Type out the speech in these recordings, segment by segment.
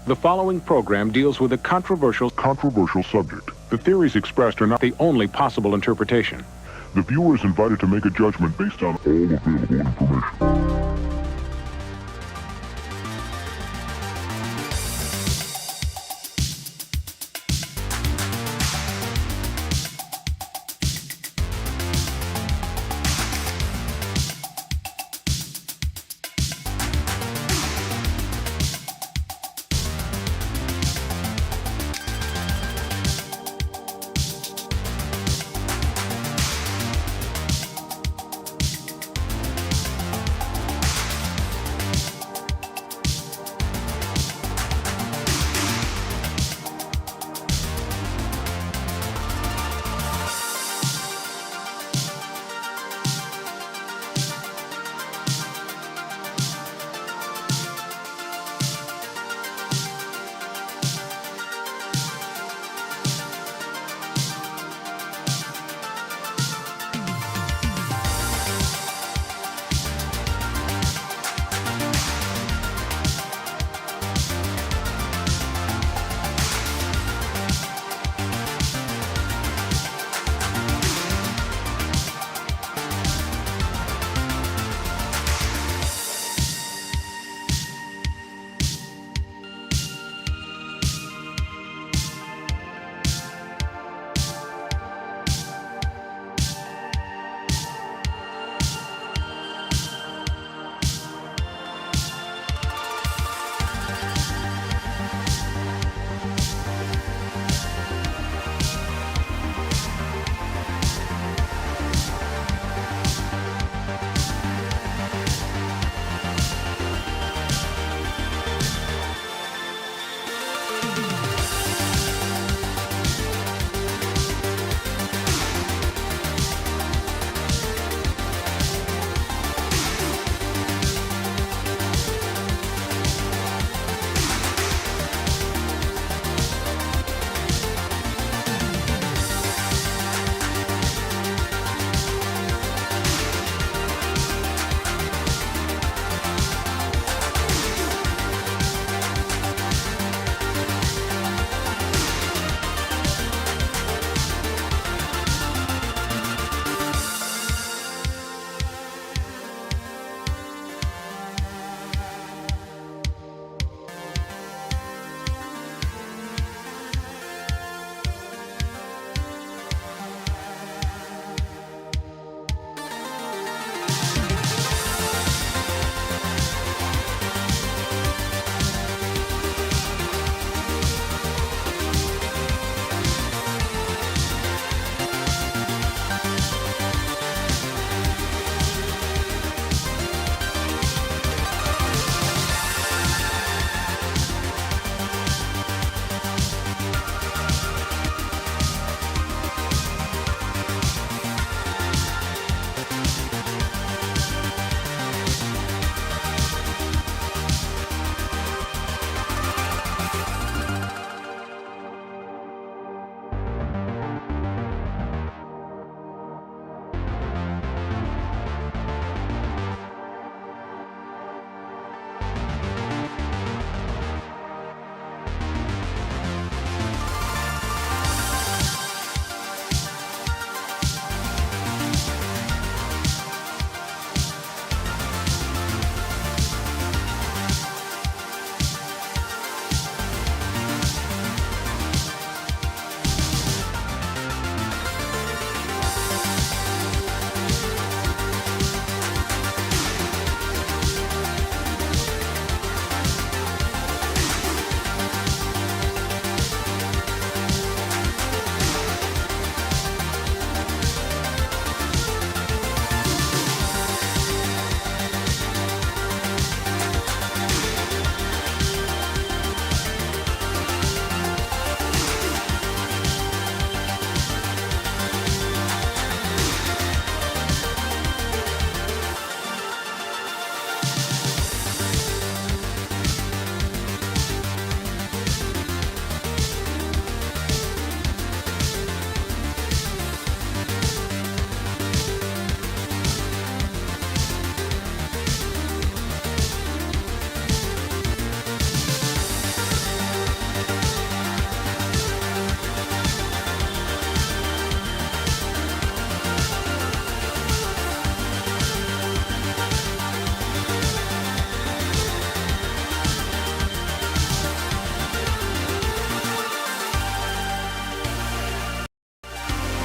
The following program deals with a controversial subject. The theories expressed are not the only possible interpretation. The viewer is invited to make a judgment based on all available information.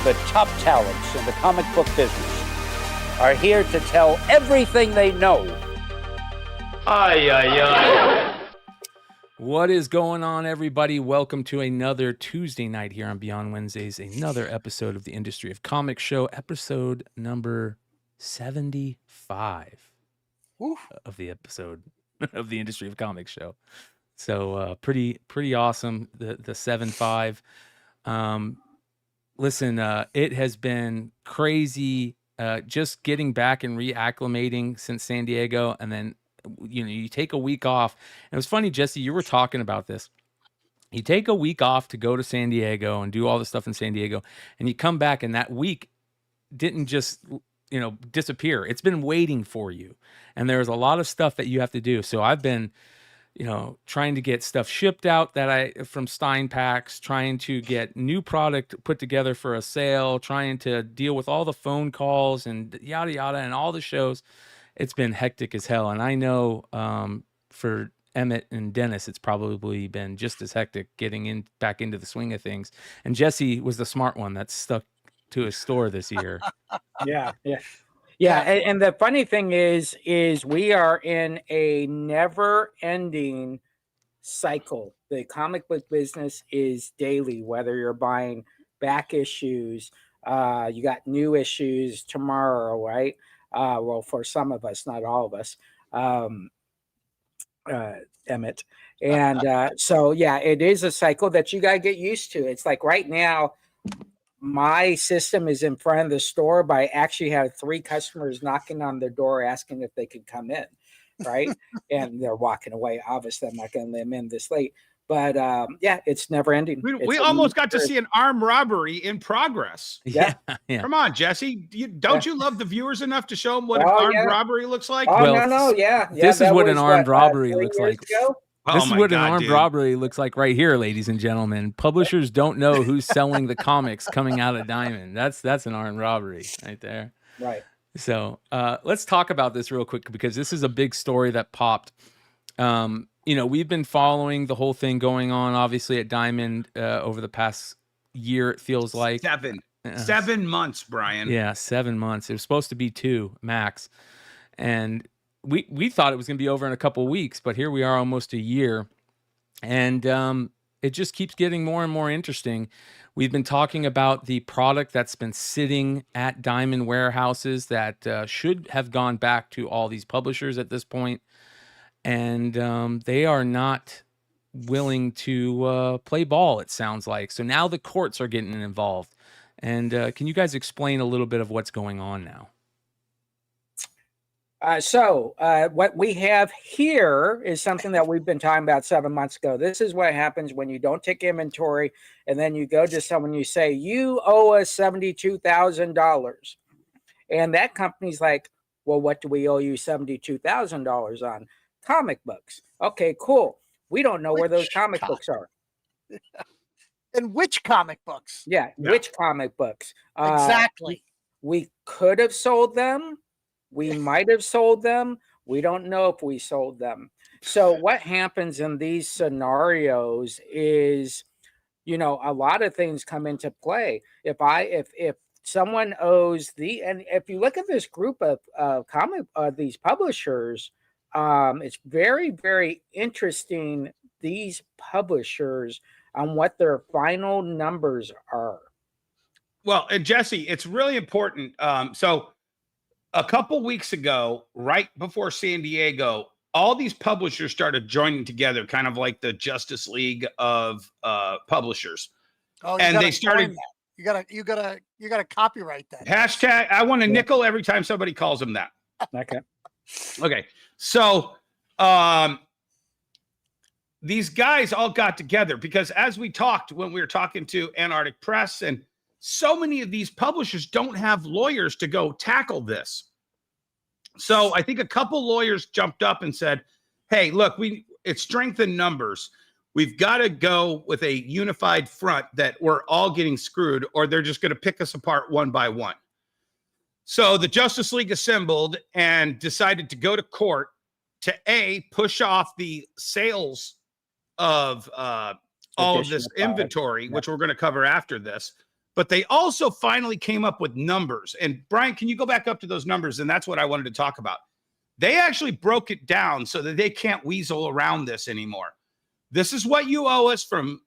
the top talents in the comic book business are here to tell everything they know. Ay, ay, ay. What is going on, everybody? Welcome to another Tuesday night here on Beyond Wednesdays, another episode of the Industry of Comics show, episode number 75 of the episode of the Industry of Comics show. So pretty awesome, the 7-5. Listen, it has been crazy just getting back and reacclimating since San Diego, and then you take a week off. And it was funny, Jesse, you were talking about this. You take a week off to go to San Diego and do all the stuff in San Diego, and you come back, and that week didn't just disappear. It's been waiting for you, and there's a lot of stuff that you have to do. So I've been trying to get stuff shipped out from Stein Packs, trying to get new product put together for a sale, trying to deal with all the phone calls and yada yada and all the shows. It's been hectic as hell. And I know for Emmett and Dennis, it's probably been just as hectic getting back into the swing of things. And Jesse was the smart one that stuck to his store this year. Yeah. And the funny thing is we are in a never-ending cycle. The comic book business is daily, whether you're buying back issues, you got new issues tomorrow, right? Well, for some of us, not all of us, Emmett. And so, yeah, it is a cycle that you got to get used to. It's like right now, my system is in front of the store, but I actually have 3 customers knocking on their door asking if they could come in, right? And they're walking away. Obviously, I'm not going to let them in this late. But yeah, it's never ending. We almost got to see an armed robbery in progress. Yeah. Come on, Jesse. Don't you love the viewers enough to show them what an armed robbery looks like? Oh, well, no. This is what an armed robbery looks like. This is what an armed robbery looks like right here, ladies and gentlemen. Publishers don't know who's selling the comics coming out of Diamond. That's an armed robbery right there. Right. So let's talk about this real quick because this is a big story that popped. We've been following the whole thing going on, obviously, at Diamond over the past year, it feels like. 7 months, Brian. Yeah, 7 months. It was supposed to be 2 max. And we thought it was going to be over in a couple of weeks, but here we are almost a year. And it just keeps getting more and more interesting. We've been talking about the product that's been sitting at Diamond warehouses that should have gone back to all these publishers at this point. And they are not willing to play ball, it sounds like. So now the courts are getting involved. And can you guys explain a little bit of what's going on now? So what we have here is something that we've been talking about 7 months ago. This is what happens when you don't take inventory and then you go to someone, you say, you owe us $72,000. And that company's like, well, what do we owe you $72,000 on? Comic books. Okay, cool. We don't know where those comic books are. And which comic books? Yeah, which comic books? Exactly. We could have sold them. We might have sold them. We don't know if we sold them. So what happens in these scenarios is, a lot of things come into play. If someone owes and if you look at this group of these publishers, it's very, very interesting, these publishers, on what their final numbers are. Well, and Jesse, it's really important. So a couple weeks ago, right before San Diego, all these publishers started joining together, kind of like the Justice League of publishers. Oh, and they started. You gotta copyright that. Hashtag. I want a nickel every time somebody calls them that. Okay. So these guys all got together because as we talked when we were talking to Antarctic Press, and so many of these publishers don't have lawyers to go tackle this. So I think a couple lawyers jumped up and said, hey, look, it's strength in numbers. We've got to go with a unified front that we're all getting screwed, or they're just going to pick us apart one by one. So the Justice League assembled and decided to go to court to push off the sales of all of this inventory, which we're going to cover after this. but they also finally came up with numbers. And Brian, can you go back up to those numbers? And that's what I wanted to talk about. They actually broke it down so that they can't weasel around this anymore. This is what you owe us from,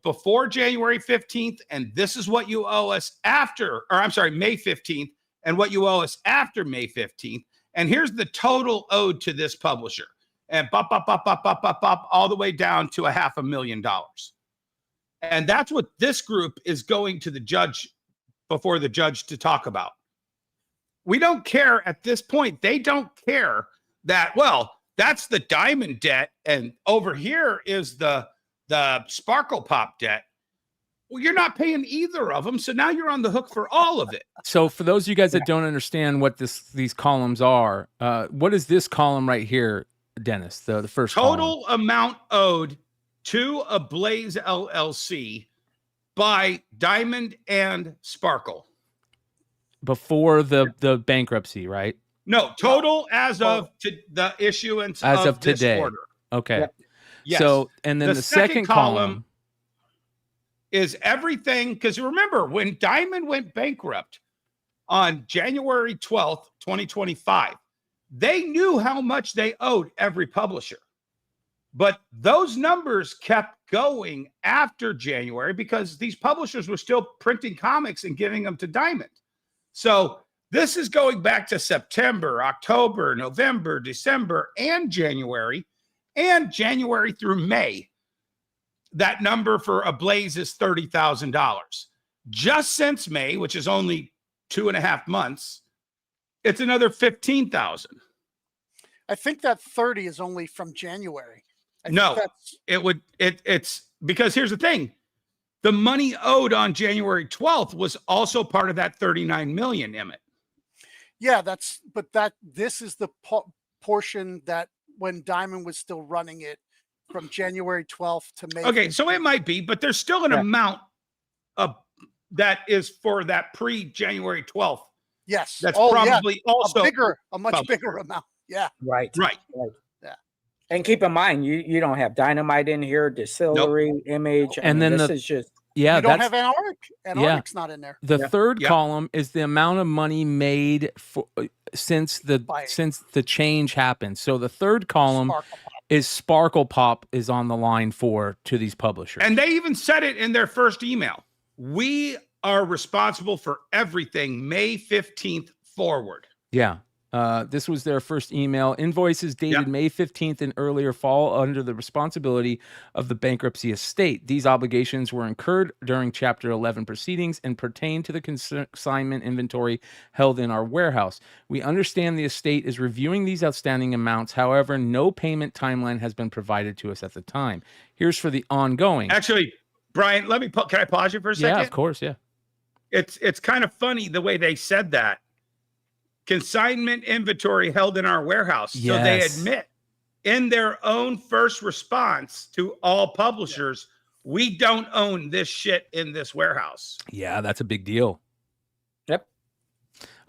before January 15th. And this is what you owe us May 15th, and what you owe us after May 15th. And here's the total owed to this publisher. And all the way down to $500,000. And that's what this group is going to the judge, before the judge, to talk about. We don't care at this point. They don't care that, well, that's the Diamond debt, and over here is the Sparkle Pop debt. Well, you're not paying either of them, so now you're on the hook for all of it. So for those of you guys that don't understand what these columns are, what is this column right here, Dennis? The first total column. Amount owed to Ablaze LLC by Diamond and Sparkle Before the bankruptcy, right? No, total as of the issuance as of this today. order. Okay. Yep. Yes. So, and then the second column is everything, because remember, when Diamond went bankrupt on January 12th, 2025, they knew how much they owed every publisher. But those numbers kept going after January because these publishers were still printing comics and giving them to Diamond. So this is going back to September, October, November, December, and January through May. That number for Ablaze is $30,000. Just since May, which is only 2.5 months, it's another $15,000. I think that 30 is only from January. No, it's because here's the thing. The money owed on January 12th was also part of that 39 million, Emmett. Yeah, this is the portion that when Diamond was still running it from January 12th to May. Okay, so it might be, but there's still an amount of that is for that pre-January 12th. Yes. That's probably also a much bigger amount. Yeah. Right. Yeah. And keep in mind, you don't have Dynamite in here, Distillery, Image, and then this is just you don't have Antarctic. Antarctic's not in there. The third column is the amount of money made for since the change happened. So the third column is Sparkle Pop is on the line to these publishers. And they even said it in their first email. We are responsible for everything May 15th forward. Yeah. This was their first email. Invoices dated May 15th and earlier fall under the responsibility of the bankruptcy estate. These obligations were incurred during Chapter 11 proceedings and pertain to the consignment inventory held in our warehouse. We understand the estate is reviewing these outstanding amounts. However, no payment timeline has been provided to us at the time. Here's for the ongoing. Actually, Brian, can I pause you for a second? Yeah, of course, yeah. It's kind of funny the way they said that. Consignment inventory held in our warehouse. Yes. So they admit in their own first response to all publishers, we don't own this shit in this warehouse. Yeah, that's a big deal. Yep.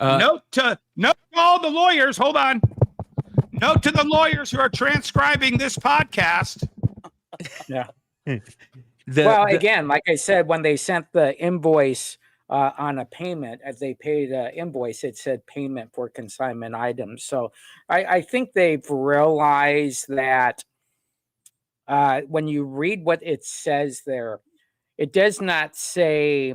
Note to all the lawyers. Hold on. Note to the lawyers who are transcribing this podcast. Yeah. Again, like I said, when they sent the invoice on a payment, as they paid an invoice, it said payment for consignment items. So I think they've realized that when you read what it says there, it does not say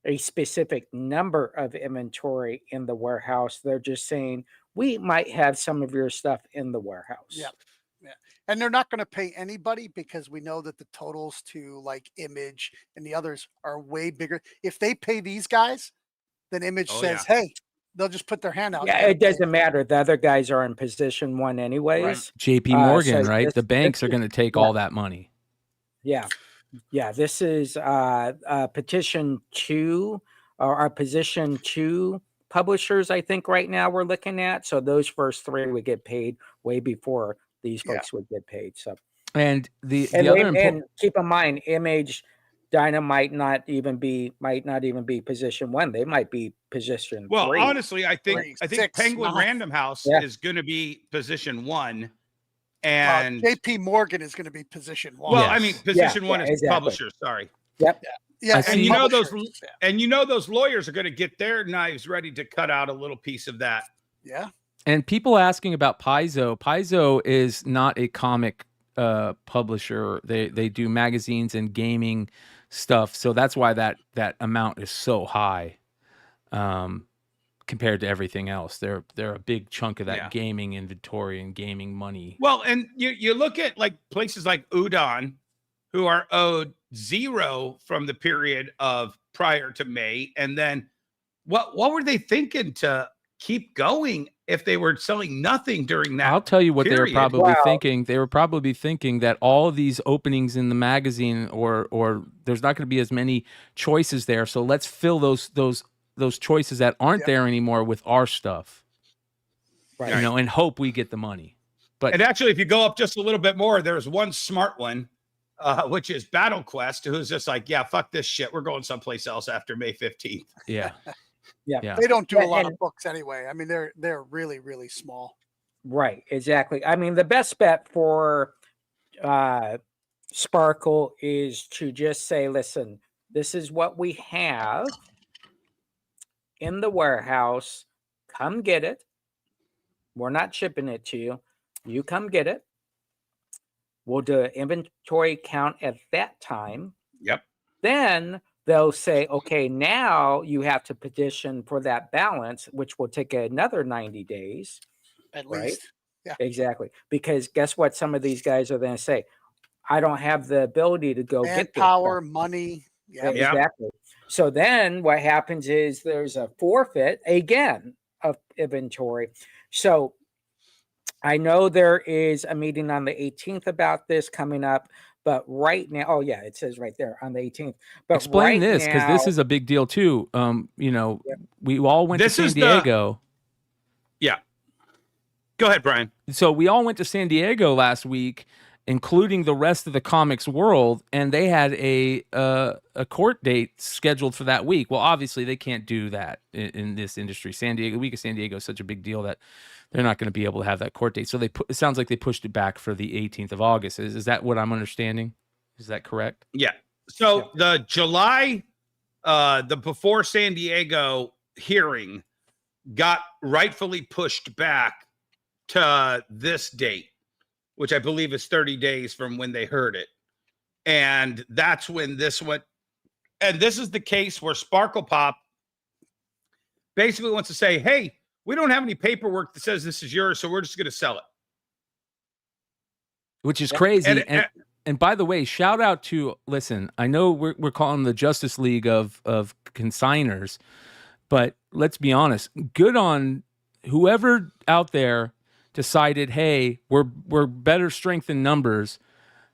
a specific number of inventory in the warehouse. They're just saying we might have some of your stuff in the warehouse. Yeah. And they're not going to pay anybody because we know that the totals to like Image and the others are way bigger. If they pay these guys, then Image says, hey, they'll just put their hand out. Yeah, it doesn't matter. The other guys are in position one anyways. Right. JP Morgan, right? The banks are going to take all that money. Yeah. Yeah. This is petition 2 or our position 2 publishers, I think right now we're looking at. So those first 3 would get paid way before these folks would get paid. So, and and keep in mind, Image, Dynamite might not even be position 1. They might be position 3. Well, honestly, I think Six, Penguin 9. Random House is going to be position 1, and JP Morgan is going to be position 1. Well, I mean, position 1 is exactly. publisher. Sorry. Yep. Yeah, And you know publishers. those lawyers are going to get their knives ready to cut out a little piece of that. Yeah. And people asking about Paizo. Paizo is not a comic publisher. They do magazines and gaming stuff. So that's why that amount is so high compared to everything else. They're a big chunk of that gaming inventory and gaming money. Well, and you look at like places like Udon, who are owed 0 from the period of prior to May. And then what were they thinking to keep going if they were selling nothing during that? I'll tell you what period? they were probably thinking. They were probably thinking that all of these openings in the magazine or there's not going to be as many choices there. So let's fill those choices that aren't there anymore with our stuff. Right. You know, and hope we get the money. But And actually, if you go up just a little bit more, there's one smart one, which is Battle Quest, who's just like, yeah, fuck this shit. We're going someplace else after May 15th. yeah. Yeah. They don't do a lot of books anyway. I mean, they're really, really small. Right, exactly. I mean, the best bet for Sparkle is to just say, listen, this is what we have in the warehouse. Come get it. We're not shipping it to you. You come get it. We'll do an inventory count at that time. Yep. Then they'll say, okay, now you have to petition for that balance, which will take another 90 days. At Right? least. Yeah. Exactly. Because guess what? Some of these guys are going to say, I don't have the ability to go get this Manpower, stuff." money. Yeah. Exactly. So then what happens is there's a forfeit again of inventory. So I know there is a meeting on the 18th about this coming up, but right now, oh yeah, it says right there on the 18th. But Explain right this, because this now- is a big deal too. You know, we all went This to is San the- Diego. Yeah. Go ahead, Brian. So we all went to San Diego last week, including the rest of the comics world, and they had a court date scheduled for that week. Well, obviously they can't do that in this industry. The week of San Diego is such a big deal that they're not going to be able to have that court date. So it sounds like they pushed it back for the 18th of August. Is that what I'm understanding? Is that correct? Yeah. So the July, the before San Diego hearing got rightfully pushed back to this date, which I believe is 30 days from when they heard it. And that's when this went. And this is the case where Sparkle Pop basically wants to say, hey, we don't have any paperwork that says this is yours, so we're just going to sell it. Which is crazy. And- And by the way, shout out to, listen, I know we're calling the Justice League of consigners, but let's be honest, good on whoever out there decided, hey, we're better strength in numbers.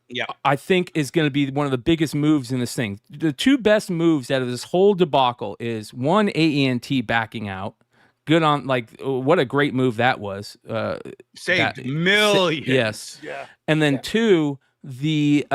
Yeah. I think is going to be one of the biggest moves in this thing. The two best moves out of this whole debacle is one, AENT backing out. Good on, like, what a great move that was. Saved millions. Yes. Yeah. And then two, the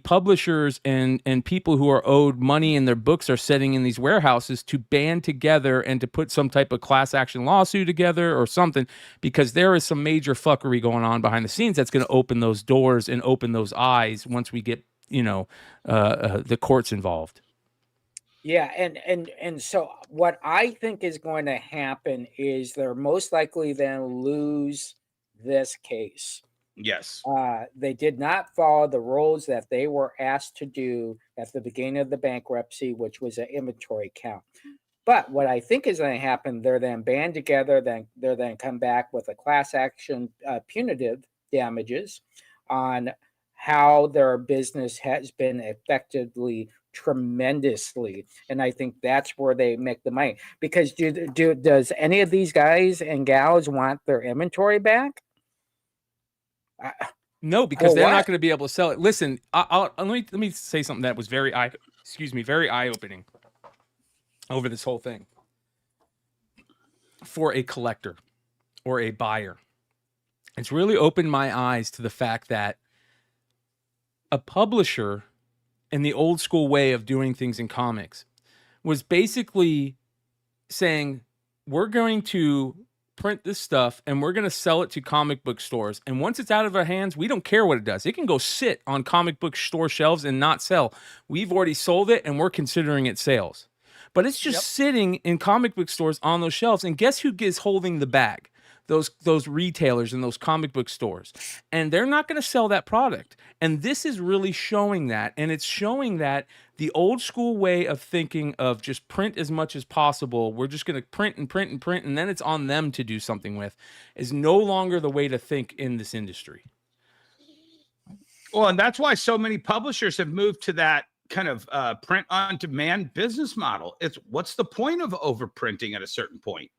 publishers and people who are owed money in their books are sitting in these warehouses to band together and to put some type of class action lawsuit together or something, because there is some major fuckery going on behind the scenes that's going to open those doors and open those eyes once we get, the courts involved. Yeah, and so what I think is going to happen is they're most likely then lose this case. Yes. They did not follow the rules that they were asked to do at the beginning of the bankruptcy, which was an inventory count. But what I think is going to happen, they're then band together, they're then come back with a class action punitive damages on how their business has been effectively tremendously, and I think that's where they make the money. Because does any of these guys and gals want their inventory back? No, because they're what? not going to be able to sell it. Listen, let me say something that was very eye-opening over this whole thing. For a collector or a buyer, it's really opened my eyes to the fact that a publisher in the old school way of doing things in comics was basically saying, we're going to print this stuff and we're going to sell it to comic book stores. And once it's out of our hands, we don't care what it does. It can go sit on comic book store shelves and not sell. We've already sold it and we're considering it sales. But it's just sitting in comic book stores on those shelves. And guess who is holding the bag? Those retailers and those comic book stores. And they're not going to sell that product. And this is really showing that. And it's showing that the old school way of thinking of just print as much as possible, we're just going to print and print and print, and then it's on them to do something with, is no longer the way to think in this industry. Well, and that's why so many publishers have moved to that kind of print on demand business model. It's what's the point of overprinting at a certain point?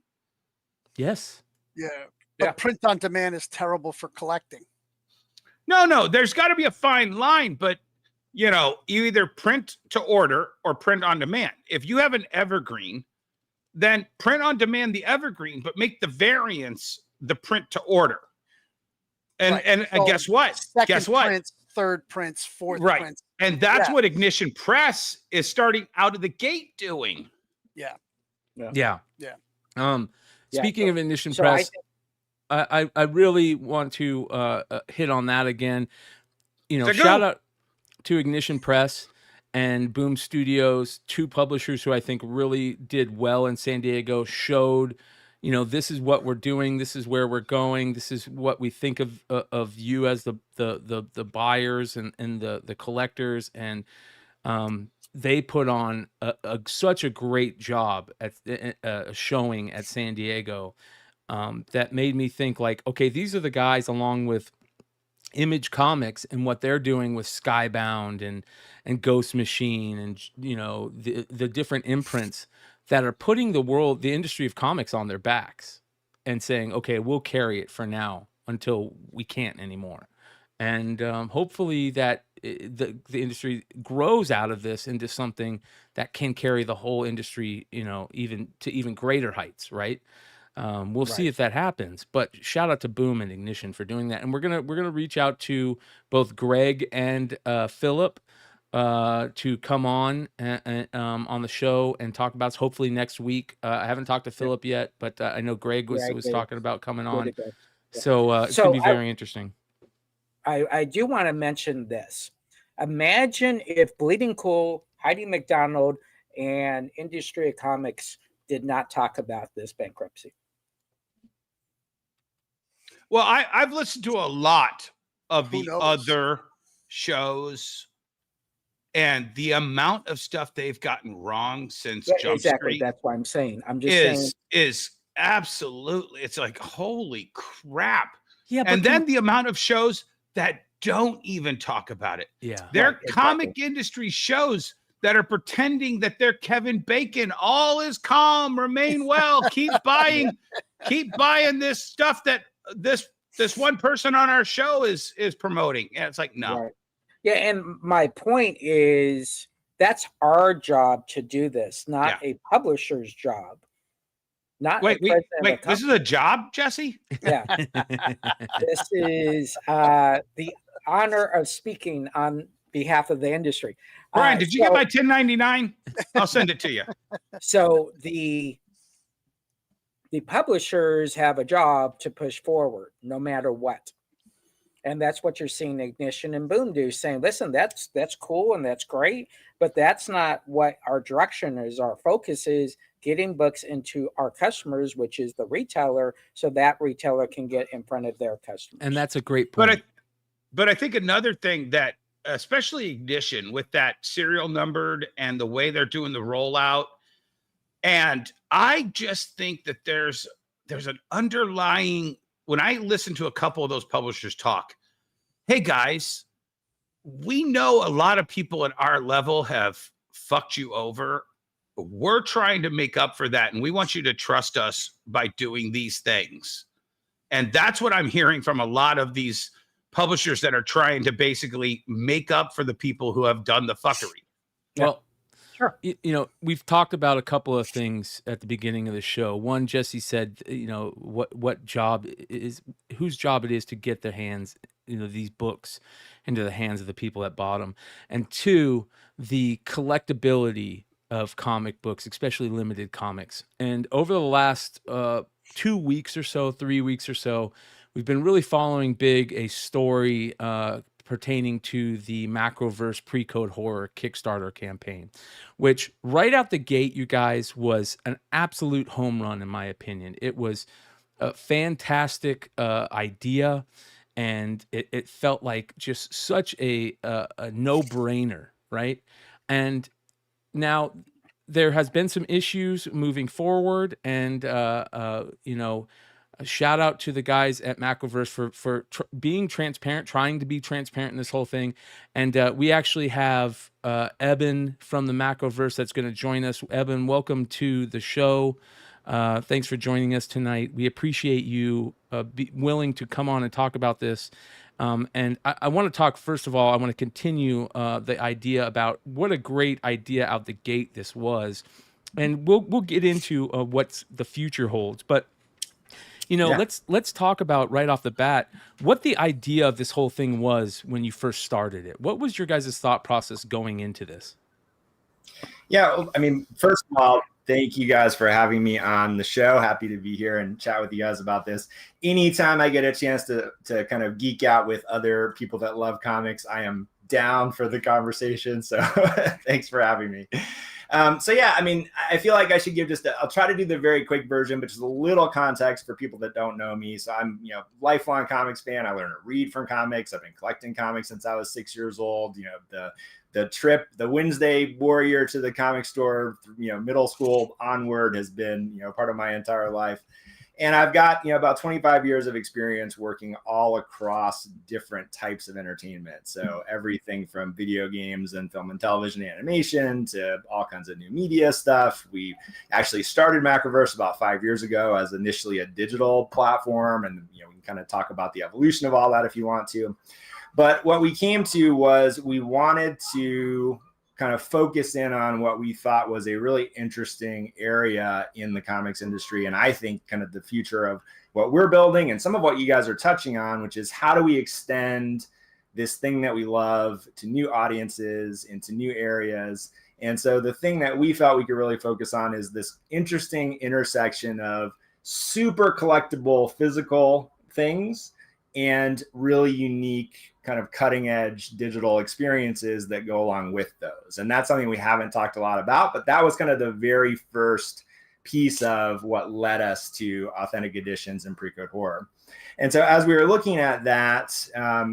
Yes. Yeah. But print on demand is terrible for collecting. No, there's got to be a fine line, but you know, you either print to order or print on demand. If you have an evergreen, then print on demand the evergreen, but make the variants the print to order. And so guess what? Guess what? Prints, third prints, fourth prints. And that's what Ignition Press is starting out of the gate doing. Yeah. Speaking of Ignition Press, I really want to hit on that again. You know, shout out to Ignition Press and Boom Studios, two publishers who I think really did well in San Diego, showed, you know, this is what we're doing, this is where we're going, this is what we think of you as the buyers and the collectors, and they put on such a great job at showing at San Diego that made me think like, okay, these are the guys along with Image Comics and what they're doing with Skybound and Ghost Machine and, you know, the different imprints that are putting the industry of comics on their backs and saying, okay, we'll carry it for now until we can't anymore. And hopefully that the industry grows out of this into something that can carry the whole industry, you know, even greater heights, right? We'll see if that happens, but shout out to Boom and Ignition for doing that. And we're gonna reach out to both Greg and Philip to come on the show and talk about it, hopefully next week. I haven't talked to Philip yet, but I know Greg was talking about coming on. So it's gonna be very interesting. I do want to mention this. Imagine if Bleeding Cool, Heidi McDonald, and Industry of Comics did not talk about this bankruptcy. Well, I've listened to a lot of the other shows, and the amount of stuff they've gotten wrong since Jump Street. That's what I'm saying. I'm just saying is absolutely. It's like holy crap. Yeah, and then the amount of shows that don't even talk about it. Yeah, they're comic industry shows that are pretending that they're Kevin Bacon. All is calm, remain well, keep buying this stuff that this one person on our show is promoting. And it's like, no. Right. Yeah, and my point is that's our job to do this, not a publisher's job. Wait, this is a job, Jesse? Yeah. This is the honor of speaking on behalf of the industry. Brian, did you get my 1099? I'll send it to you. So the publishers have a job to push forward no matter what. And that's what you're seeing Ignition and Boom do, saying, listen, that's cool and that's great, but that's not what our direction is. Our focus is getting books into our customers, which is the retailer, so that retailer can get in front of their customers. And that's a great point. But I think another thing that, especially Ignition, with that serial numbered and the way they're doing the rollout, and I just think that there's an underlying, when I listen to a couple of those publishers talk, hey guys, we know a lot of people at our level have fucked you over. We're trying to make up for that, and we want you to trust us by doing these things. And that's what I'm hearing from a lot of these publishers that are trying to basically make up for the people who have done the fuckery. Well, sure. You know, we've talked about a couple of things at the beginning of the show. One, Jesse said, you know, what job is, whose job it is to get their hands, you know, these books into the hands of the people at bottom. And two, the collectability of comic books, especially limited comics. And over the last 2 weeks or so, 3 weeks or so, we've been really following big a story pertaining to the Macroverse Pre-Code Horror Kickstarter campaign, which right out the gate, you guys, was an absolute home run, in my opinion. It was a fantastic idea, and it felt like just such a no-brainer, right? And now there has been some issues moving forward, and you know, a shout out to the guys at Macroverse for being transparent, trying to be transparent in this whole thing. And we actually have Eben from the Macroverse that's going to join us. Eben, welcome to the show. Thanks for joining us tonight. We appreciate you be willing to come on and talk about this. And I want to talk, first of all, I want to continue the idea about what a great idea out the gate this was. And we'll get into what the future holds. But you know, let's talk about right off the bat what the idea of this whole thing was when you first started it. What was your guys' thought process going into this? Yeah, I mean, first of all, thank you guys for having me on the show. Happy to be here and chat with you guys about this. Anytime I get a chance to kind of geek out with other people that love comics, I am down for the conversation. So thanks for having me. So yeah, I mean, I feel like I should give I'll try to do the very quick version, but just a little context for people that don't know me. So I'm, you know, lifelong comics fan. I learned to read from comics. I've been collecting comics since I was 6 years old. You know, the Wednesday warrior to the comic store, you know, middle school onward has been, you know, part of my entire life. And I've got, you know, about 25 years of experience working all across different types of entertainment. So everything from video games and film and television animation to all kinds of new media stuff. We actually started Macroverse about 5 years ago as initially a digital platform. And, you know, we can kind of talk about the evolution of all that if you want to. But what we came to was we wanted to kind of focus in on what we thought was a really interesting area in the comics industry. And I think kind of the future of what we're building and some of what you guys are touching on, which is how do we extend this thing that we love to new audiences, into new areas. And so the thing that we felt we could really focus on is this interesting intersection of super collectible physical things and really unique kind of cutting edge digital experiences that go along with those. And that's something we haven't talked a lot about, but that was kind of the very first piece of what led us to Authentic Editions and Pre-Code Horror. And so as we were looking at that,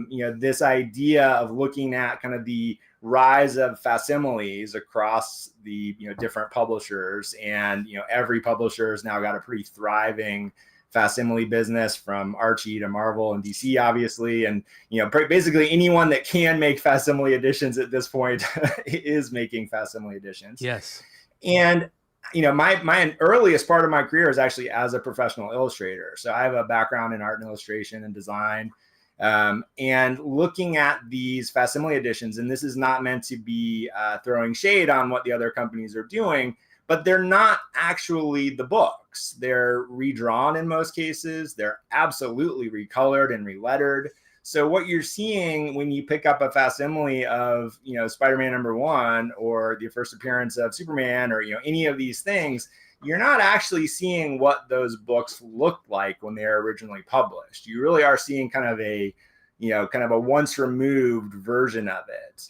you know, this idea of looking at kind of the rise of facsimiles across the, you know, different publishers, and, you know, every publisher has now got a pretty thriving facsimile business, from Archie to Marvel and DC, obviously. And, you know, basically anyone that can make facsimile editions at this point is making facsimile editions. Yes. And, you know, my earliest part of my career is actually as a professional illustrator. So I have a background in art and illustration and design. And looking at these facsimile editions, and this is not meant to be throwing shade on what the other companies are doing, but they're not actually the books. They're redrawn in most cases. They're absolutely recolored and relettered. So what you're seeing when you pick up a facsimile of, you know, Spider-Man #1 or the first appearance of Superman, or, you know, any of these things, you're not actually seeing what those books looked like when they were originally published. You really are seeing kind of a, you know, kind of a once removed version of it.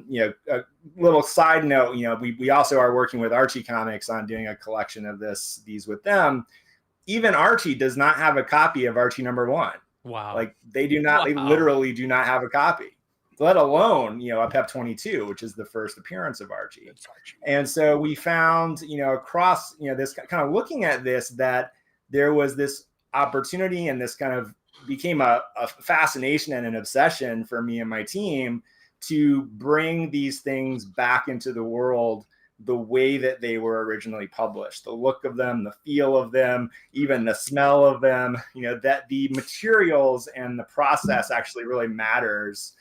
You know, a little side note, you know, we also are working with Archie Comics on doing a collection of these with them. Even Archie does not have a copy of Archie #1. Wow. Like they do not, they literally do not have a copy, let alone, you know, a PEP 22, which is the first appearance of Archie. And so we found, you know, across, you know, this kind of looking at this, that there was this opportunity, and this kind of became a fascination and an obsession for me and my team to bring these things back into the world the way that they were originally published, the look of them, the feel of them, even the smell of them, you know, that the materials and the process actually really matters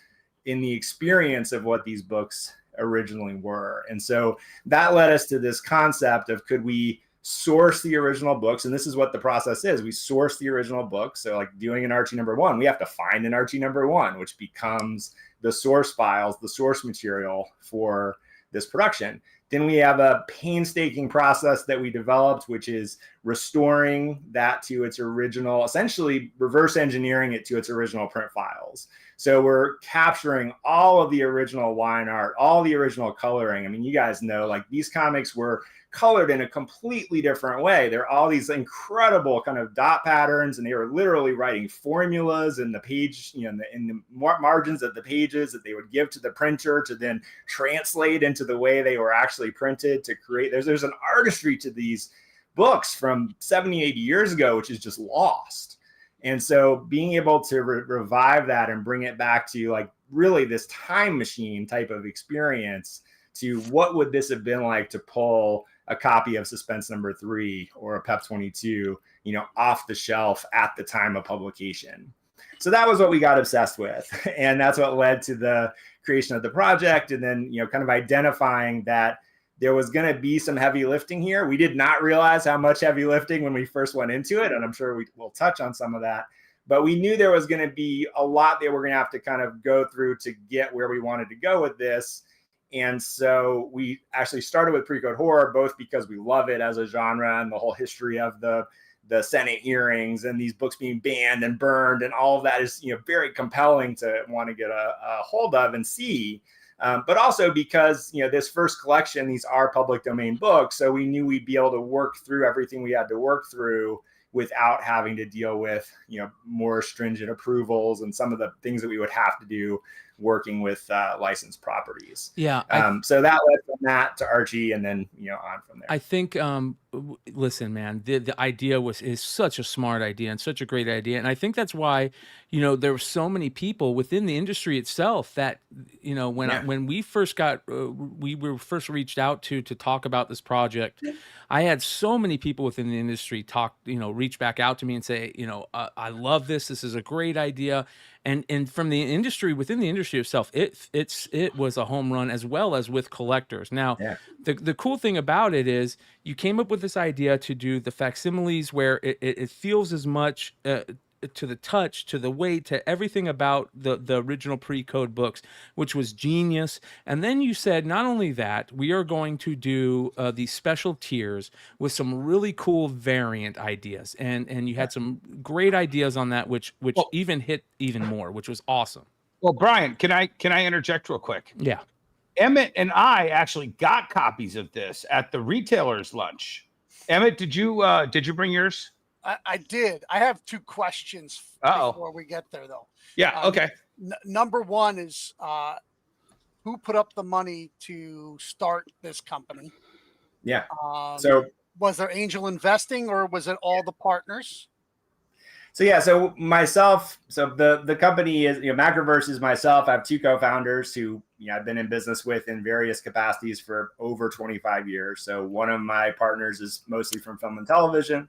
in the experience of what these books originally were. And so that led us to this concept of, could we source the original books? And this is what the process is. We source the original books. So like doing an Archie #1, we have to find an Archie #1, which becomes the source files, the source material for this production. Then we have a painstaking process that we developed, which is restoring that to its original, essentially reverse engineering it to its original print files. So we're capturing all of the original line art, all the original coloring. I mean, you guys know, like, these comics were colored in a completely different way. There are all these incredible kind of dot patterns, and they were literally writing formulas in the page, you know, in the margins of the pages that they would give to the printer to then translate into the way they were actually printed to create. There's an artistry to these books from 70, 80 years ago, which is just lost. And so being able to revive that and bring it back to, like, really this time machine type of experience to what would this have been like to pull a copy of Suspense number 3 or a PEP 22, you know, off the shelf at the time of publication. So that was what we got obsessed with. And that's what led to the creation of the project. And then, you know, kind of identifying that there was going to be some heavy lifting here. We did not realize how much heavy lifting when we first went into it. And I'm sure we'll touch on some of that. But we knew there was going to be a lot that we're going to have to kind of go through to get where we wanted to go with this. And so we actually started with Pre-Code Horror, both because we love it as a genre and the whole history of the Senate hearings and these books being banned and burned, and all of that is, you know, very compelling to want to get a hold of and see. But also because, you know, this first collection, these are public domain books, so we knew we'd be able to work through everything we had to work through without having to deal with, you know, more stringent approvals and some of the things that we would have to do working with licensed properties. Yeah. So that led from that to Archie, and then, you know, on from there. I think, listen, man, the idea is such a smart idea and such a great idea. And I think that's why, you know, there were so many people within the industry itself that, you know, when we first got, we were first reached out to talk about this project, I had so many people within the industry reach back out to me and say, you know, I love this. This is a great idea. And from the industry, within the industry itself, it was a home run, as well as with collectors. Now, the cool thing about it is you came up with this idea to do the facsimiles where it feels as much to the touch, to the weight, to everything about the original pre-code books, which was genius. And then you said, not only that, we are going to do these special tiers with some really cool variant ideas. And you had some great ideas on that, which even hit even more, which was awesome. Well, Brian, can I interject real quick? Yeah. Emmett and I actually got copies of this at the retailer's lunch. Emmett, did you bring yours? I did. I have two questions before we get there, though. Yeah. Okay. Number one is who put up the money to start this company? Yeah. So was there angel investing, or was it all the partners? So myself, the company is, you know, Macroverse is myself. I have two co-founders who, you know, I've been in business with in various capacities for over 25 years. So one of my partners is mostly from film and television.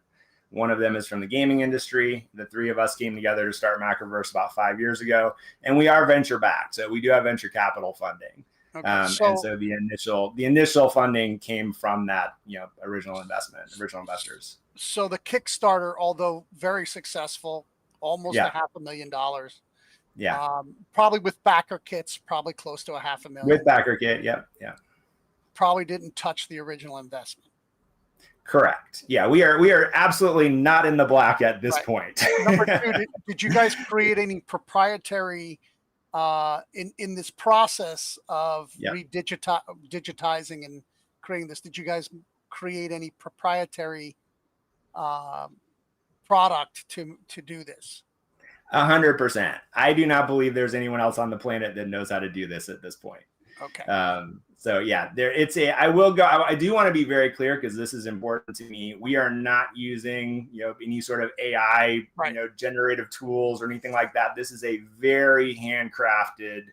One of them is from the gaming industry. The three of us came together to start Macroverse about 5 years ago, and we are venture backed. So we do have venture capital funding. Okay, and so the initial funding came from that, you know, original investors. So the Kickstarter, although very successful, almost $500,000. Yeah. Probably with backer kits, probably close to $500,000. With backer kit, yeah. Probably didn't touch the original investment. Correct. Yeah, we are absolutely not in the black at this point. Number two, did you guys create any proprietary in this process of digitizing and creating this? Did you guys create any proprietary product to do this? 100%. I do not believe there's anyone else on the planet that knows how to do this at this point. Okay. So yeah, I do want to be very clear, because this is important to me. We are not using, you know, any sort of AI, you know, generative tools or anything like that. This is a very handcrafted,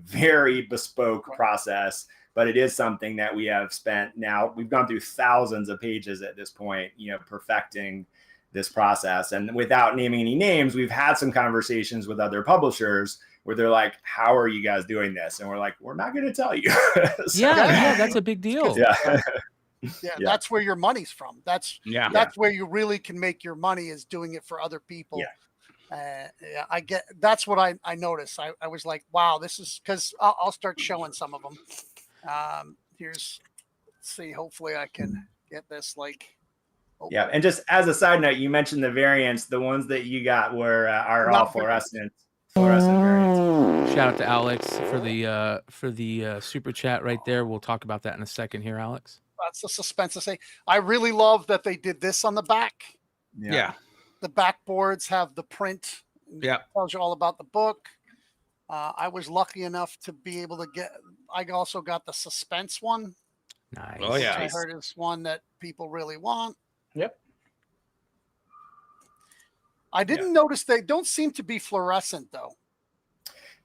very bespoke process, but it is something that we have spent now. We've gone through thousands of pages at this point, you know, perfecting this process. And without naming any names, we've had some conversations with other publishers where they're like, how are you guys doing this? And we're like, we're not going to tell you. That's a big deal. Yeah, that's where your money's from. That's where you really can make your money, is doing it for other people. I get, that's what I noticed. I was like, wow, this is, because I'll start showing some of them. Let's see, hopefully I can get this like Yeah, and just as a side note, you mentioned the variants. The ones that you got were are all fluorescent variants. Shout out to Alex for the super chat right there. We'll talk about that in a second here, Alex. That's the suspense to say. I really love that they did this on the back. Yeah. The backboards have the print. Yeah. Tells you all about the book. I was lucky enough to be able to get. I also got the suspense one. Nice. Oh yeah. I heard is one that people really want. Yep. I didn't notice they don't seem to be fluorescent though.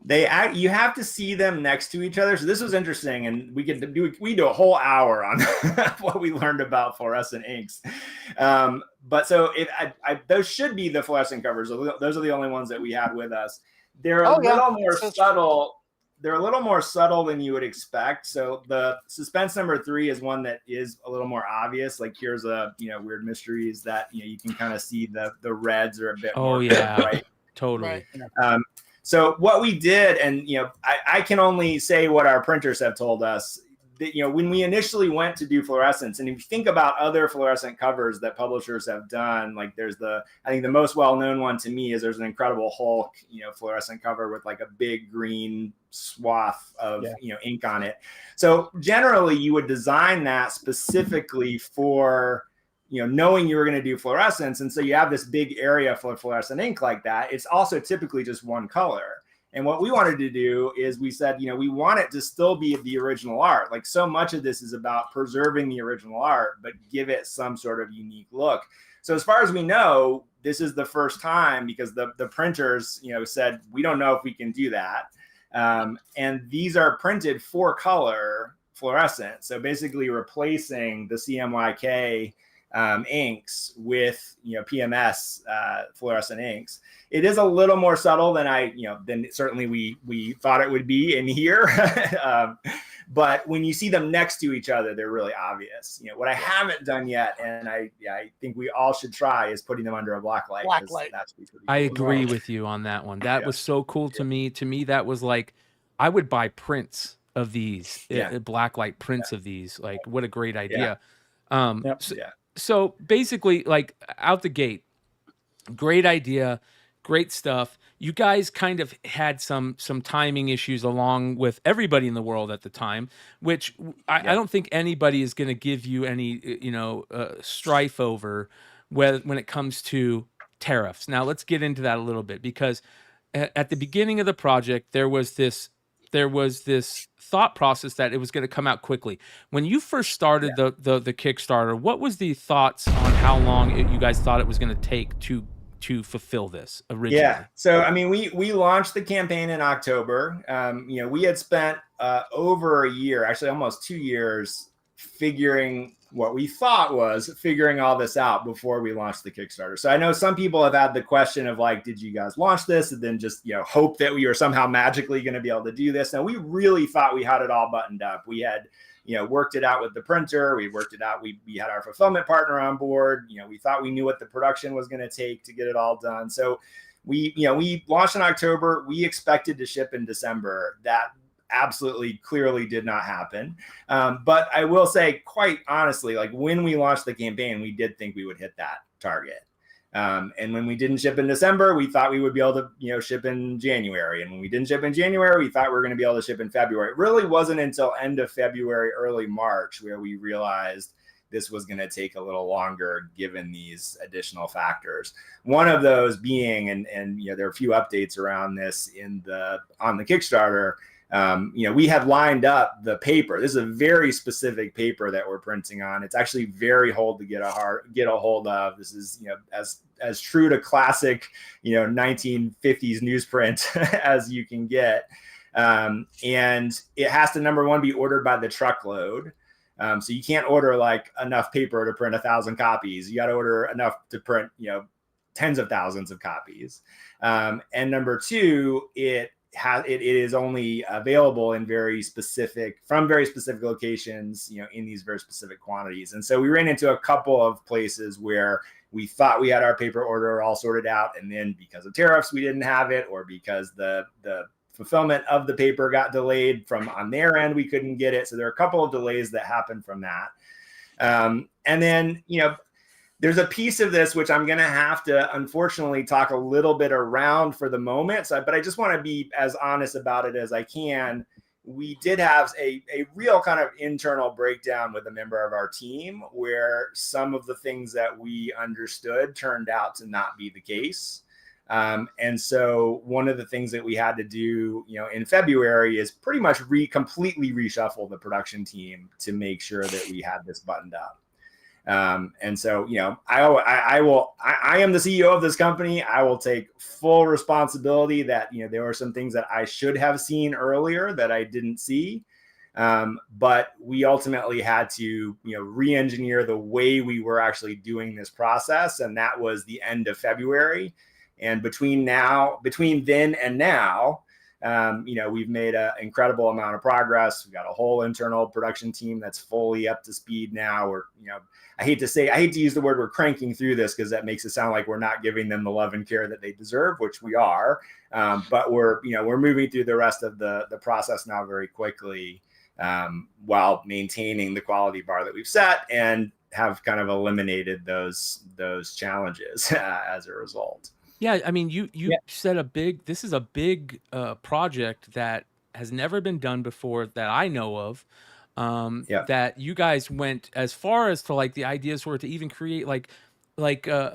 You have to see them next to each other. So this was interesting, and we do a whole hour on what we learned about fluorescent inks. But so those should be the fluorescent covers. Those are the only ones that we had with us. They're a little more subtle. They're a little more subtle than you would expect. So the suspense number 3 is one that is a little more obvious. Like here's a weird mysteries that you can kind of see the reds are a bit more bright. Totally. Right. So what we did, and I can only say what our printers have told us. That, when we initially went to do fluorescence, and if you think about other fluorescent covers that publishers have done, like there's I think the most well-known one to me is there's an Incredible Hulk, fluorescent cover with like a big green swath of ink on it. So generally, you would design that specifically for knowing you were going to do fluorescence. And so you have this big area for fluorescent ink like that. It's also typically just one color. And what we wanted to do is we said, we want it to still be the original art. Like so much of this is about preserving the original art, but give it some sort of unique look. So as far as we know, this is the first time because the printers, said, we don't know if we can do that. And these are printed 4-color fluorescent. So basically replacing the CMYK inks with PMS fluorescent inks. It is a little more subtle than than certainly we thought it would be in here. But when you see them next to each other, they're really obvious. What I haven't done yet, and I think we all should try, is putting them under a black light. That's pretty cool. I agree with you on that one. That was so cool to me. To me, that was like, I would buy prints of these, black light prints of these. Like, what a great idea. So basically, like out the gate, great idea, great stuff. You guys kind of had some timing issues along with everybody in the world at the time, which I don't think anybody is going to give you any strife over when it comes to tariffs. Now let's get into that a little bit, because at the beginning of the project there was this thought process that it was going to come out quickly. When you first started the Kickstarter, what was the thoughts on how long you guys thought it was going to take to fulfill this originally? Yeah. So, I mean, we launched the campaign in October. We had spent over a year, actually almost 2 years, figuring what we thought was figuring all this out before we launched the Kickstarter. So I know some people have had the question of like, did you guys launch this and then just, hope that we were somehow magically going to be able to do this? Now, we really thought we had it all buttoned up. We had, worked it out with the printer. We worked it out. We had our fulfillment partner on board. We thought we knew what the production was going to take to get it all done. So we launched in October. We expected to ship in December. That absolutely clearly did not happen. But I will say, quite honestly, like when we launched the campaign, we did think we would hit that target. And when we didn't ship in December, we thought we would be able to, ship in January. And when we didn't ship in January, we thought we were going to be able to ship in February. It really wasn't until end of February, early March, where we realized this was going to take a little longer given these additional factors. One of those being, and there are a few updates around this on the Kickstarter. We had lined up the paper. This is a very specific paper that we're printing on. It's actually very hard to get a hold of. This is, as true to classic, 1950s newsprint as you can get. And it has to, number one, be ordered by the truckload. So you can't order like enough paper to print 1,000 copies. You got to order enough to print, tens of thousands of copies. And number two, it is only available in very specific locations, in these very specific quantities. And so we ran into a couple of places where we thought we had our paper order all sorted out, and then because of tariffs, we didn't have it, or because the fulfillment of the paper got delayed from on their end, we couldn't get it. So there are a couple of delays that happened from that. And then, there's a piece of this which I'm going to have to unfortunately talk a little bit around for the moment. But I just want to be as honest about it as I can. We did have a real kind of internal breakdown with a member of our team where some of the things that we understood turned out to not be the case. And so one of the things that we had to do, in February is pretty much completely reshuffle the production team to make sure that we had this buttoned up. And so, I am the CEO of this company. I will take full responsibility that, there were some things that I should have seen earlier that I didn't see. But we ultimately had to, re-engineer the way we were actually doing this process. And that was the end of February. And between then and now, we've made an incredible amount of progress. We've got a whole internal production team that's fully up to speed now. We're, I hate to use the word we're cranking through this because that makes it sound like we're not giving them the love and care that they deserve, which we are. But we're moving through the rest of the process now very quickly, while maintaining the quality bar that we've set and have kind of eliminated those challenges as a result. Yeah, I mean, you said this is a big project that has never been done before that I know of. That you guys went as far as to the ideas were to even create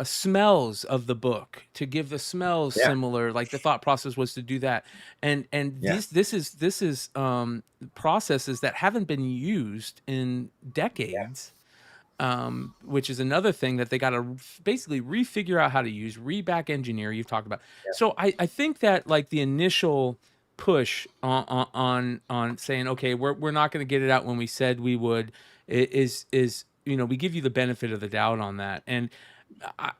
smells of the book, to give the smells similar. The thought process was to do that, and this is processes that haven't been used in decades. Which is another thing that they got to basically refigure out how to use, back engineer. You've talked about. So I think that the initial push on saying, okay, we're not going to get it out when we said we would is we give you the benefit of the doubt on that. And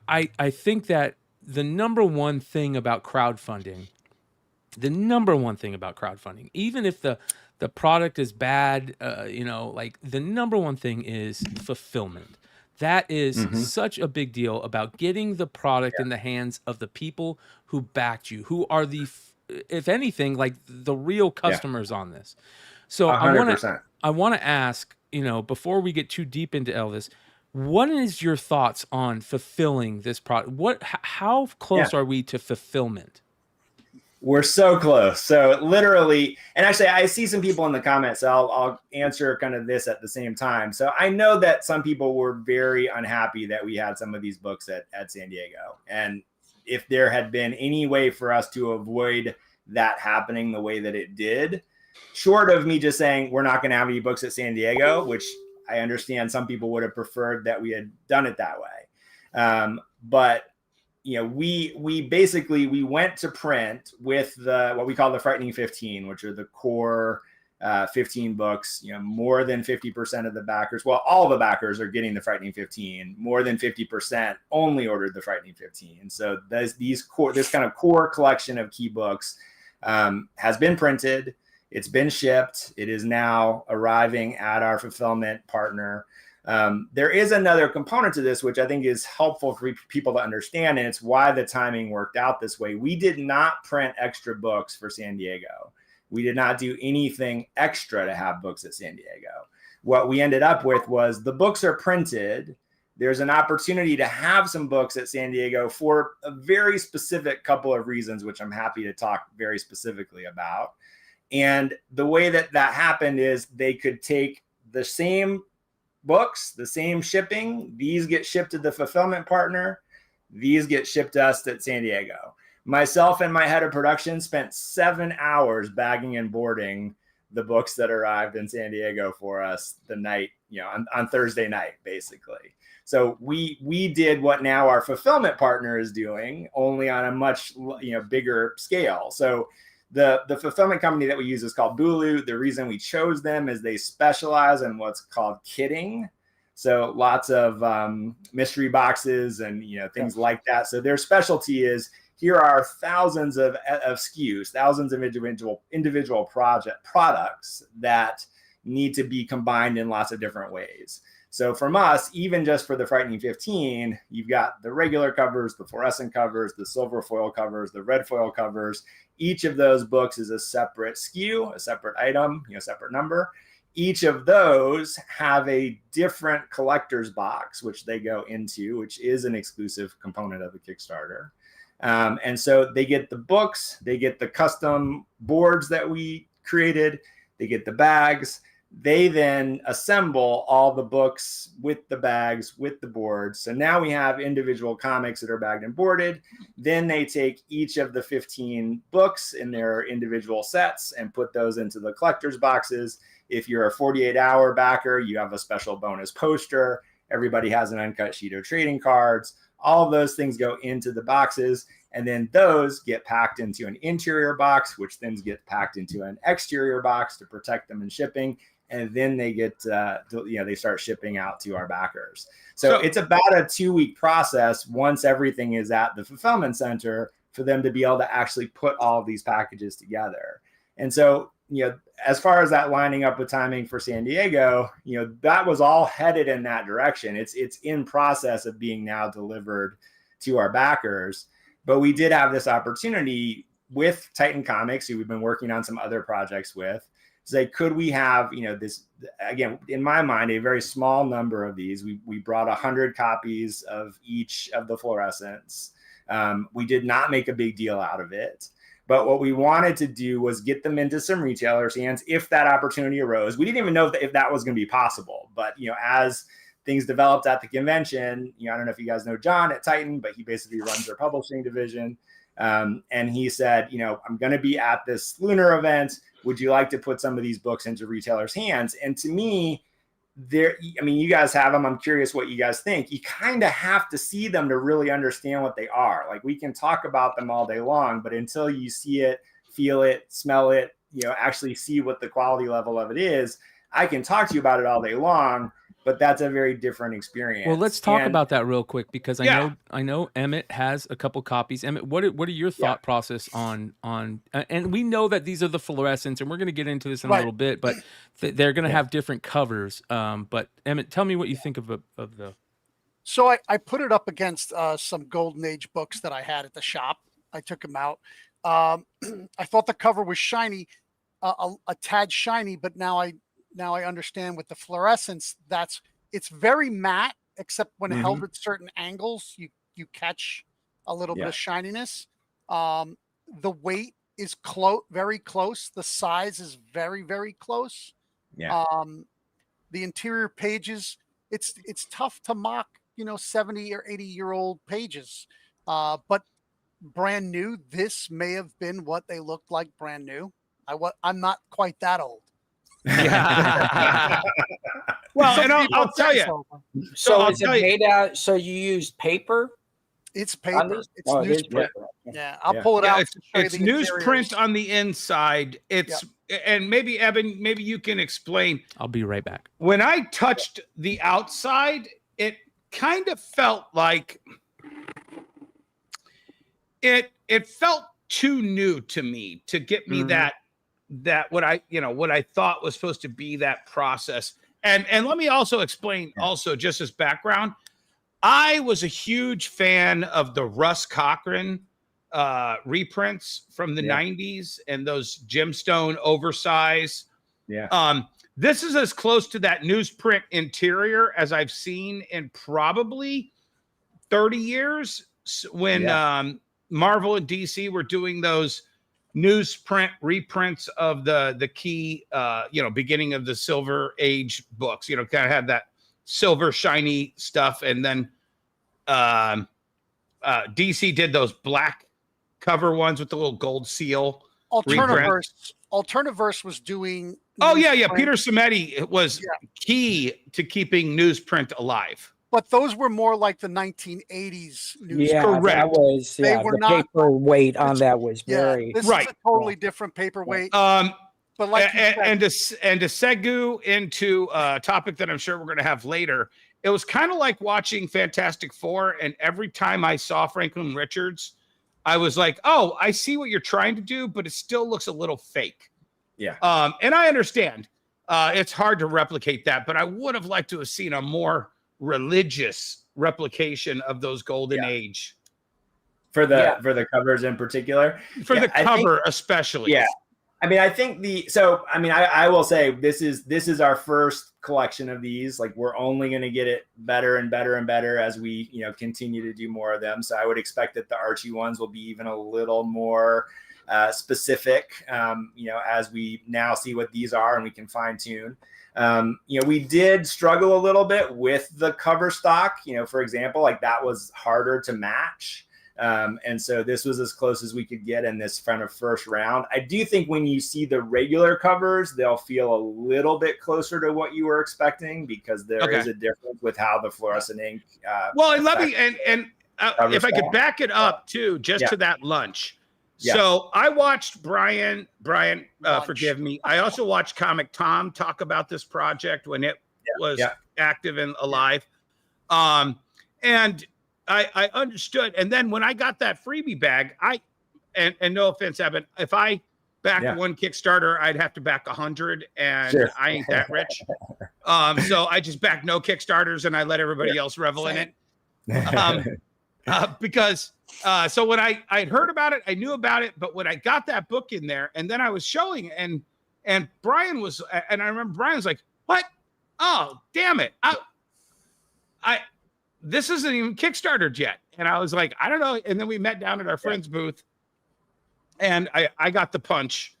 I think that the number one thing about crowdfunding, even if the product is bad, the number one thing is fulfillment. That is such a big deal about getting the product in the hands of the people who backed you, who are if anything, the real customers on this. So 100%. I want to ask, before we get too deep into all this, what is your thoughts on fulfilling this product? How close are we to fulfillment? We're so close. So literally, and actually I see some people in the comments, so I'll answer kind of this at the same time. So I know that some people were very unhappy that we had some of these books at San Diego. And if there had been any way for us to avoid that happening the way that it did, short of me just saying, we're not going to have any books at San Diego, which I understand some people would have preferred that we had done it that way. But we basically went to print with what we call the Frightening 15, which are the core 15 books. More than 50% of the backers, well, all the backers are getting the Frightening 15. More than 50% only ordered the Frightening 15. So this kind of core collection of key books has been printed. It's been shipped. It is now arriving at our fulfillment partner. There is another component to this, which I think is helpful for people to understand, and it's why the timing worked out this way. We did not print extra books for San Diego. We did not do anything extra to have books at San Diego. What we ended up with was the books are printed. There's an opportunity to have some books at San Diego for a very specific couple of reasons, which I'm happy to talk very specifically about. And the way that happened is they could take the same books, the same shipping. These get shipped to the fulfillment partner. These get shipped to us at San Diego. Myself and my head of production spent 7 hours bagging and boarding the books that arrived in San Diego for us the night, on Thursday night, basically. So we did what now our fulfillment partner is doing, only on a much bigger scale. So the fulfillment company that we use is called Bulu. The reason we chose them is they specialize in what's called kitting. So lots of mystery boxes and things like that. So their specialty is, here are thousands of SKUs, thousands of individual products that need to be combined in lots of different ways. So from us, even just for the Frightening 15, you've got the regular covers, the fluorescent covers, the silver foil covers, the red foil covers. Each of those books is a separate SKU, a separate item, separate number. each of those have a different collector's box, which they go into, which is an exclusive component of the Kickstarter. And so they get the books, they get the custom boards that we created, they get the bags. They then assemble all the books with the bags, with the boards. So now we have individual comics that are bagged and boarded. Then they take each of the 15 books in their individual sets and put those into the collector's boxes. If you're a 48-hour backer, you have a special bonus poster. Everybody has an uncut sheet of trading cards. All of those things go into the boxes. And then those get packed into an interior box, which then gets packed into an exterior box to protect them in shipping. And then they get, they start shipping out to our backers. So it's about a 2-week process once everything is at the fulfillment center for them to be able to actually put all of these packages together. And so, as far as that lining up with timing for San Diego, that was all headed in that direction. It's in process of being now delivered to our backers. But we did have this opportunity with Titan Comics, who we've been working on some other projects with, say, could we have, this, again, in my mind, a very small number of these. We brought 100 copies of each of the fluorescents. We did not make a big deal out of it. But what we wanted to do was get them into some retailers' hands if that opportunity arose. We didn't even know if that was going to be possible. But, as things developed at the convention, I don't know if you guys know John at Titan, but he basically runs their publishing division. And he said, I'm going to be at this Lunar event. Would you like to put some of these books into retailers' hands? And to me, you guys have them. I'm curious what you guys think. You kind of have to see them to really understand what they are. Like, we can talk about them all day long, but until you see it, feel it, smell it, actually see what the quality level of it is, I can talk to you about it all day long, but that's a very different experience. Well, let's talk about that real quick, because I know Emmett has a couple copies. Emmett, what are your thought process on and we know that these are the fluorescents, and we're going to get into this in a little bit, but they're going to have different covers. But Emmett, tell me what you think of the. So I put it up against some Golden Age books that I had at the shop. I took them out. I thought the cover was shiny, a tad shiny, but now I understand with the fluorescence, it's very matte, except when held at certain angles, you catch a little bit of shininess. The weight is very close. The size is very, very close. Yeah. The interior pages, it's tough to mock, 70 or 80-year-old pages. But brand new, this may have been what they looked like brand new. I'm not quite that old. Yeah. Well, and I'll tell you. So is it made out? So you used paper? It's paper. It's newsprint. Yeah, I'll pull it out. It's newsprint on the inside. And maybe Eben, maybe you can explain. I'll be right back. When I touched the outside, it kind of felt like it felt too new to me to get me that what I thought was supposed to be that process. And let me also explain also just as background. I was a huge fan of the Russ Cochran reprints from the 90s and those gemstone oversize. Yeah. This is as close to that newsprint interior as I've seen in probably 30 years when Marvel and DC were doing those newsprint reprints of the key, beginning of the Silver Age books, kind of had that silver shiny stuff. And then DC did those black cover ones with the little gold seal. Alternaverse was doing. Oh, yeah. Peter Simeti was key to keeping newsprint alive. But those were more like the 1980s news. Yeah, correct. That was, They were the not, paperweight on that was very This is a totally different paperweight. But like and to segue into a topic that I'm sure we're going to have later, it was kind of like watching Fantastic Four, and every time I saw Franklin Richards, I was like, "Oh, I see what you're trying to do, but it still looks a little fake." Yeah. And I understand it's hard to replicate that, but I would have liked to have seen a more religious replication of those Golden Age for the covers in particular, for the cover especially. Yeah, I mean, I think I will say this is our first collection of these. Like, we're only going to get it better and better and better as we, continue to do more of them. So I would expect that the Archie ones will be even a little more specific, as we now see what these are and we can fine tune. We did struggle a little bit with the cover stock, for example, like that was harder to match. And so this was as close as we could get in this kind of first round. I do think when you see the regular covers, they'll feel a little bit closer to what you were expecting, because there is a difference with how the fluorescent ink. And let me, if I could back it up too, just to that lunch. Yeah. So I watched Brian, forgive me. I also watched Comic Tom talk about this project when it was active and alive. And I understood. And then when I got that freebie bag, and no offense, Eben, if I backed one Kickstarter, I'd have to back 100, and I ain't that rich. So I just backed no Kickstarters and I let everybody else revel in it. Because so when I'd heard about it, I knew about it, but when I got that book in there and then I was showing, and Brian was, and I remember Brian was like, "What? Oh, damn it. This isn't even Kickstartered yet." And I was like, I don't know. And then we met down at our friend's booth, and I got the punch,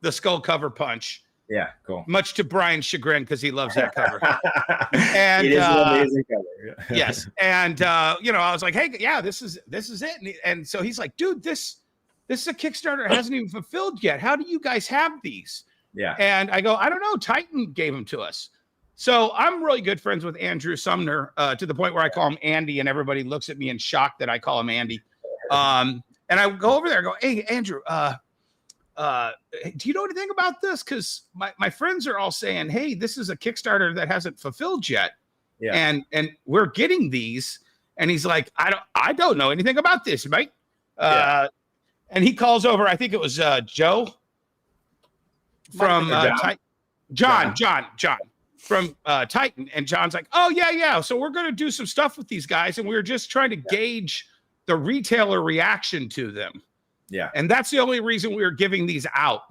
the skull cover punch. Yeah, cool. Much to Brian's chagrin, because he loves that cover. And it is an amazing cover. Yes. And I was like, hey, yeah, this is it. And so he's like, dude, this is a Kickstarter. It hasn't even fulfilled yet. How do you guys have these? Yeah. And I go, I don't know. Titan gave them to us. So I'm really good friends with Andrew Sumner, to the point where I call him Andy, and everybody looks at me in shock that I call him Andy. And I go over there and go, hey, Andrew, do you know anything about this? Because my friends are all saying, hey, this is a Kickstarter that hasn't fulfilled yet. Yeah. And we're getting these. And he's like, I don't know anything about this, mate. And he calls over, I think it was Joe from John from Titan. And John's like, oh, yeah. So we're going to do some stuff with these guys. And we were just trying to gauge the retailer reaction to them. Yeah. And that's the only reason we were giving these out,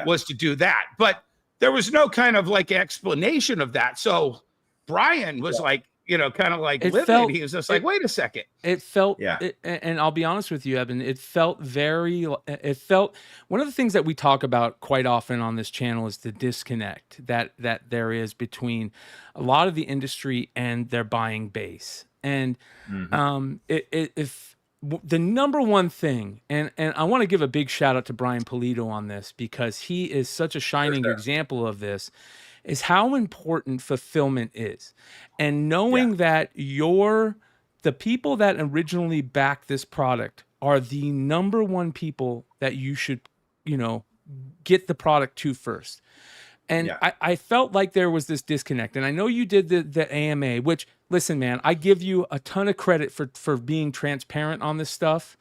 was to do that. But there was no kind of like explanation of that. So Brian was like, kind of like livid. He was just like, wait a second. It felt, and I'll be honest with you, Eben, it felt one of the things that we talk about quite often on this channel is the disconnect that there is between a lot of the industry and their buying base. And if the number one thing, and I want to give a big shout out to Brian Polito on this, because he is such a shining example of this, is how important fulfillment is. And knowing that the people that originally backed this product are the number one people that you should, get the product to first. And I felt like there was this disconnect. And I know you did the AMA, which, listen, man, I give you a ton of credit for being transparent on this stuff.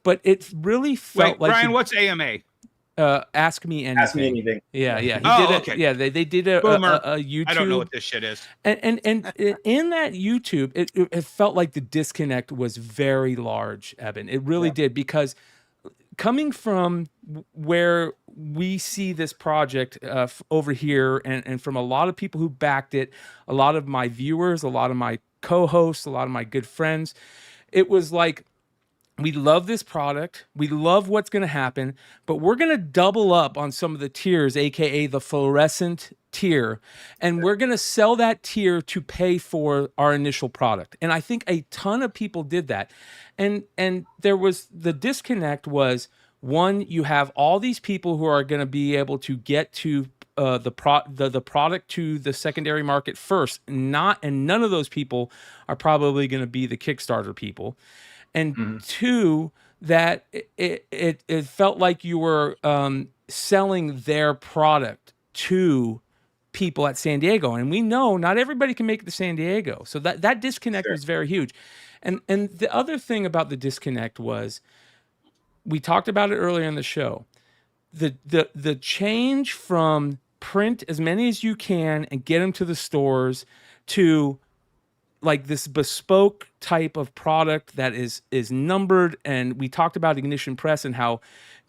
But it really felt like... Brian, what's AMA? Ask Me Anything. Ask Me Anything. Yeah. He did it. Okay. Yeah, they did a YouTube. I don't know what this shit is. And in that YouTube, it felt like the disconnect was very large, Eben. It really did, because coming from where we see this project over here, and from a lot of people who backed it, a lot of my viewers, a lot of my co-hosts, a lot of my good friends, it was like, we love this product, we love what's going to happen, but we're going to double up on some of the tiers, aka the fluorescent tier, and we're going to sell that tier to pay for our initial product. And I think a ton of people did that. And there was, the disconnect was, one, you have all these people who are going to be able to get to the product to the secondary market first, and none of those people are probably going to be the Kickstarter people. And two, that it felt like you were selling their product to people at San Diego. And we know not everybody can make it to San Diego. So that disconnect was very huge. And the other thing about the disconnect was, we talked about it earlier in the show, the change from print as many as you can and get them to the stores, to like this bespoke type of product that is numbered. And we talked about Ignition Press and how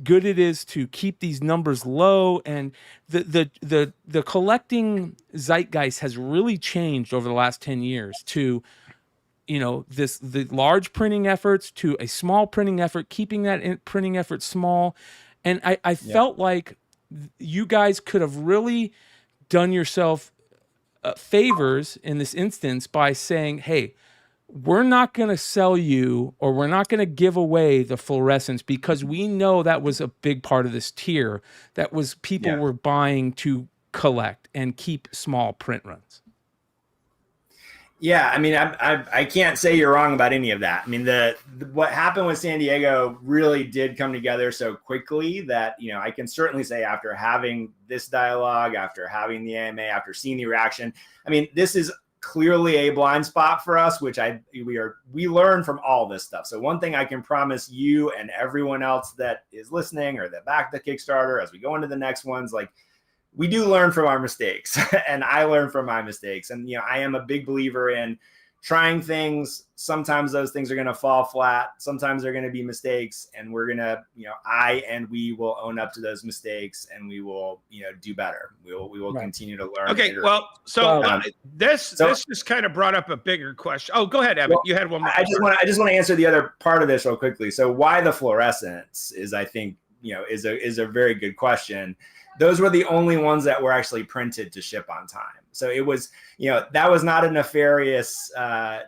good it is to keep these numbers low. And the collecting zeitgeist has really changed over the last 10 years to, you know, the large printing efforts to a small printing effort, keeping that printing effort small. And I felt like you guys could have really done yourself favors in this instance by saying, hey, we're not going to sell you, or we're not going to give away the fluorescence, because we know that was a big part of this tier. That was people were buying to collect and keep small print runs. Yeah, I mean, I can't say you're wrong about any of that. I mean, what happened with San Diego really did come together so quickly that, you know, I can certainly say after having this dialogue, after having the AMA, after seeing the reaction, I mean, this is clearly a blind spot for us, which we learn from all this stuff. So one thing I can promise you and everyone else that is listening or that backed the Kickstarter as we go into the next ones, like, we do learn from our mistakes, and I learn from my mistakes. And, you know, I am a big believer in trying things. Sometimes those things are going to fall flat. Sometimes they're going to be mistakes, and we're going to, you know, we will own up to those mistakes, and we will, you know, do better. We will continue to learn. Okay. Well, so this just kind of brought up a bigger question. Oh, go ahead, Eben. Well, you had one more. I just want to answer the other part of this real quickly. So why the fluorescence is, I think, you know, is a very good question. Those were the only ones that were actually printed to ship on time. So it was, you know, that was not a nefarious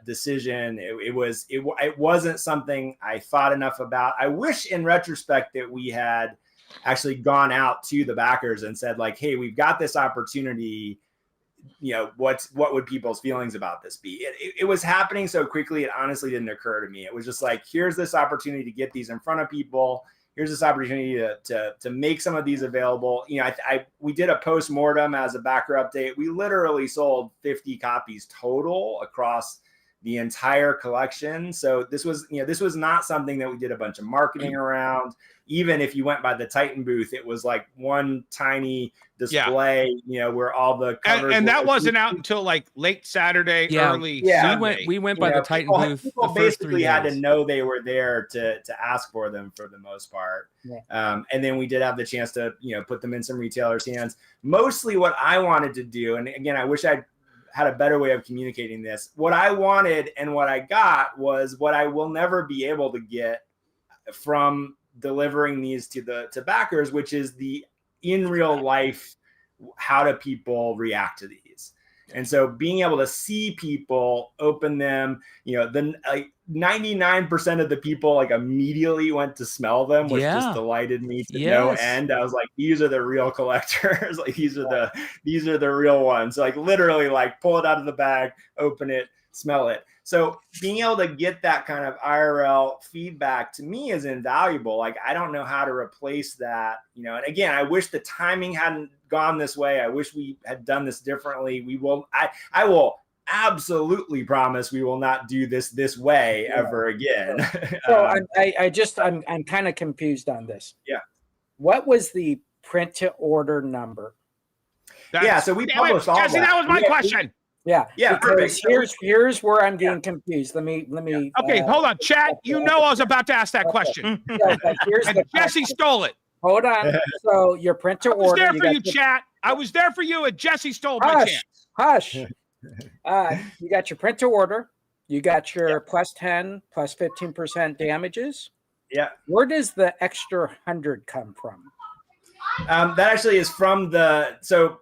decision. It wasn't something I thought enough about. I wish in retrospect that we had actually gone out to the backers and said, like, hey, we've got this opportunity. You know, what would people's feelings about this be? It was happening so quickly, it honestly didn't occur to me. It was just like, here's this opportunity to get these in front of people. Here's this opportunity to make some of these available. You know, we did a post-mortem as a backer update. We literally sold 50 copies total across the entire collection. So this was not something that we did a bunch of marketing around. Even if you went by the Titan booth, it was like one tiny display, you know, where all the covers and that wasn't out until like late Saturday, early. Yeah, we went by the Titan booth. People basically had to know they were there to ask for them for the most part. Yeah. And then we did have the chance to, you know, put them in some retailers' hands. Mostly what I wanted to do, and again, I wish I'd had a better way of communicating this. What I wanted and what I got was what I will never be able to get from delivering these to backers, which is the in real life, how do people react to these? And so being able to see people open them, you know, then like 99% of the people like immediately went to smell them, which just delighted me to no end. I was like, these are the real collectors. Like these are the real ones. So, like literally like pull it out of the bag, open it, smell it. So being able to get that kind of IRL feedback to me is invaluable. Like, I don't know how to replace that, you know, and again, I wish the timing hadn't gone this way. I wish we had done this differently. I will absolutely promise we will not do this way ever again. So I'm kind of confused on this. Yeah. What was the print to order number? So we published all Jesse, that was my question. Yeah. Perfect. Here's where I'm getting confused. Let me. Okay, hold on, chat. You know I was about to ask that question. And Jesse stole it. Hold on. So your print to order. I was there for you, chat. I was there for you, and Jesse stole my chance. Hush. You got your print to order. You got your plus 10, plus 15% damages. Yeah. Where does the extra 100 come from? That actually is from so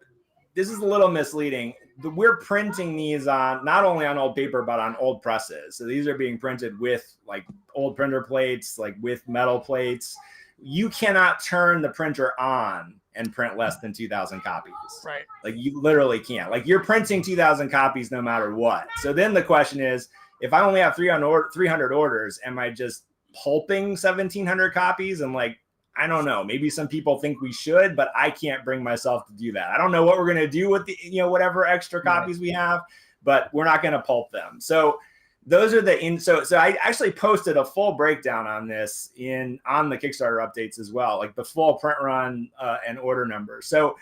this is a little misleading. We're printing these on not only on old paper, but on old presses. So these are being printed with like old printer plates, like with metal plates. You cannot turn the printer on and print less than 2,000 copies. Right. Like you literally can't. Like you're printing 2,000 copies no matter what. So then the question is, if I only have 300 orders, am I just pulping 1,700 copies? And like, I don't know, maybe some people think we should, but I can't bring myself to do that. I don't know what we're going to do with the, you know, whatever extra copies we have, but we're not going to pulp them. So those are so I actually posted a full breakdown on this on the Kickstarter updates as well, like the full print run and order numbers. So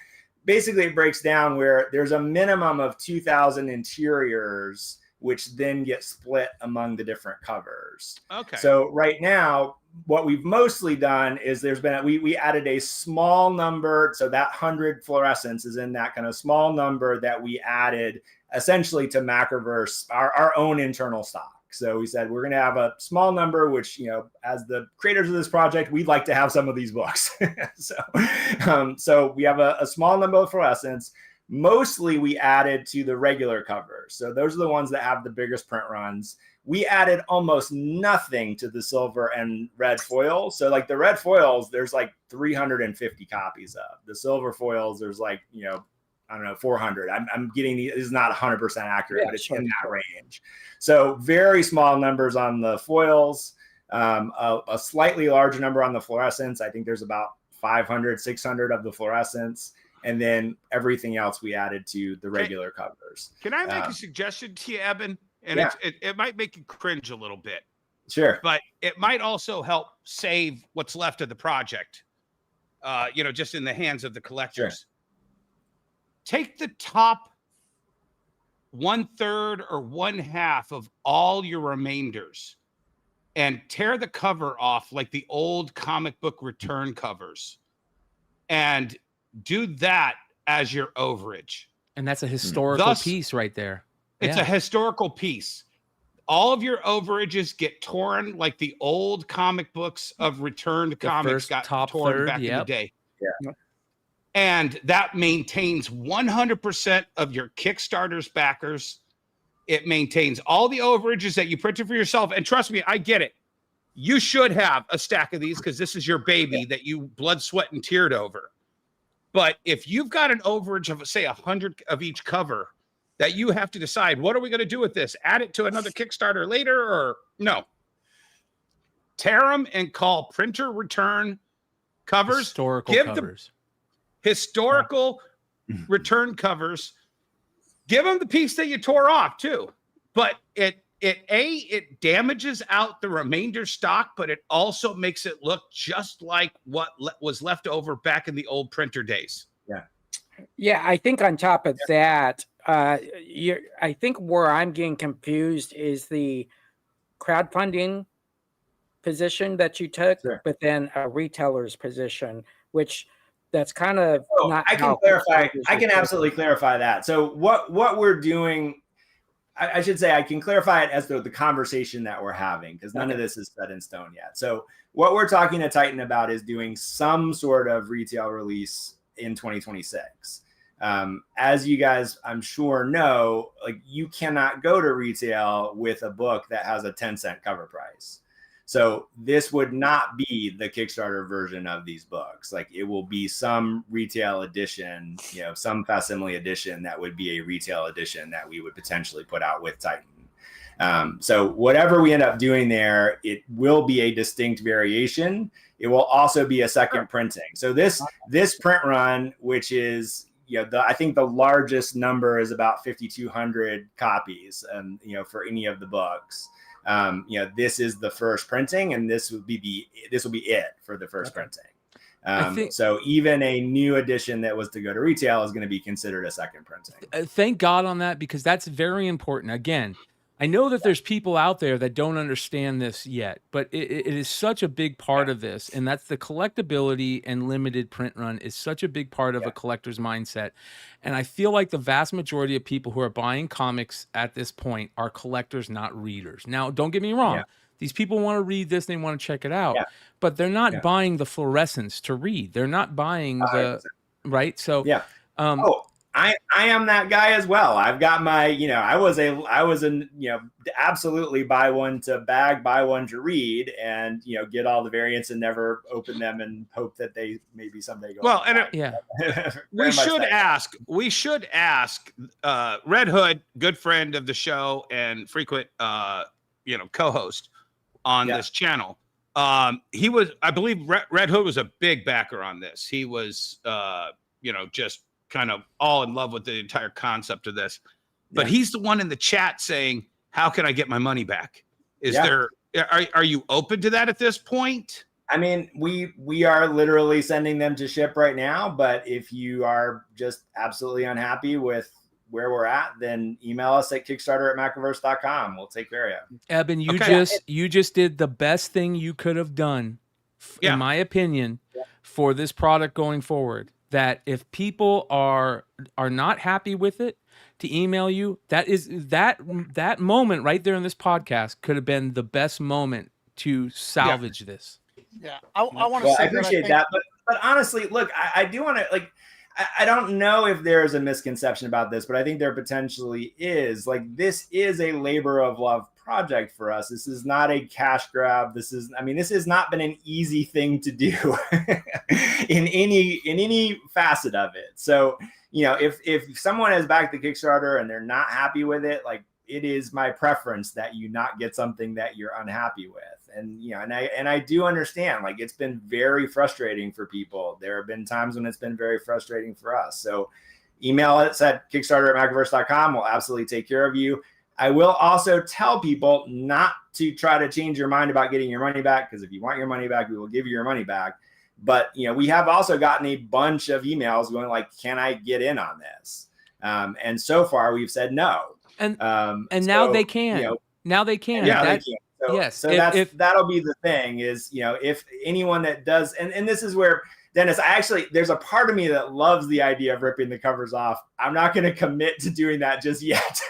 basically it breaks down where there's a minimum of 2,000 interiors which then get split among the different covers. Okay. So right now, what we've mostly done is we added a small number. So that 100 fluorescents is in that kind of small number that we added essentially to Macroverse, our own internal stock. So we said, we're going to have a small number, which, as the creators of this project, we'd like to have some of these books. So we have a small number of fluorescents. Mostly we added to the regular covers. So those are the ones that have the biggest print runs. We added almost nothing to the silver and red foils. So like the red foils, there's like 350 copies of. The silver foils, there's like, I don't know, 400. I'm getting this is not 100% accurate, but it's in that range. So very small numbers on the foils, a slightly larger number on the fluorescents. I think there's about 500, 600 of the fluorescents. And then everything else we added to the regular covers. Can I make a suggestion to you, Eben? And yeah. it might make you cringe a little bit. Sure. But it might also help save what's left of the project, just in the hands of the collectors. Sure. Take the top 1/3 or 1/2 of all your remainders and tear the cover off like the old comic book return covers and do that as your overage. And that's a historical piece right there. It's a historical piece. All of your overages get torn like the old comic books of returned comics got torn back in the day. Yeah. And that maintains 100% of your Kickstarter's backers. It maintains all the overages that you printed for yourself. And trust me, I get it. You should have a stack of these because this is your baby that you blood, sweat, and teared over. But if you've got an overage of, say, 100 of each cover that you have to decide, what are we going to do with this? Add it to another Kickstarter later or no? Tear them and call printer return covers. Historical covers. Historical return covers. Give them the piece that you tore off too. But it damages out the remainder stock, but it also makes it look just like what was left over back in the old printer days. Yeah, I think on top of that, I think where I'm getting confused is the crowdfunding position that you took, but then a retailer's position, which that's kind of not. I can clarify. I can absolutely clarify that. So what we're doing, I should say, I can clarify it as the conversation that we're having, because none of this is set in stone yet. So what we're talking to Titan about is doing some sort of retail release in 2026. As you guys, I'm sure know, like you cannot go to retail with a book that has a 10-cent cover price. So this would not be the Kickstarter version of these books. Like it will be some retail edition, some facsimile edition that would be a retail edition that we would potentially put out with Titan. So whatever we end up doing there, it will be a distinct variation. It will also be a second printing. So this print run, which is, I think the largest number is about 5,200 copies, for any of the books. This is the first printing, and this will be it for the first printing. So even a new edition that was to go to retail is going to be considered a second printing. Thank God on that, because that's very important. Again, I know that there's people out there that don't understand this yet, but it is such a big part of this, and that's the collectability and limited print run is such a big part of a collector's mindset. And I feel like the vast majority of people who are buying comics at this point are collectors, not readers. Now, don't get me wrong. These people want to read this, they want to check it out, but they're not buying the fluorescents to read. They're not buying the, right? So, I am that guy as well. I've got my, I was absolutely buy one to bag, buy one to read, and get all the variants and never open them and hope that they maybe someday go. Well, and we should ask Red Hood, good friend of the show and frequent co-host on this channel. He was, I believe, Red Hood was a big backer on this. He was, just kind of all in love with the entire concept of this, but he's the one in the chat saying, how can I get my money back? Are you open to that at this point? I mean, we are literally sending them to ship right now, but if you are just absolutely unhappy with where we're at, then email us at kickstarter@macroverse.com. We'll take care of you. Eben, you just did the best thing you could have done, in my opinion, for this product going forward. That if people are not happy with it, to email you, that moment right there in this podcast could have been the best moment to salvage this. Yeah, I want to say I appreciate that, but honestly, look, I do want to, like, I don't know if there's a misconception about this, but I think there potentially is. Like, this is a labor of love project for us. This is not a cash grab. This has not been an easy thing to do in any facet of it. So, if someone has backed the Kickstarter and they're not happy with it, like, it is my preference that you not get something that you're unhappy with. And, and I do understand, like, it's been very frustrating for people. There have been times when it's been very frustrating for us. So email us at kickstarter@macroverse.com. We'll absolutely take care of you. I will also tell people not to try to change your mind about getting your money back, because if you want your money back, we will give you your money back. But, we have also gotten a bunch of emails going like, can I get in on this? And so far we've said no. And now they can. Now they can. Yeah, they can. So, yes. So that'll be the thing is, if anyone that does, and this is where, Dennis, there's a part of me that loves the idea of ripping the covers off. I'm not going to commit to doing that just yet.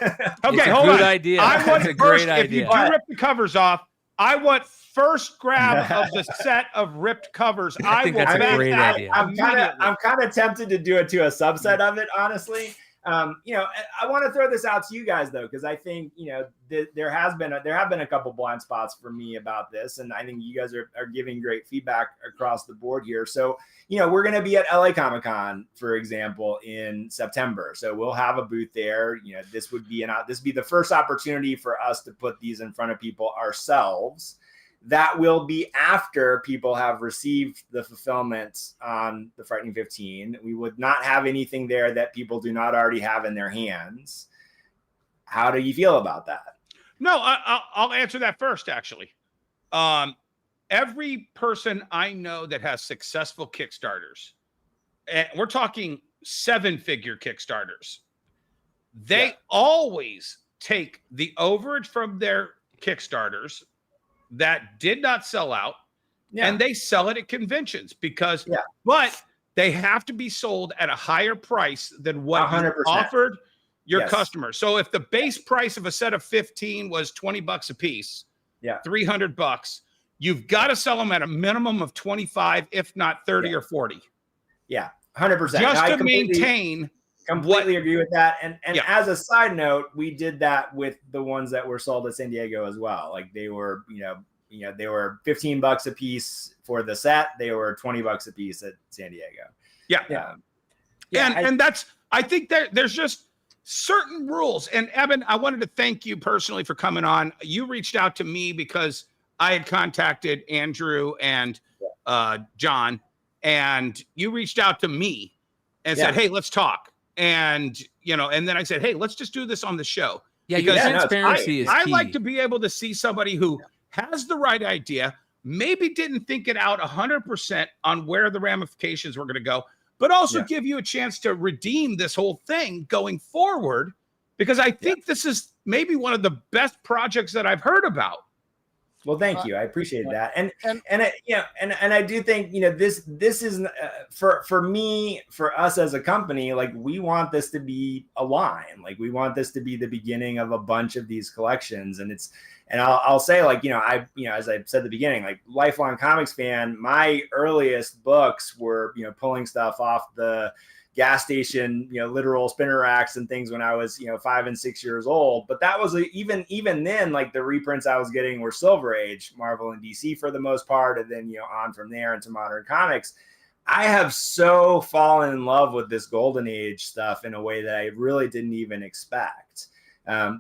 Okay, hold on. Idea. I want a first, great idea. if you do rip the covers off, I want first grab of the set of ripped covers. I think that's a great idea. I'm kind of tempted to do it to a subset of it, honestly. I want to throw this out to you guys though, because I think there have been a couple blind spots for me about this, and I think you guys are giving great feedback across the board here. So we're going to be at LA Comic-Con, for example, in September. So we'll have a booth there. This would be the first opportunity for us to put these in front of people ourselves. That will be after people have received the fulfillment on the Frightening 15. We would not have anything there that people do not already have in their hands. How do you feel about that? No, I'll answer that first, actually. Every person I know that has successful Kickstarters, and we're talking 7-figure Kickstarters, they always take the overage from their Kickstarters that did not sell out, and they sell it at conventions but they have to be sold at a higher price than what you offered your customers. So if the base price of a set of 15 was $20 a piece, $300, you've got to sell them at a minimum of 25, if not 30 or 40. Yeah, 100%. Just to maintain. Completely agree with that. And as a side note, we did that with the ones that were sold at San Diego as well. Like they were, they were $15 a piece for the set. They were $20 a piece at San Diego. And that's, I think there's just certain rules. And Eben, I wanted to thank you personally for coming on. You reached out to me because I had contacted Andrew and John, and you reached out to me and said, hey, let's talk. And, and then I said, hey, let's just do this on the show. Yeah, because transparency is key. I like to be able to see somebody who has the right idea, maybe didn't think it out 100% on where the ramifications were going to go, but also give you a chance to redeem this whole thing going forward, because I think this is maybe one of the best projects that I've heard about. Well, thank you. I appreciate that. And I do think, this is for me, for us as a company, like we want this to be a line, like we want this to be the beginning of a bunch of these collections. And I'll say, like, as I said at the beginning, like lifelong comics fan, my earliest books were, pulling stuff off the gas station, literal spinner racks and things when I was, 5 and 6 years old. But that was even then, like the reprints I was getting were Silver Age, Marvel and DC for the most part. And then, on from there into modern comics. I have so fallen in love with this golden age stuff in a way that I really didn't even expect.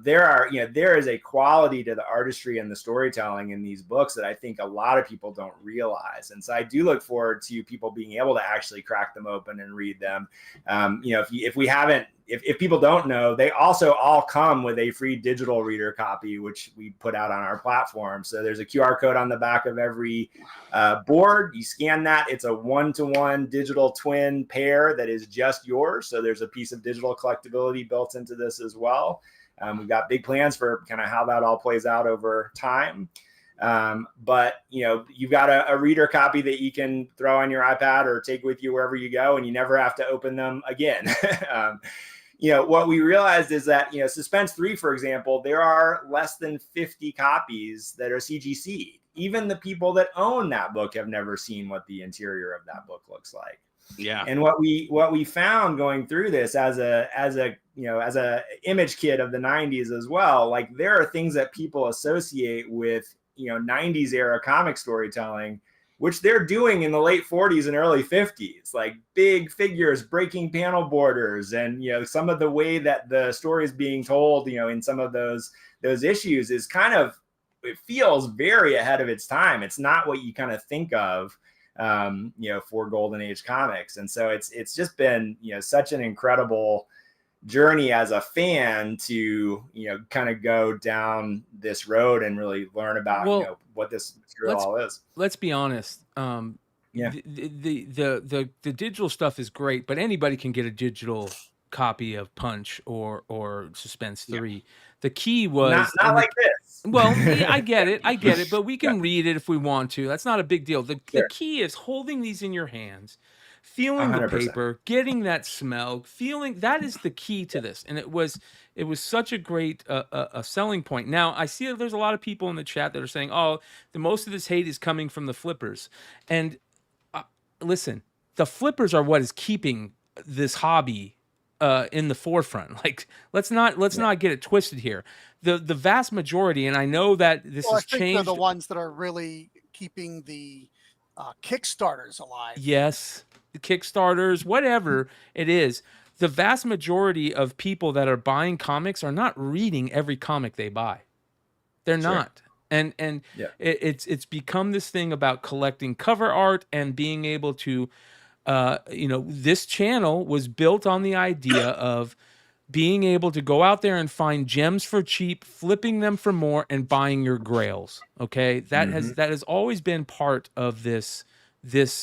There is a quality to the artistry and the storytelling in these books that I think a lot of people don't realize. And so I do look forward to people being able to actually crack them open and read them. If we haven't if people don't know, they also all come with a free digital reader copy, which we put out on our platform. So there's a QR code on the back of every board. You scan that. It's a 1-to-1 digital twin pair that is just yours. So there's a piece of digital collectability built into this as well. We've got big plans for kind of how that all plays out over time. But you've got a reader copy that you can throw on your iPad or take with you wherever you go, and you never have to open them again. What we realized is that, Suspense 3, for example, there are less than 50 copies that are CGC. Even the people that own that book have never seen what the interior of that book looks like. Yeah. And what we found going through this as a image kid of the 90s as well, like there are things that people associate with 90s era comic storytelling, which they're doing in the late 40s and early 50s, like big figures breaking panel borders, and some of the way that the story is being told, in some of those issues is kind of, it feels very ahead of its time. It's not what you kind of think of for Golden Age comics. And so it's just been such an incredible journey as a fan to kind of go down this road and really learn about what this material all is. Let's be honest. Yeah, the digital stuff is great, but anybody can get a digital copy of Punch or Suspense 3. Yeah. The key was not like this. Well, I get it, but we can read it if we want to. That's not a big deal. The key is holding these in your hands, feeling 100%. The paper, getting that smell, feeling. That is the key to this, and it was such a great a selling point. Now I see that there's a lot of people in the chat that are saying, "Oh, the most of this hate is coming from the flippers," and listen, the flippers are what is keeping this hobby in the forefront. Like, let's not get it twisted here. The vast majority, and I know that this has changed. They're the ones that are really keeping the Kickstarters alive. Yes, the Kickstarters, whatever it is. The vast majority of people that are buying comics are not reading every comic they buy. They're not. And it's become this thing about collecting cover art and being able to, this channel was built on the idea of being able to go out there and find gems for cheap, flipping them for more, and buying your grails. Okay, that has always been part of this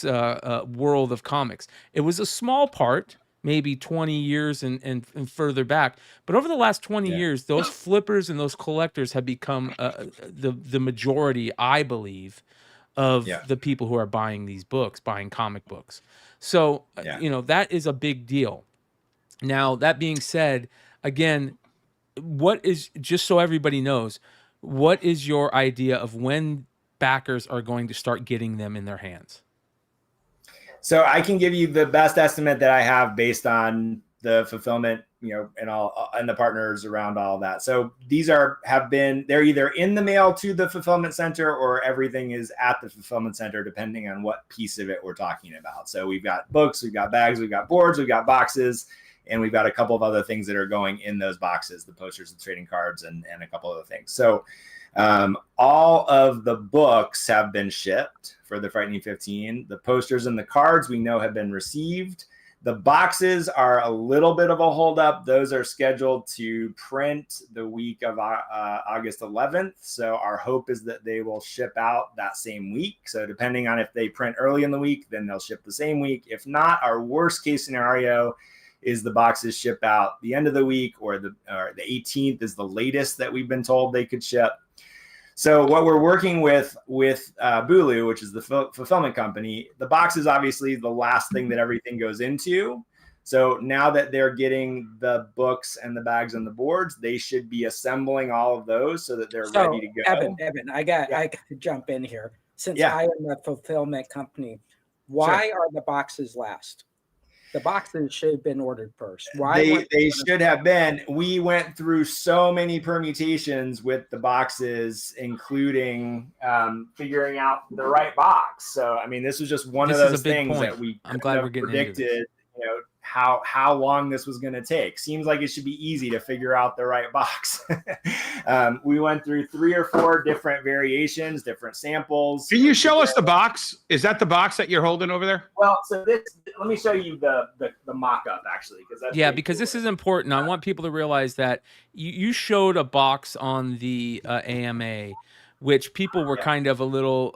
world of comics. It was a small part, maybe 20 years and further back, but over the last 20 years, those flippers and those collectors have become the majority, I believe, of the people who are buying these books, buying comic books. So that is a big deal. Now, that being said, again, what is, just so everybody knows, what is your idea of when backers are going to start getting them in their hands? So I can give you the best estimate that I have based on the fulfillment, and the partners around all of that. So these they're either in the mail to the fulfillment center, or everything is at the fulfillment center, depending on what piece of it we're talking about. So we've got books, we've got bags, we've got boards, we've got boxes, and we've got a couple of other things that are going in those boxes, the posters, the trading cards, and a couple other things. So all of the books have been shipped for the Frightening 15. The posters and the cards we know have been received. The boxes are a little bit of a holdup. Those are scheduled to print the week of August 11th. So our hope is that they will ship out that same week. So depending on if they print early in the week, then they'll ship the same week. If not, our worst case scenario is the boxes ship out the end of the week, or the 18th is the latest that we've been told they could ship. So what we're working with Bulu, which is the fulfillment company, the box is obviously the last thing that everything goes into. So now that they're getting the books and the bags and the boards, they should be assembling all of those so that they're ready to go. Eben, I got to jump in here. Since I am a fulfillment company, why are the boxes last? The boxes should have been ordered first. Why? They should have been. We went through so many permutations with the boxes, including figuring out the right box. So, I mean, this was just one of those things that we I'm glad we're getting predicted, how long this was going to take. Seems like it should be easy to figure out the right box. We went through 3 or 4 different variations, different samples. Can you show us the box? Is that the box that you're holding over there? Well, so let me show you the mock-up actually, because this is important. I want people to realize that you showed a box on the AMA, which people were kind of a little,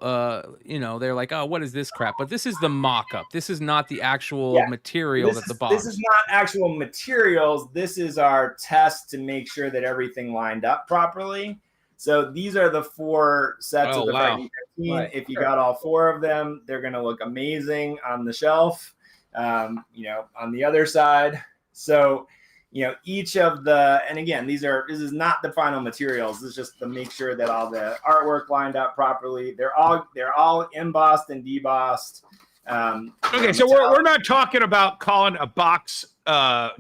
they're like, oh, what is this crap? But this is the mock-up. This is not the actual material that the box. This is not actual materials. This is our test to make sure that everything lined up properly. So these are the 4 sets of the Frightening 15. Right. If you got all 4 of them, they're going to look amazing on the shelf, on the other side. So, each of the, and again, this is not the final materials. This is just to make sure that all the artwork lined up properly. They're all embossed and debossed. Okay, so we're not talking about calling a box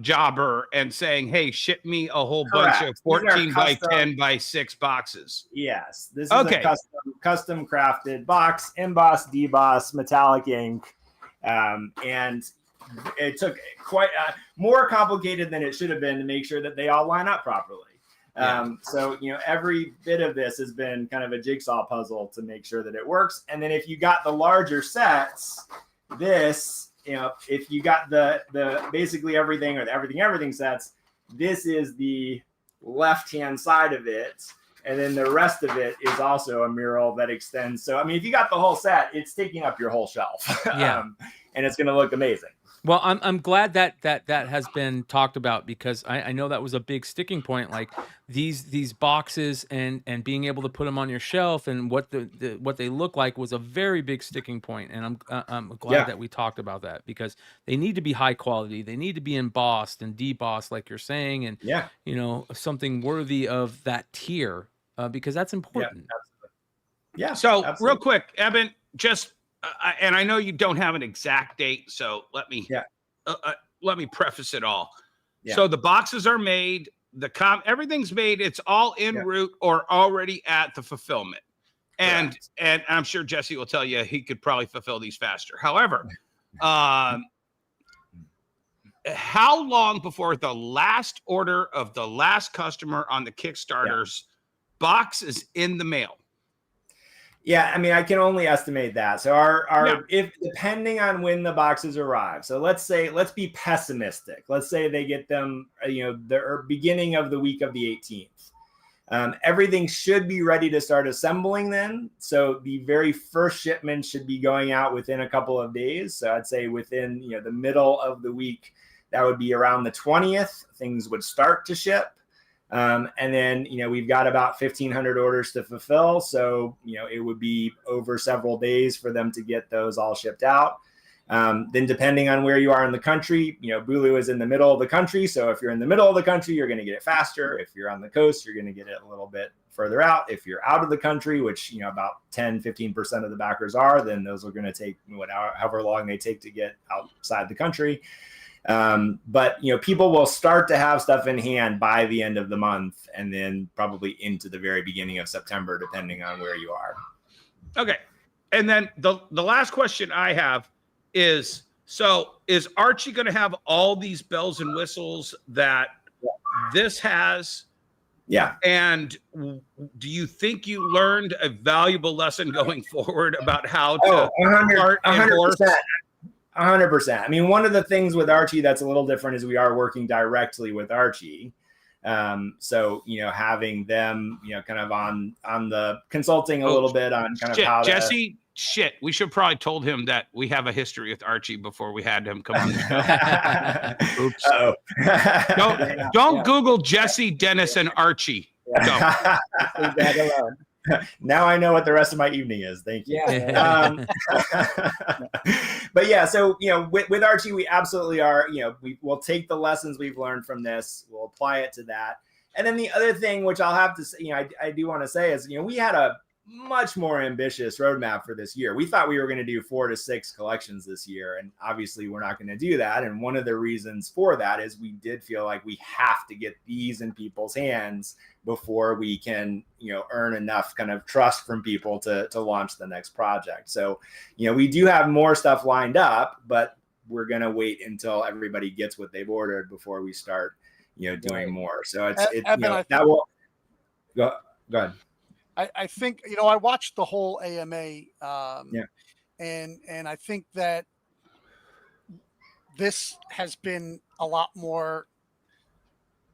jobber and saying, hey, ship me a whole bunch of 14 by 10 by 6 boxes. Yes, this is a custom crafted box, embossed, debossed, metallic ink, and it took quite more complicated than it should have been to make sure that they all line up properly. So, every bit of this has been kind of a jigsaw puzzle to make sure that it works. And then if you got the larger sets, if you got the basically everything or the everything sets, this is the left-hand side of it. And then the rest of it is also a mural that extends. So, I mean, if you got the whole set, it's taking up your whole shelf. And it's going to look amazing. Well, I'm glad that has been talked about, because I know that was a big sticking point, like these boxes and being able to put them on your shelf and what they look like was a very big sticking point. And I'm glad that we talked about that, because they need to be high quality. They need to be embossed and debossed, like you're saying, and something worthy of that tier, because that's important. Yeah. So real quick, Eben, just. And I know you don't have an exact date, so let me preface it all. Yeah. So the boxes are made, everything's made. It's all en route or already at the fulfillment, and I'm sure Jesse will tell you he could probably fulfill these faster. However, how long before the last order of the last customer on the Kickstarter's box is in the mail? Yeah, I mean, I can only estimate that. So if depending on when the boxes arrive. So let's be pessimistic. Let's say they get them, the beginning of the week of the 18th. Everything should be ready to start assembling then. So the very first shipment should be going out within a couple of days. So I'd say within the middle of the week, that would be around the 20th. Things would start to ship. And then, we've got about 1,500 orders to fulfill. So, it would be over several days for them to get those all shipped out. Then depending on where you are in the country, Bulu is in the middle of the country. So if you're in the middle of the country, you're going to get it faster. If you're on the coast, you're going to get it a little bit further out. If you're out of the country, which, about 10-15% of the backers are, then those are going to take however long they take to get outside the country. But people will start to have stuff in hand by the end of the month, and then probably into the very beginning of September, depending on where you are. Okay. And then the last question I have is, so is Archie going to have all these bells and whistles that this has? Yeah. And do you think you learned a valuable lesson going forward about how to art and horse? 100%. I mean, one of the things with Archie that's a little different is we are working directly with Archie. So, having them, kind of on the consulting a little bit on kind of how Jesse, we should probably told him that we have a history with Archie before we had him come on the show. Oops. Don't Google Jesse, Dennis, and Archie. Leave that alone. Now I know what the rest of my evening is. Thank you. But yeah, so, with Archie, we absolutely are, we will take the lessons we've learned from this, we'll apply it to that. And then the other thing, which I'll have to say, I do want to say is, we had a much more ambitious roadmap for this year. We thought we were going to do 4 to 6 collections this year, and obviously we're not going to do that. And one of the reasons for that is we did feel like we have to get these in people's hands before we can, earn enough kind of trust from people to launch the next project. So, we do have more stuff lined up, but we're going to wait until everybody gets what they've ordered before we start, doing more. So it's that will go ahead. I think, I watched the whole AMA, and I think that this has been a lot more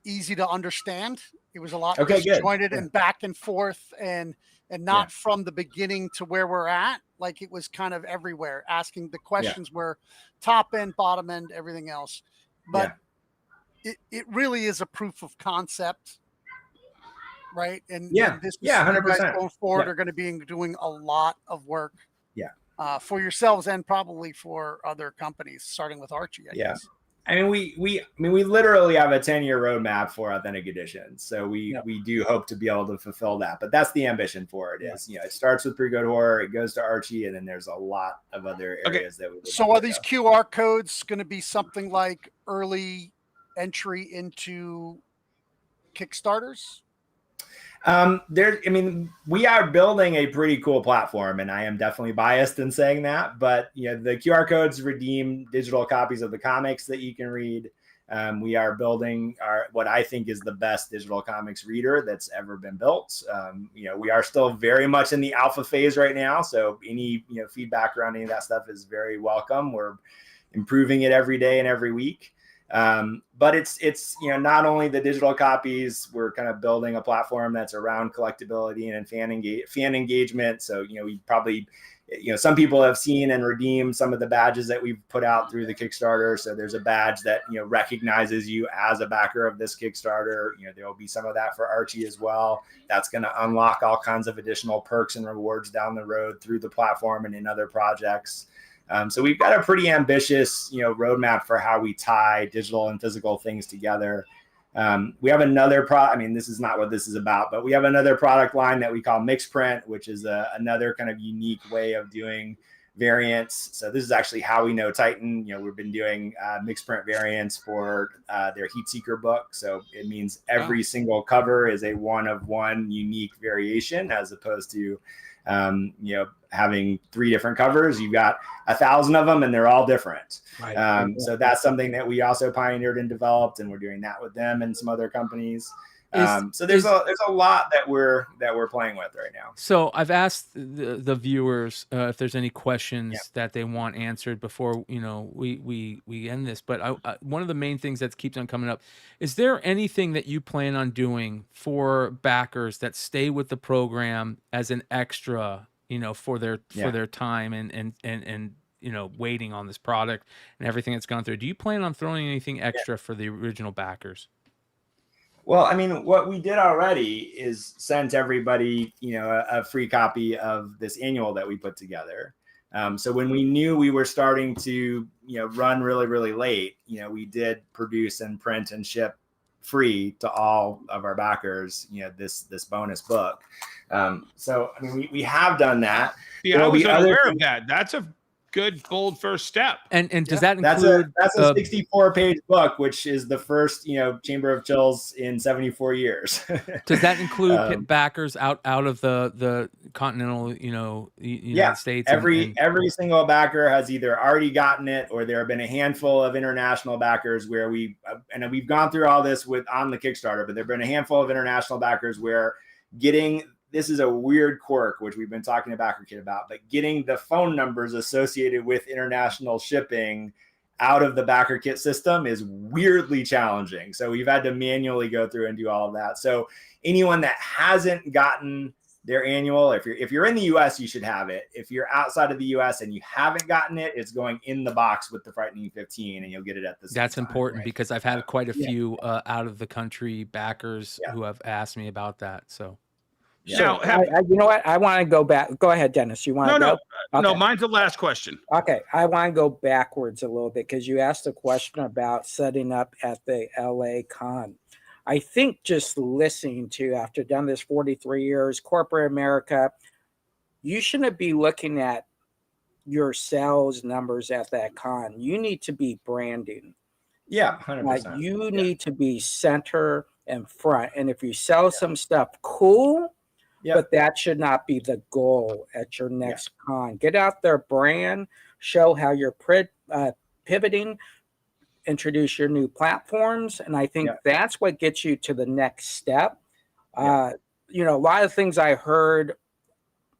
easy to understand. It was a lot disjointed and back and forth, and not from the beginning to where we're at. Like, it was kind of everywhere. Asking the questions were top end, bottom end, everything else. But it really is a proof of concept, right? And this 100%. You guys going forward are going to be doing a lot of work. For yourselves and probably for other companies, starting with Archie, I guess. I mean, we literally have a 10-year roadmap for authentic editions. So we do hope to be able to fulfill that. But that's the ambition for it. Is it starts with Pre-Code Horror, it goes to Archie, and then there's a lot of other areas that we. So are these QR codes going to be something like early entry into Kickstarters? We are building a pretty cool platform, and I am definitely biased in saying that, but the QR codes redeem digital copies of the comics that you can read. We are building what I think is the best digital comics reader that's ever been built. We are still very much in the alpha phase right now. So any, feedback around any of that stuff is very welcome. We're improving it every day and every week. But it's not only the digital copies, we're kind of building a platform that's around collectability and fan engagement. So, we probably, some people have seen and redeemed some of the badges that we've put out through the Kickstarter. So there's a badge that, recognizes you as a backer of this Kickstarter. There will be some of that for Archie as well. That's going to unlock all kinds of additional perks and rewards down the road through the platform and in other projects. So we've got a pretty ambitious, roadmap for how we tie digital and physical things together. We have another this is not what this is about, but we have another product line that we call Mixprint, which is another kind of unique way of doing variants. So this is actually How We Know Titan. We've been doing Mixprint variants for their Heat Seeker book. So it means every single cover is a one-of-one unique variation, as opposed to having 3 different covers. You've got 1,000 of them and they're all different. Right. So that's something that we also pioneered and developed, and we're doing that with them and some other companies. So there's a lot that we're playing with right now. So I've asked the viewers if there's any questions that they want answered before we end this. But one of the main things that keeps on coming up, is there anything that you plan on doing for backers that stay with the program as an extra, for their time and waiting on this product and everything that's gone through? Do you plan on throwing anything extra for the original backers? Well, what we did already is sent everybody, a free copy of this annual that we put together. So when we knew we were starting to, run really, really late, we did produce and print and ship free to all of our backers, this bonus book. So we have done that. Yeah, I was unaware of that. That's a good, bold first step. And does that include that's a 64-page book, which is the first Chamber of Chills in 74 years. Does that include backers out of the continental United States? Every single backer has either already gotten it, or there have been a handful of international backers where we've gone through all this on the Kickstarter, but there have been a handful of international backers where this is a weird quirk, which we've been talking to BackerKit about, but getting the phone numbers associated with international shipping out of the BackerKit system is weirdly challenging. So we've had to manually go through and do all of that. So anyone that hasn't gotten their annual, if you're in the US, you should have it. If you're outside of the US and you haven't gotten it, it's going in the box with the Frightening 15, and you'll get it at the same That's time, important, right? because I've had quite a few out of the country backers who have asked me about that. So. So you know what? I want to go back. Go ahead, Dennis. You want to go? No, mine's the last question. Okay. I want to go backwards a little bit, because you asked a question about setting up at the LA Con. I think just listening to, after done this 43 years, corporate America, you shouldn't be looking at your sales numbers at that con. You need to be branding. Yeah, 100%. You need to be center and front. And if you sell some stuff, cool. But that should not be the goal at your next con. Get out there, brand, show how your pivoting, introduce your new platforms. And I think that's what gets you to the next step. You know, a lot of things I heard,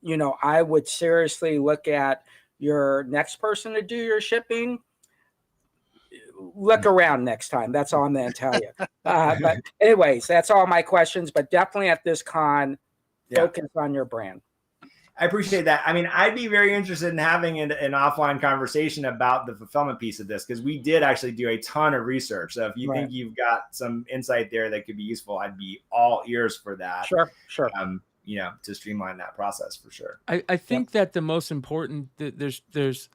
you know, I would seriously look at your next person to do your shipping. Look around next time. That's all I'm going to tell you. But anyways, that's all my questions. But definitely at this con, focus on your brand. I appreciate that. I mean, I'd be very interested in having an offline conversation about the fulfillment piece of this, because we did actually do a ton of research. So if you think you've got some insight there that could be useful, I'd be all ears for that. Sure. You know, to streamline that process for sure. I think that the most important,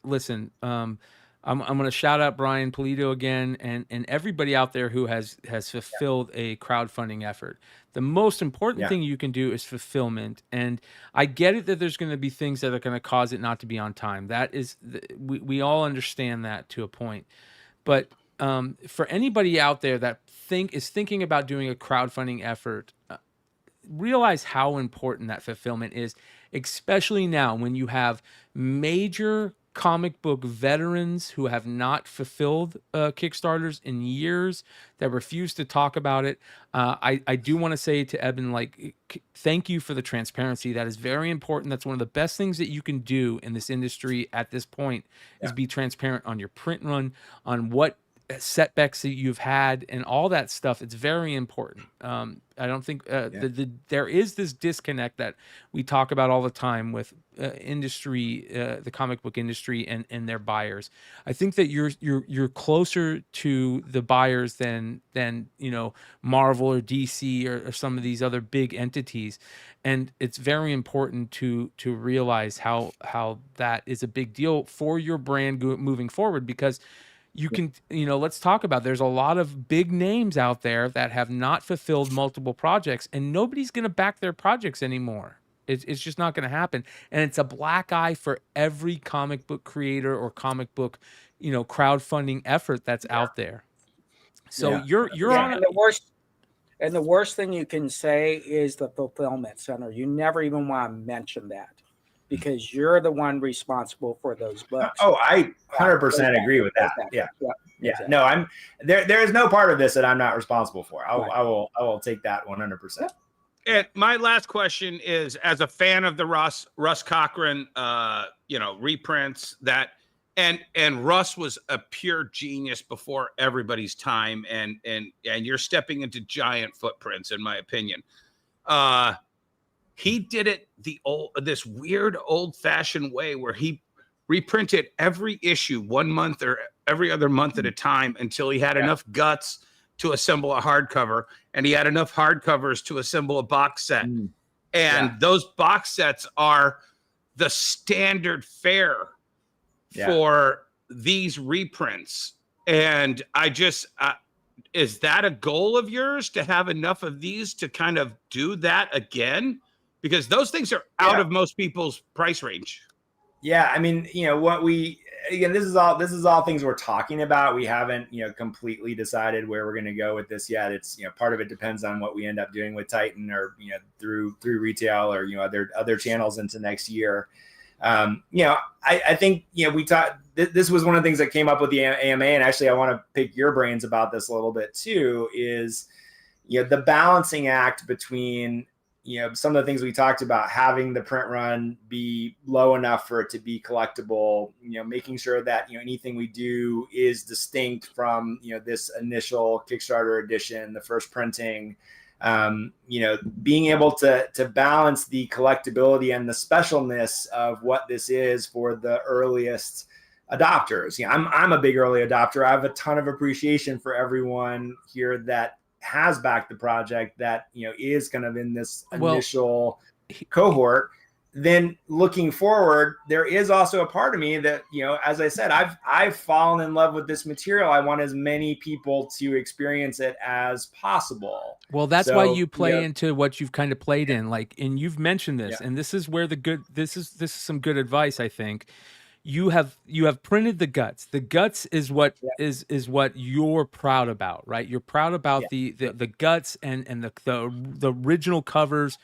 listen, I'm going to shout out Brian Polito again and everybody out there who has fulfilled a crowdfunding effort. The most important thing you can do is fulfillment. And I get it that there's going to be things that are going to cause it not to be on time. That is, we all understand that to a point. But for anybody out there that is thinking about doing a crowdfunding effort, realize how important that fulfillment is, especially now when you have major comic book veterans who have not fulfilled Kickstarters in years, that refuse to talk about it. I do want to say to Eben, like, thank you for the transparency. That is very important. That's one of the best things that you can do in this industry at this point, is be transparent on your print run, on what setbacks that you've had and all that stuff. It's very important. I don't think there is this disconnect that we talk about all the time with industry, the comic book industry and their buyers. I think that you're closer to the buyers than you know, Marvel or DC or some of these other big entities, and it's very important to realize how that is a big deal for your brand moving forward, because you can, you know, let's talk about, there's a lot of big names out there that have not fulfilled multiple projects, and nobody's going to back their projects anymore. It's just not going to happen. And it's a black eye for every comic book creator or comic book, you know, crowdfunding effort that's out there. So you're on and the worst thing you can say is the fulfillment center. You never even want to mention that, because you're the one responsible for those books. Oh, I 100% agree with that. Yeah. Exactly. No, I'm there. There is no part of this that I'm not responsible for. I will take that 100%. And my last question is, as a fan of the Russ Cochran, you know, reprints, that, and Russ was a pure genius before everybody's time, and you're stepping into giant footprints, in my opinion. He did it this weird old-fashioned way where he reprinted every issue 1 month or every other month at a time until he had enough guts to assemble a hardcover, and he had enough hardcovers to assemble a box set. And those box sets are the standard fare for these reprints. And I just, is that a goal of yours, to have enough of these to kind of do that again? Because those things are out of most people's price range. Yeah, I mean, you know, this is all things we're talking about. We haven't, you know, completely decided where we're going to go with this yet. It's, you know, part of it depends on what we end up doing with Titan, or, you know, through retail, or, you know, other channels into next year. You know, I think, you know, we talked. This was one of the things that came up with the AMA, and actually, I want to pick your brains about this a little bit too. Is, you know, the balancing act between, you know, some of the things we talked about, having the print run be low enough for it to be collectible, you know, making sure that, you know, anything we do is distinct from, you know, this initial Kickstarter edition, the first printing, you know, being able to balance the collectability and the specialness of what this is for the earliest adopters. You know, I'm a big early adopter. I have a ton of appreciation for everyone here that has backed the project, that, you know, is kind of in this initial cohort. Then looking forward, there is also a part of me that, you know, as I said, I've fallen in love with this material. I want as many people to experience it as possible. Well, that's why you play into what you've kind of played in, like, and you've mentioned this, and this is where this is some good advice, I think. You have printed the guts. The guts is what is what you're proud about, right? You're proud about the guts and the original covers.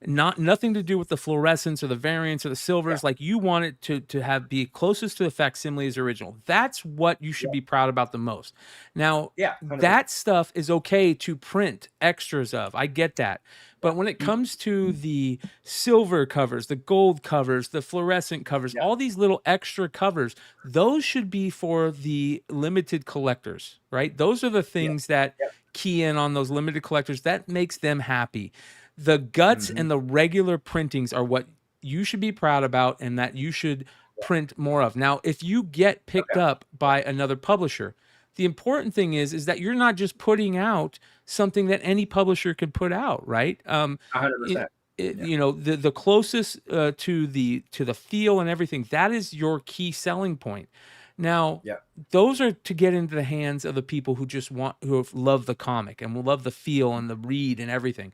nothing to do with the fluorescence or the variants or the silvers. Like, you want it to have be closest to the facsimile as original. That's what you should be proud about the most. Now, 100%. that stuff is okay to print extras of. I get that. But when it comes to the silver covers, the gold covers, the fluorescent covers, all these little extra covers, those should be for the limited collectors, right? Those are the things that key in on those limited collectors. That makes them happy. The guts and the regular printings are what you should be proud about and that you should print more of. Now, if you get picked up by another publisher, the important thing is that you're not just putting out something that any publisher could put out, right? 100%. You know, the closest to the feel and everything, that is your key selling point. Now, those are to get into the hands of the people who just who love the comic and will love the feel and the read and everything.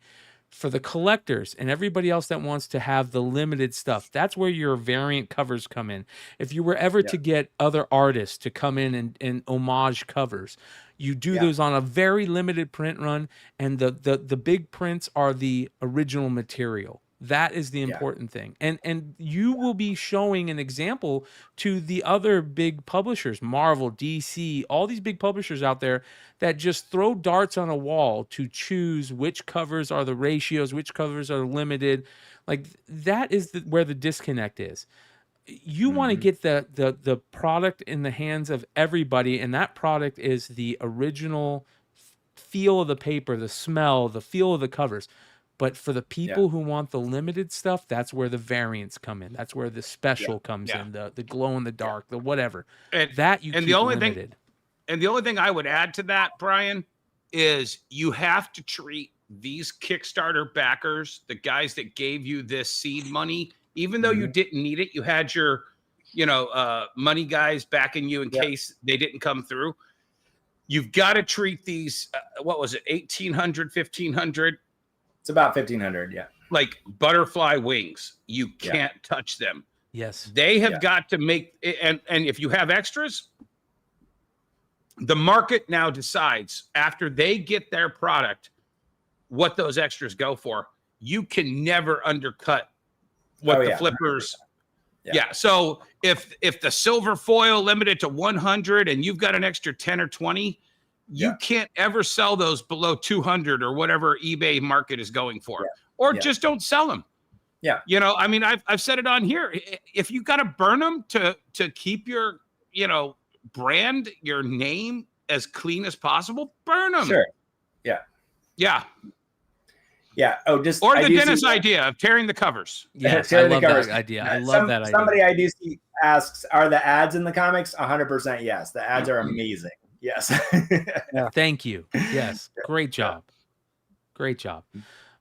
For the collectors and everybody else that wants to have the limited stuff, that's where your variant covers come in. If you were ever to get other artists to come in and homage covers, you do those on a very limited print run, and the big prints are the original material. That is the important thing. And you will be showing an example to the other big publishers, Marvel, DC, all these big publishers out there that just throw darts on a wall to choose which covers are the ratios, which covers are limited. Like, that is where the disconnect is. You want to get the product in the hands of everybody, and that product is the original feel of the paper, the smell, the feel of the covers. But for the people who want the limited stuff, that's where the variants come in. That's where the special comes in, the glow in the dark, the whatever. And the only limited. And the only thing I would add to that, Brian, is you have to treat these Kickstarter backers, the guys that gave you this seed money, even though you didn't need it, you had your, money guys backing you in case they didn't come through. You've got to treat these, what was it, 1,800, 1,500? It's about 1,500, like butterfly wings. You can't touch them. Yes. They have got to make, and if you have extras, the market now decides after they get their product what those extras go for. You can never undercut what the flippers. So if the silver foil limited to 100 and you've got an extra 10 or 20, you can't ever sell those below 200 or whatever eBay market is going for, or just don't sell them. I mean, I've said it on here. If you got to burn them to keep your, brand, your name as clean as possible, burn them. Sure. Oh, just or the Dennis idea of tearing the covers. Yes, I love that idea. I love that idea. Somebody I do see asks, are the ads in the comics? 100% yes. The ads are amazing. Yes. Thank you. Yes. Great job. Great job.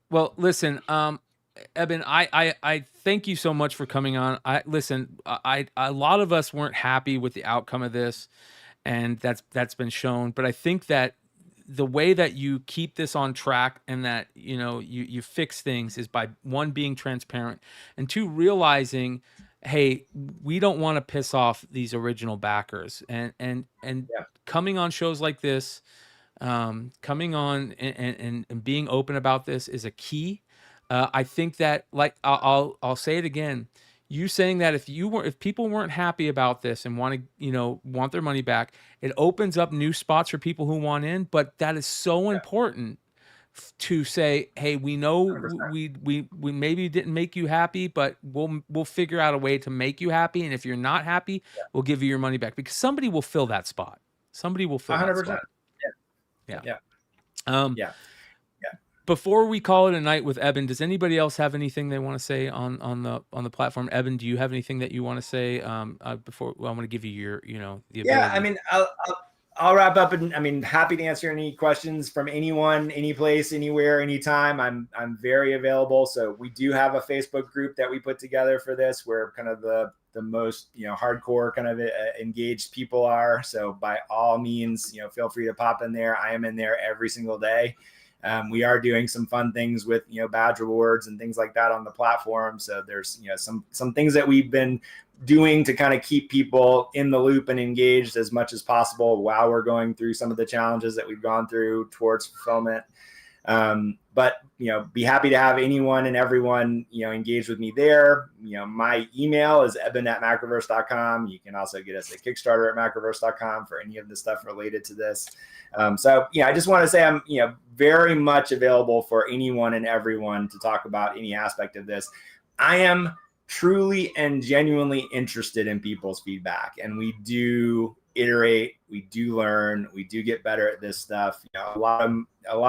Well, listen, Eben, I thank you so much for coming on. A lot of us weren't happy with the outcome of this, and that's been shown. But I think that the way that you keep this on track and that, you fix things is by, one, being transparent, and two, realizing, hey, we don't want to piss off these original backers, and coming on shows like this, coming on and being open about this is a key. I think that, like, I'll say it again, you saying that if people weren't happy about this and want their money back, it opens up new spots for people who want in. But that is so important to say, hey, we know 100%. we maybe didn't make you happy, but we'll figure out a way to make you happy. And if you're not happy, we'll give you your money back, because somebody will fill that spot. Somebody will fill 100%. That spot. Yeah. Before we call it a night with Eben, does anybody else have anything they want to say on the platform? Eben, do you have anything that you want to say before? Well, I'm going to give you your, the ability. Yeah, I mean, I'll wrap up, and happy to answer any questions from anyone, any place, anywhere, anytime. I'm very available. So we do have a Facebook group that we put together for this, where kind of the most hardcore kind of engaged people are. So by all means, feel free to pop in there. I am in there every single day. We are doing some fun things with, badge rewards and things like that on the platform. So there's, some things that we've been doing to kind of keep people in the loop and engaged as much as possible while we're going through some of the challenges that we've gone through towards fulfillment. But but, be happy to have anyone and everyone, engage with me there. My email is eben@macroverse.com. You can also get us at Kickstarter at macroverse.com for any of the stuff related to this. So, I just want to say I'm, very much available for anyone and everyone to talk about any aspect of this. I am truly and genuinely interested in people's feedback, and we do iterate, we do learn, we do get better at this stuff. A lot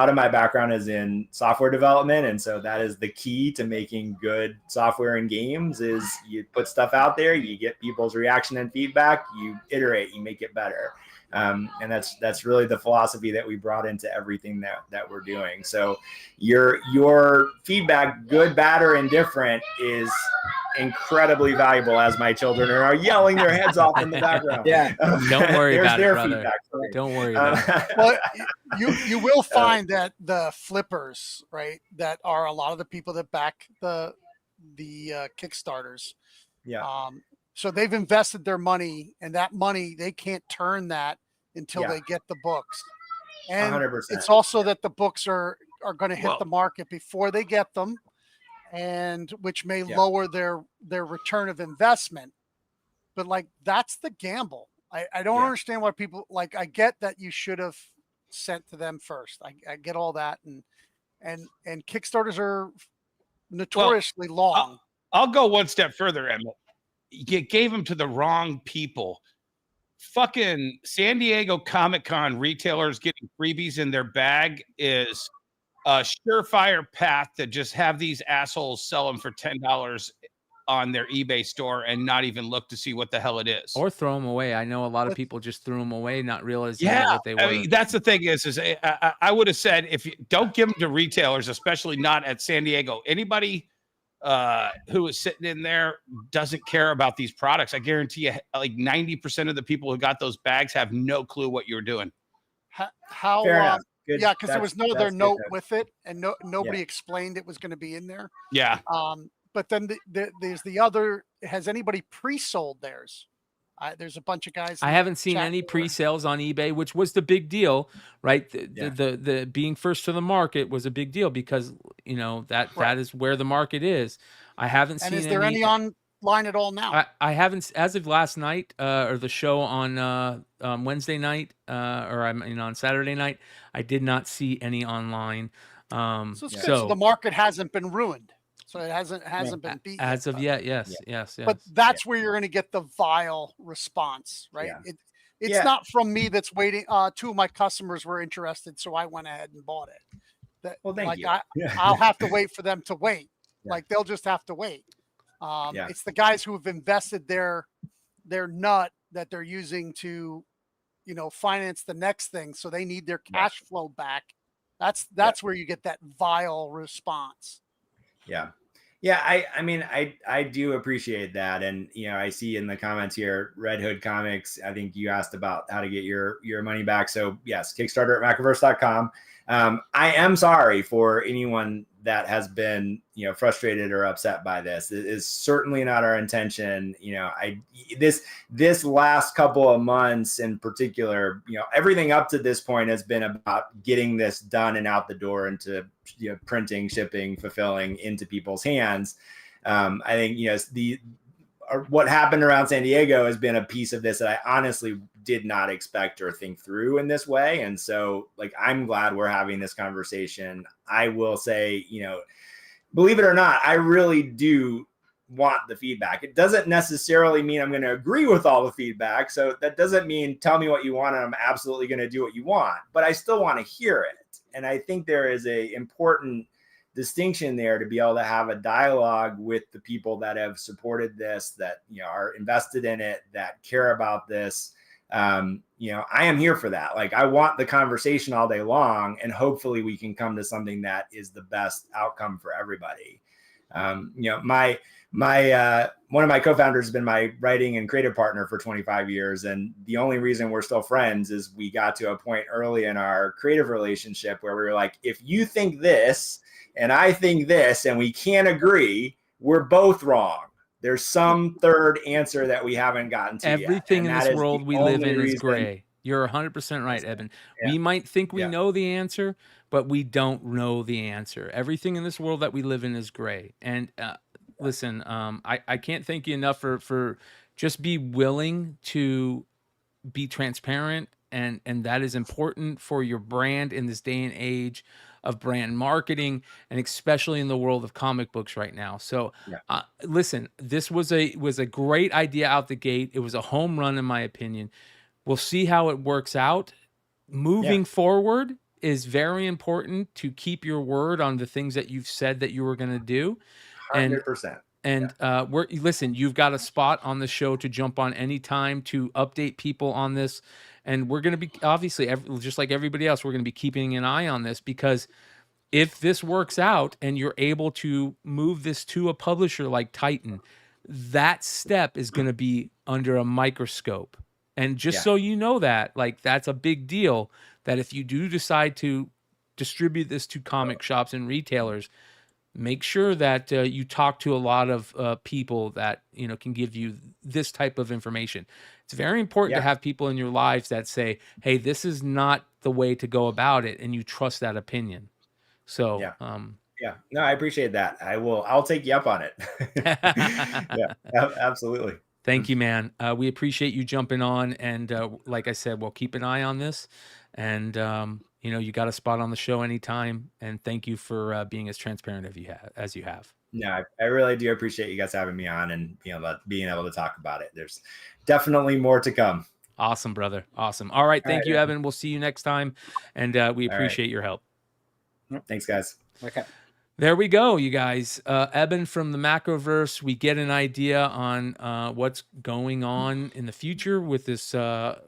of my background is in software development, and so that is the key to making good software and games is you put stuff out there, you get people's reaction and feedback, you iterate, you make it better. And that's really the philosophy that we brought into everything that we're doing. So your feedback, good, bad, or indifferent, is incredibly valuable, as my children are yelling their heads off in the background. Yeah. Don't worry about it, brother. Feedback. Don't worry about it. Well, you will find that the flippers, right, that are a lot of the people that back the Kickstarters. Yeah. So they've invested their money, and that money, they can't turn that until they get the books. And 100%. it's also that the books are going to hit the market before they get them, and which may lower their return of investment. But like, that's the gamble. I don't understand why people, like, I get that you should have sent to them first. I get all that. And Kickstarters are notoriously long. I'll go one step further, Emmett. You gave them to the wrong people. Fucking San Diego Comic-Con retailers getting freebies in their bag is a surefire path to just have these assholes sell them for $10 on their eBay store and not even look to see what the hell it is. Or throw them away. I know a lot of people just threw them away, not realizing what they were. I mean, that's the thing is I would have said, if you don't give them to retailers, especially not at San Diego, anybody who is sitting in there doesn't care about these products. I guarantee you, like 90% of the people who got those bags have no clue what you're doing. How Good. Yeah, because there was no other note good. with it, and nobody explained it was going to be in there. Yeah. But then there's the other. Has anybody pre-sold theirs? There's a bunch of guys. I haven't seen any pre-sales on eBay, which was the big deal, right? The being first to the market was a big deal because that is where the market is. I haven't seen. And is there any online at all now? I haven't, as of last night or the show on Wednesday night or on Saturday night. I did not see any online. So it's good. So the market hasn't been ruined. So it hasn't been beaten as of yet. Yes. But that's where you're going to get the vile response, right? Yeah. It's not from me that's waiting. Two of my customers were interested, so I went ahead and bought it. Thank you. I'll have to wait for them to wait. Yeah. Like they'll just have to wait. It's the guys who have invested their nut that they're using to, finance the next thing. So they need their cash flow back. That's where you get that vile response. Yeah. I mean, I do appreciate that. And, I see in the comments here, Red Hood Comics, I think you asked about how to get your money back. So yes, Kickstarter at macroverse.com. I am sorry for anyone that has been, frustrated or upset by this. It is certainly not our intention. This last couple of months in particular, everything up to this point has been about getting this done and out the door into, printing, shipping, fulfilling into people's hands. I think, what happened around San Diego has been a piece of this that I honestly did not expect or think through in this way. And so I'm glad we're having this conversation. I will say, believe it or not, I really do want the feedback. It doesn't necessarily mean I'm going to agree with all the feedback. So that doesn't mean tell me what you want and I'm absolutely going to do what you want, but I still want to hear it. And I think there is a important distinction there to be able to have a dialogue with the people that have supported this, that, are invested in it, that care about this. I am here for that. I want the conversation all day long, and hopefully we can come to something that is the best outcome for everybody. My one of my co-founders has been my writing and creative partner for 25 years. And the only reason we're still friends is we got to a point early in our creative relationship where we were like, if you think this, and I think this, and we can't agree, we're both wrong. There's some third answer that we haven't gotten to Everything yet. in this world we live in is gray. You're 100% right, Eben. Yeah. We might think we Yeah. know the answer, but we don't know the answer. Everything in this world that we live in is gray. And listen, I can't thank you enough for just be willing to be transparent, and that is important for your brand in this day and age of brand marketing, and especially in the world of comic books right now. So listen, this was a great idea out the gate. It was a home run in my opinion. We'll see how it works out. Moving forward is very important to keep your word on the things that you've said that you were going to do. 100%. And listen, you've got a spot on the show to jump on anytime to update people on this. And we're going to be, obviously, just like everybody else, we're going to be keeping an eye on this, because if this works out and you're able to move this to a publisher like Titan, that step is going to be under a microscope. And just so you know that, like, that's a big deal, that if you do decide to distribute this to comic shops and retailers, make sure that you talk to a lot of people that, you know, can give you this type of information. It's very important to have people in your lives that say, hey, this is not the way to go about it, and you trust that opinion. So no, I appreciate that. I'll take you up on it. Yeah, absolutely. Thank you, man. We appreciate you jumping on, and like I said, we'll keep an eye on this, and you know, you got a spot on the show anytime, and thank you for being as transparent as you have. No, I really do appreciate you guys having me on, and being able to talk about it. There's definitely more to come. Awesome, brother. Awesome. All right. Thank you, Eben. We'll see you next time, and we appreciate your help. Thanks, guys. Okay. There we go, you guys. Eben from the Macroverse. We get an idea on what's going on in the future with this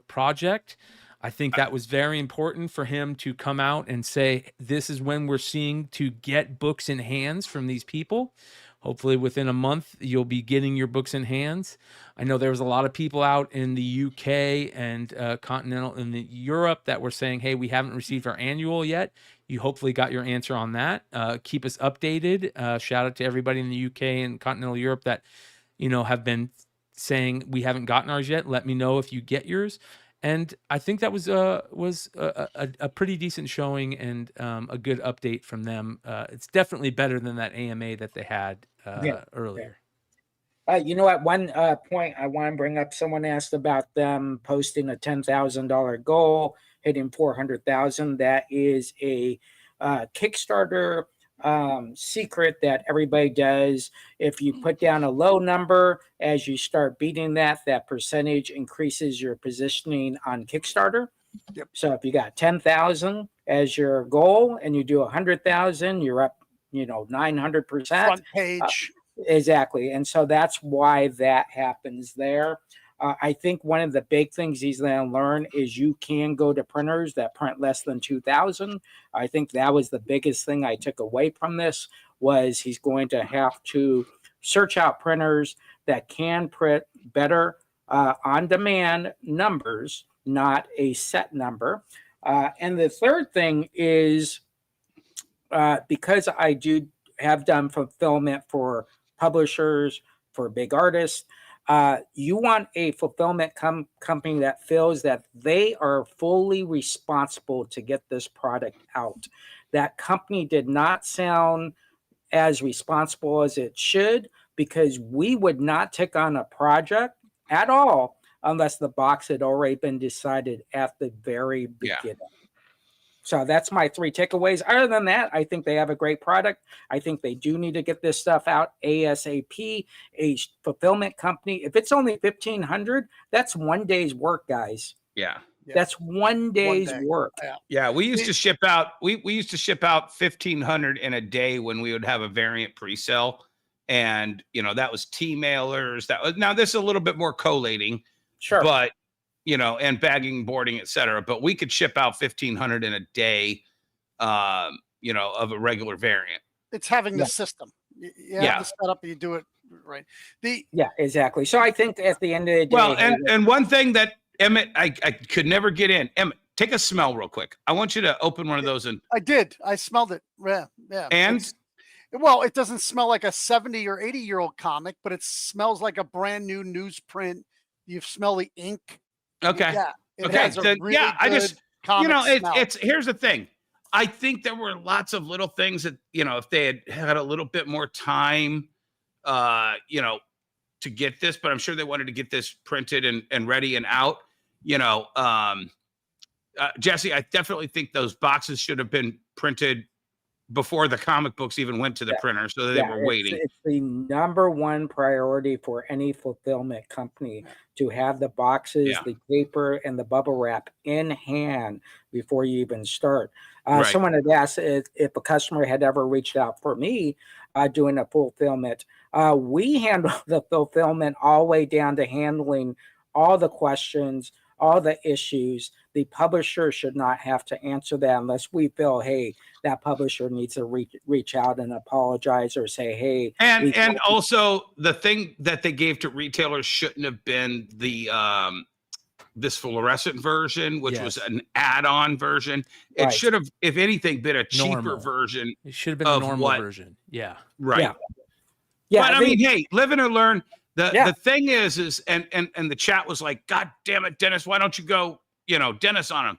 project. I think that was very important for him to come out and say, this is when we're seeing to get books in hands from these people. Hopefully within a month, you'll be getting your books in hands. I know there was a lot of people out in the UK and continental in Europe that were saying, hey, we haven't received our annual yet. You hopefully got your answer on that. Keep us updated. Shout out to everybody in the UK and continental Europe that, you know, have been saying we haven't gotten ours yet. Let me know if you get yours. And I think that was a pretty decent showing and a good update from them. It's definitely better than that AMA that they had earlier. You know, at one point, I want to bring up, someone asked about them posting a $10,000 goal, hitting 400,000. That is a Kickstarter secret that everybody does. If you put down a low number, as you start beating that percentage increases your positioning on Kickstarter. Yep. So if you got 10,000 as your goal and you do 100,000, you're up, you know, 900%. Front page. Exactly. And so that's why that happens there. I think one of the big things he's going to learn is you can go to printers that print less than 2,000. I think that was the biggest thing I took away from this, was he's going to have to search out printers that can print better on-demand numbers, not a set number. And the third thing is, because I do have done fulfillment for publishers, for big artists, you want a fulfillment company that feels that they are fully responsible to get this product out. That company did not sound as responsible as it should, because we would not take on a project at all unless the box had already been decided at the very beginning. So that's my 3 takeaways. Other than that, I think they have a great product. I think they do need to get this stuff out ASAP. A fulfillment company, if it's only 1,500, that's one day's work, guys. Yeah. That's one day's work. Yeah, we used to ship out. We used to ship out 1,500 in a day when we would have a variant pre-sale, and you know that was T-mailers. That was, now this is a little bit more collating, sure, but you know, and bagging, boarding, etc. But we could ship out 1,500 in a day, you know, of a regular variant. It's having the system. You have the setup, you do it right. Yeah, exactly. So I think at the end of the day, well, and one thing that Emmett, I could never get in. Emmett, take a smell real quick. I want you to open one of those. And I did. I smelled it. Yeah. And well, it doesn't smell like a 70 or 80-year-old comic, but it smells like a brand new newsprint. You smell the ink. Okay. It Okay, has a then, really yeah, I good just, comic smell. it's here's the thing. I think there were lots of little things that, if they had a little bit more time, to get this, but I'm sure they wanted to get this printed and ready and out, Jesse, I definitely think those boxes should have been printed before the comic books even went to the printer, so that they were waiting. It's the number one priority for any fulfillment company to have the boxes, the paper, and the bubble wrap in hand before you even start. Someone had asked if a customer had ever reached out for me doing a fulfillment. We handle the fulfillment all the way down to handling all the questions, all the issues. The publisher should not have to answer that unless we feel, hey, that publisher needs to reach out and apologize or say, hey. And also the thing that they gave to retailers shouldn't have been the this fluorescent version, which was an add-on version. It should have, if anything, been a cheaper version. It should have been a normal version. Yeah. Right. Yeah. But I mean, hey, live and learn. The thing is, and the chat was like, God damn it, Dennis, why don't you go, Dennis on him?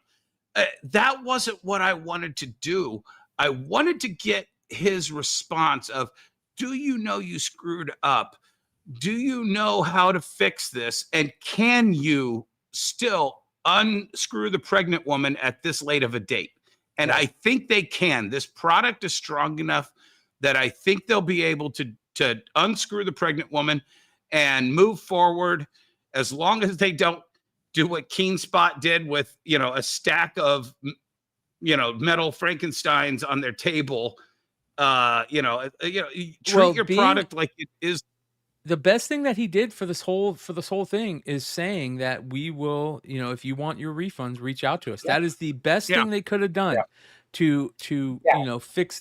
That wasn't what I wanted to do. I wanted to get his response of, do you know you screwed up? Do you know how to fix this? And can you still unscrew the pregnant woman at this late of a date? And I think they can. This product is strong enough that I think they'll be able to unscrew the pregnant woman and move forward, as long as they don't do what Keen Spot did with, a stack of, metal Frankensteins on their table. Treat your product like it is. The best thing that he did for this whole thing is saying that we will, if you want your refunds, reach out to us. That is the best thing they could have done to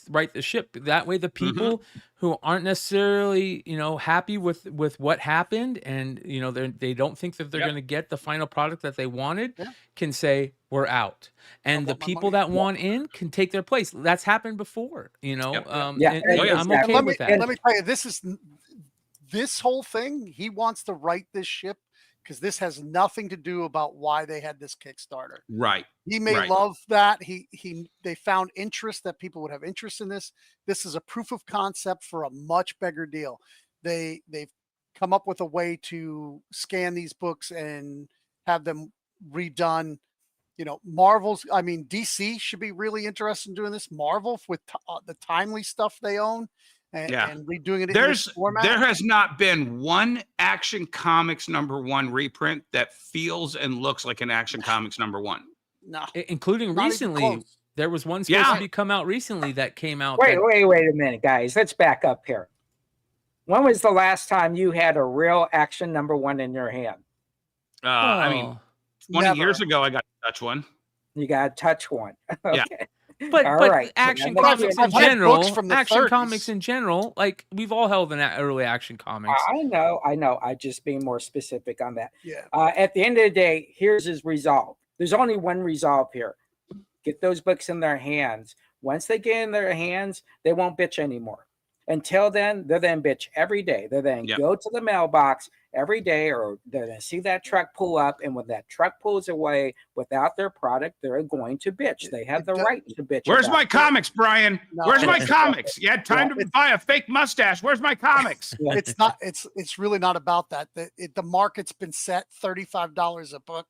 right the ship. That way the people who aren't necessarily, happy with what happened, and they don't think that they're going to get the final product that they wanted, can say we're out. And the people that want in can take their place. That's happened before, I'm okay with that. Let me tell you, this whole thing, he wants to right this ship, because this has nothing to do about why they had this Kickstarter. Right. He may love that. They found interest, that people would have interest in this. This is a proof of concept for a much bigger deal. They've come up with a way to scan these books and have them redone. DC should be really interested in doing this. Marvel with the timely stuff they own. And redoing it in this format. There has not been one Action Comics #1 reprint that feels and looks like an Action Comics #1. No, including not recently. There was one supposed to be come out recently that came out. Wait a minute, guys. Let's back up here. When was the last time you had a real Action #1 in your hand? 20 years ago, I got to touch one. You got to touch one. Okay. Yeah. But Action Comics in general, like we've all held an early Action Comics. I know. I just being more specific on that. Yeah. At the end of the day, here's his resolve. There's only one resolve here. Get those books in their hands. Once they get in their hands, they won't bitch anymore. Until then, they're then bitch every day. They're then go to the mailbox every day, or they're going to see that truck pull up. And when that truck pulls away without their product, they're going to bitch. They have the right to bitch. Where's my comics, Brian? No. Where's my comics? You had time to buy a fake mustache. Where's my comics? It's not. It's really not about that. The market's been set $35 a book.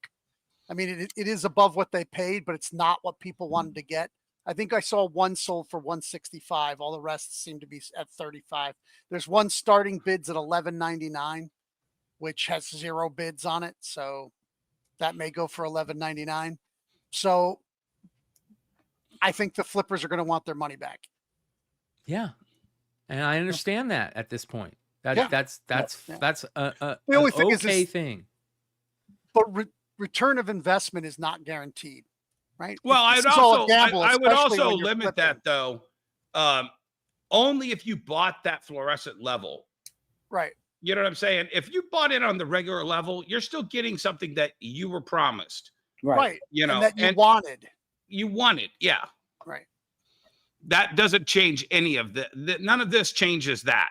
I mean, it is above what they paid, but it's not what people wanted to get. I think I saw one sold for $165. All the rest seem to be at $35. There's one starting bids at $11.99, which has 0 bids on it. So that may go for $11.99. So I think the flippers are going to want their money back. Yeah. And I understand that at this point. That's the only thing thing. But return of investment is not guaranteed. Right. Well, I would also limit that though, only if you bought that fluorescent level. Right. You know what I'm saying? If you bought it on the regular level, you're still getting something that you were promised. Right. You know, and that you wanted. You wanted, yeah. Right. That doesn't change any of none of this changes that.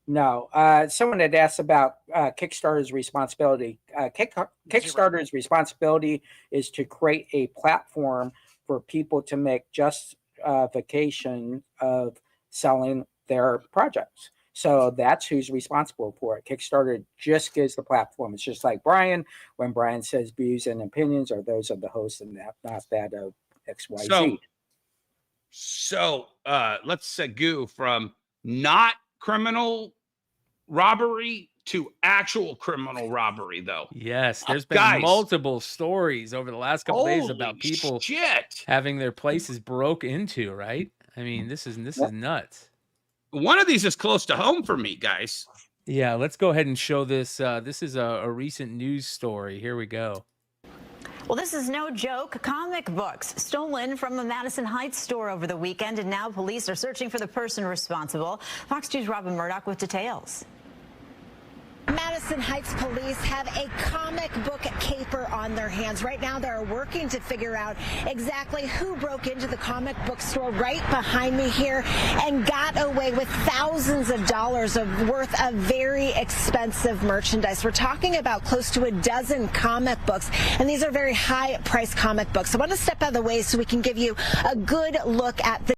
No. Someone had asked about Kickstarter's responsibility. Kickstarter's responsibility is to create a platform for people to make justification of selling their projects. So that's who's responsible for it. Kickstarter just gives the platform. It's just like Brian, when Brian says views and opinions are those of the host and not that of XYZ. So let's go from not criminal robbery to actual criminal robbery, though. Yes, there's been multiple stories over the last couple days about people having their places broke into, right? I mean, this is nuts. One of these is close to home for me, guys. Yeah, let's go ahead and show this. This is a recent news story. Here we go. Well, this is no joke. Comic books stolen from a Madison Heights store over the weekend, and now police are searching for the person responsible. Fox 2's Robin Murdoch with details. Madison Heights police have a comic book caper on their hands. Right now, they're working to figure out exactly who broke into the comic book store right behind me here and got away with thousands of dollars worth of very expensive merchandise. We're talking about close to a dozen comic books, and these are very high-priced comic books. I want to step out of the way so we can give you a good look at the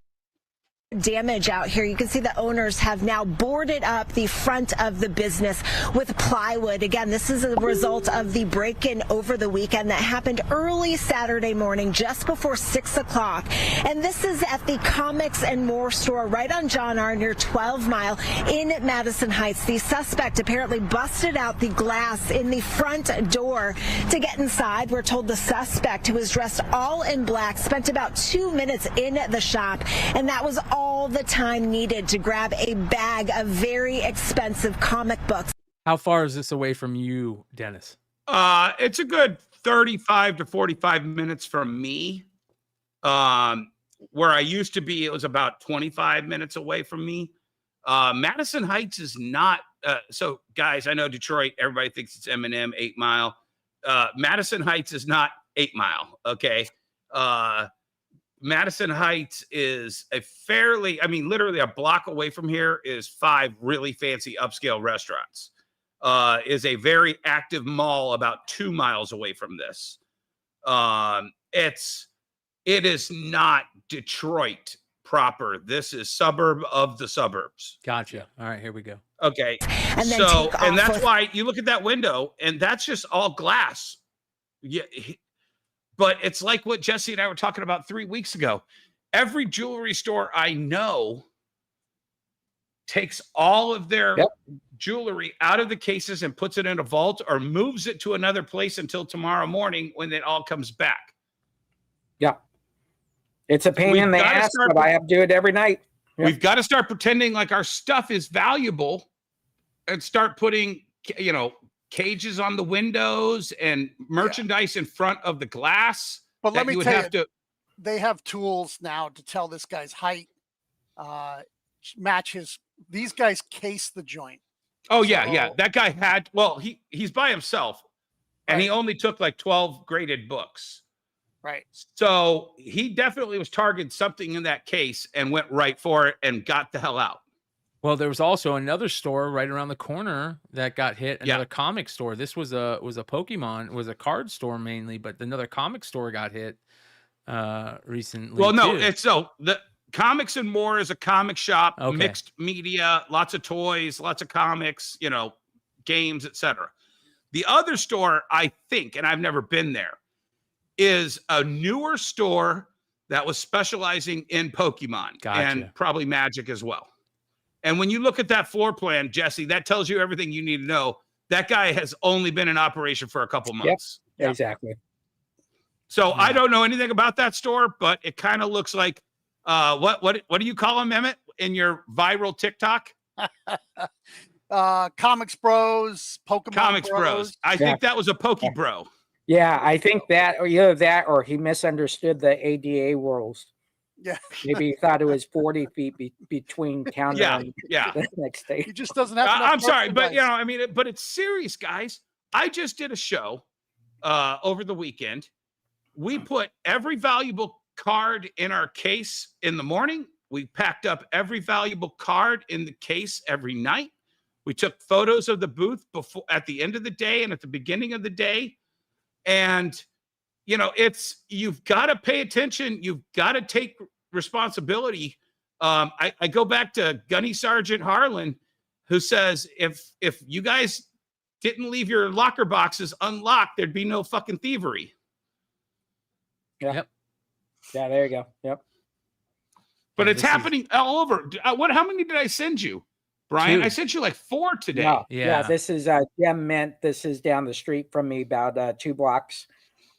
damage out here. You can see the owners have now boarded up the front of the business with plywood. Again, this is a result of the break-in over the weekend that happened early Saturday morning, just before 6 o'clock. And this is at the Comics and More store right on John R. near 12 Mile in Madison Heights. The suspect apparently busted out the glass in the front door to get inside. We're told the suspect, who was dressed all in black, spent about 2 minutes in the shop, and that was all the time needed to grab a bag of very expensive comic books. How far is this away from you, Dennis? It's a good 35 to 45 minutes from me. Where I used to be, it was about 25 minutes away from me. Madison Heights is not, so guys, I know Detroit, everybody thinks it's M&M, 8 Mile. Madison Heights is not 8 Mile, okay? Madison Heights is a fairly, I mean, literally a block away from here is 5 really fancy upscale restaurants. Is a very active mall about 2 miles away from this. It is not Detroit proper. This is suburb of the suburbs. Gotcha. All right, here we go. Okay. And that's why you look at that window and that's just all glass. Yeah. But it's like what Jesse and I were talking about 3 weeks ago. Every jewelry store I know takes all of their jewelry out of the cases and puts it in a vault or moves it to another place until tomorrow morning when it all comes back. Yeah. It's a pain in the ass, but I have to do it every night. Yep. We've got to start pretending like our stuff is valuable and start putting, you know, cages on the windows and merchandise in front of the glass. But let me tell you, they have tools now to tell this guy's height, match his. These guys case the joint. Oh yeah. That guy had. Well, he's by himself, and he only took like 12 graded books. Right. So he definitely was targeting something in that case and went right for it and got the hell out. Well, there was also another store right around the corner that got hit. Another comic store. This was a Pokemon, was a card store mainly, but another comic store got hit recently. Well, no, it's so the Comics and More is a comic shop, mixed media, lots of toys, lots of comics, you know, games, etc. The other store, I think, and I've never been there, is a newer store that was specializing in Pokemon and probably Magic as well. And when you look at that floor plan, Jesse, that tells you everything you need to know. That guy has only been in operation for a couple months. Yep. Exactly. So I don't know anything about that store, but it kind of looks like what do you call him, Emmett, in your viral TikTok? Comics Bros, Pokemon Comics Bros. I think that was a Poke Bro. Yeah, I think that, or either that, or he misunderstood the ADA rules. Yeah. Maybe he thought it was 40 feet between counter and the next day. He just doesn't have I'm sorry, but you know, I mean, but it's serious, guys. I just did a show over the weekend. We put every valuable card in our case in the morning. We packed up every valuable card in the case every night. We took photos of the booth before, at the end of the day, and at the beginning of the day. And, you know, you've got to pay attention. You've got to take responsibility. I go back to Gunny Sergeant Harlan, who says, if you guys didn't leave your locker boxes unlocked, there'd be no fucking thievery. Yeah. Yep. Yeah, there you go. Yep. But it's happening all over. How many did I send you, Brian? 2. I sent you like 4 today. No, Yeah. this is Gem Mint. This is down the street from me, about 2 blocks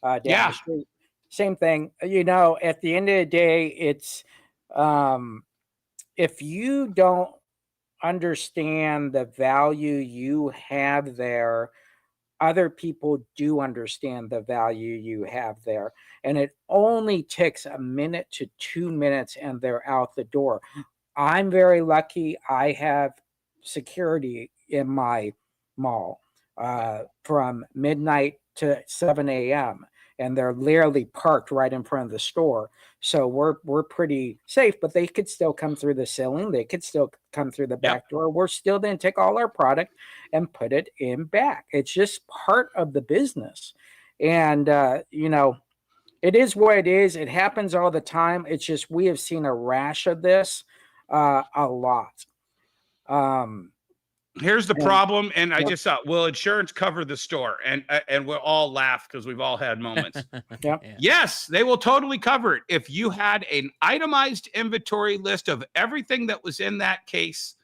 down the street. Same thing. You know, at the end of the day, it's if you don't understand the value you have there, other people do understand the value you have there. And it only takes a minute to 2 minutes and they're out the door. I'm very lucky. I have security in my mall from midnight to 7 a.m. and they're literally parked right in front of the store. So we're pretty safe, but they could still come through the ceiling. They could still come through the back door. We're still going to take all our product and put it in back. It's just part of the business. And, you know, it is what it is. It happens all the time. It's just, we have seen a rash of this a lot. Here's the problem, and I just thought, will insurance cover the store? And we'll all laugh because we've all had moments. Yes, they will totally cover it if you had an itemized inventory list of everything that was in that case,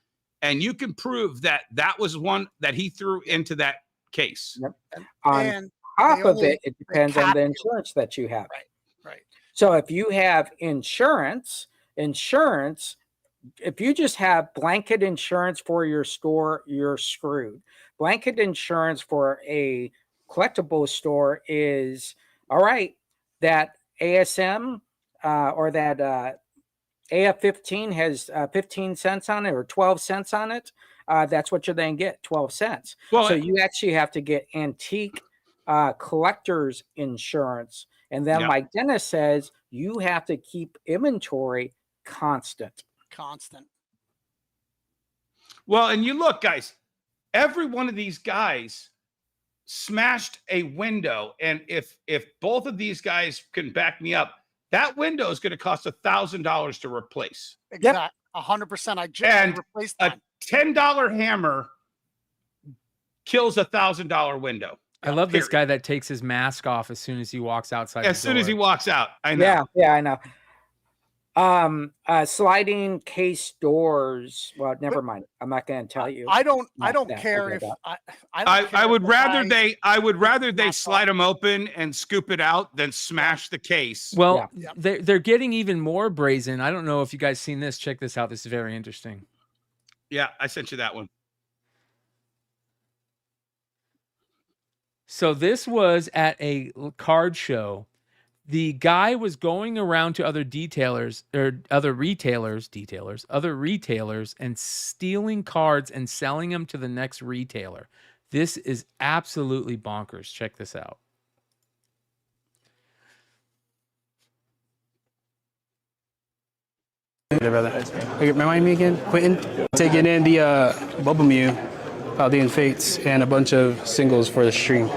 and you can prove that that was one that he threw into that case. On top of it, it depends on the insurance that you have. Right. So if you have insurance, if you just have blanket insurance for your store, you're screwed. Blanket insurance for a collectible store is, all right, that ASM or that AF-15 has 15 cents on it or 12 cents on it. That's what you're then get, 12 cents. Well, so you actually have to get antique collector's insurance. And then like Dennis says, you have to keep inventory constant. Well, and you look, guys, every one of these guys smashed a window. And if both of these guys can back me up, that window is going to cost $1,000 to replace. Exactly. 100%. I just replaced that. A $10 hammer kills $1,000 window. I love this guy that takes his mask off as soon as he walks outside. As soon as he walks out. I know. Yeah, I know. Sliding case doors. Well, never mind. I'm not going to tell you. I don't care if I would rather they slide them open and scoop it out than smash the case. Well, they're getting even more brazen. I don't know if you guys seen this. Check this out. This is very interesting. Yeah, I sent you that one. So this was at a card show. The guy was going around to other retailers and stealing cards and selling them to the next retailer. This is absolutely bonkers. Check this out. Hey, brother. Remind me again, Quentin? Taking in the Bubble Mew, Paldean Fates, and a bunch of singles for the stream.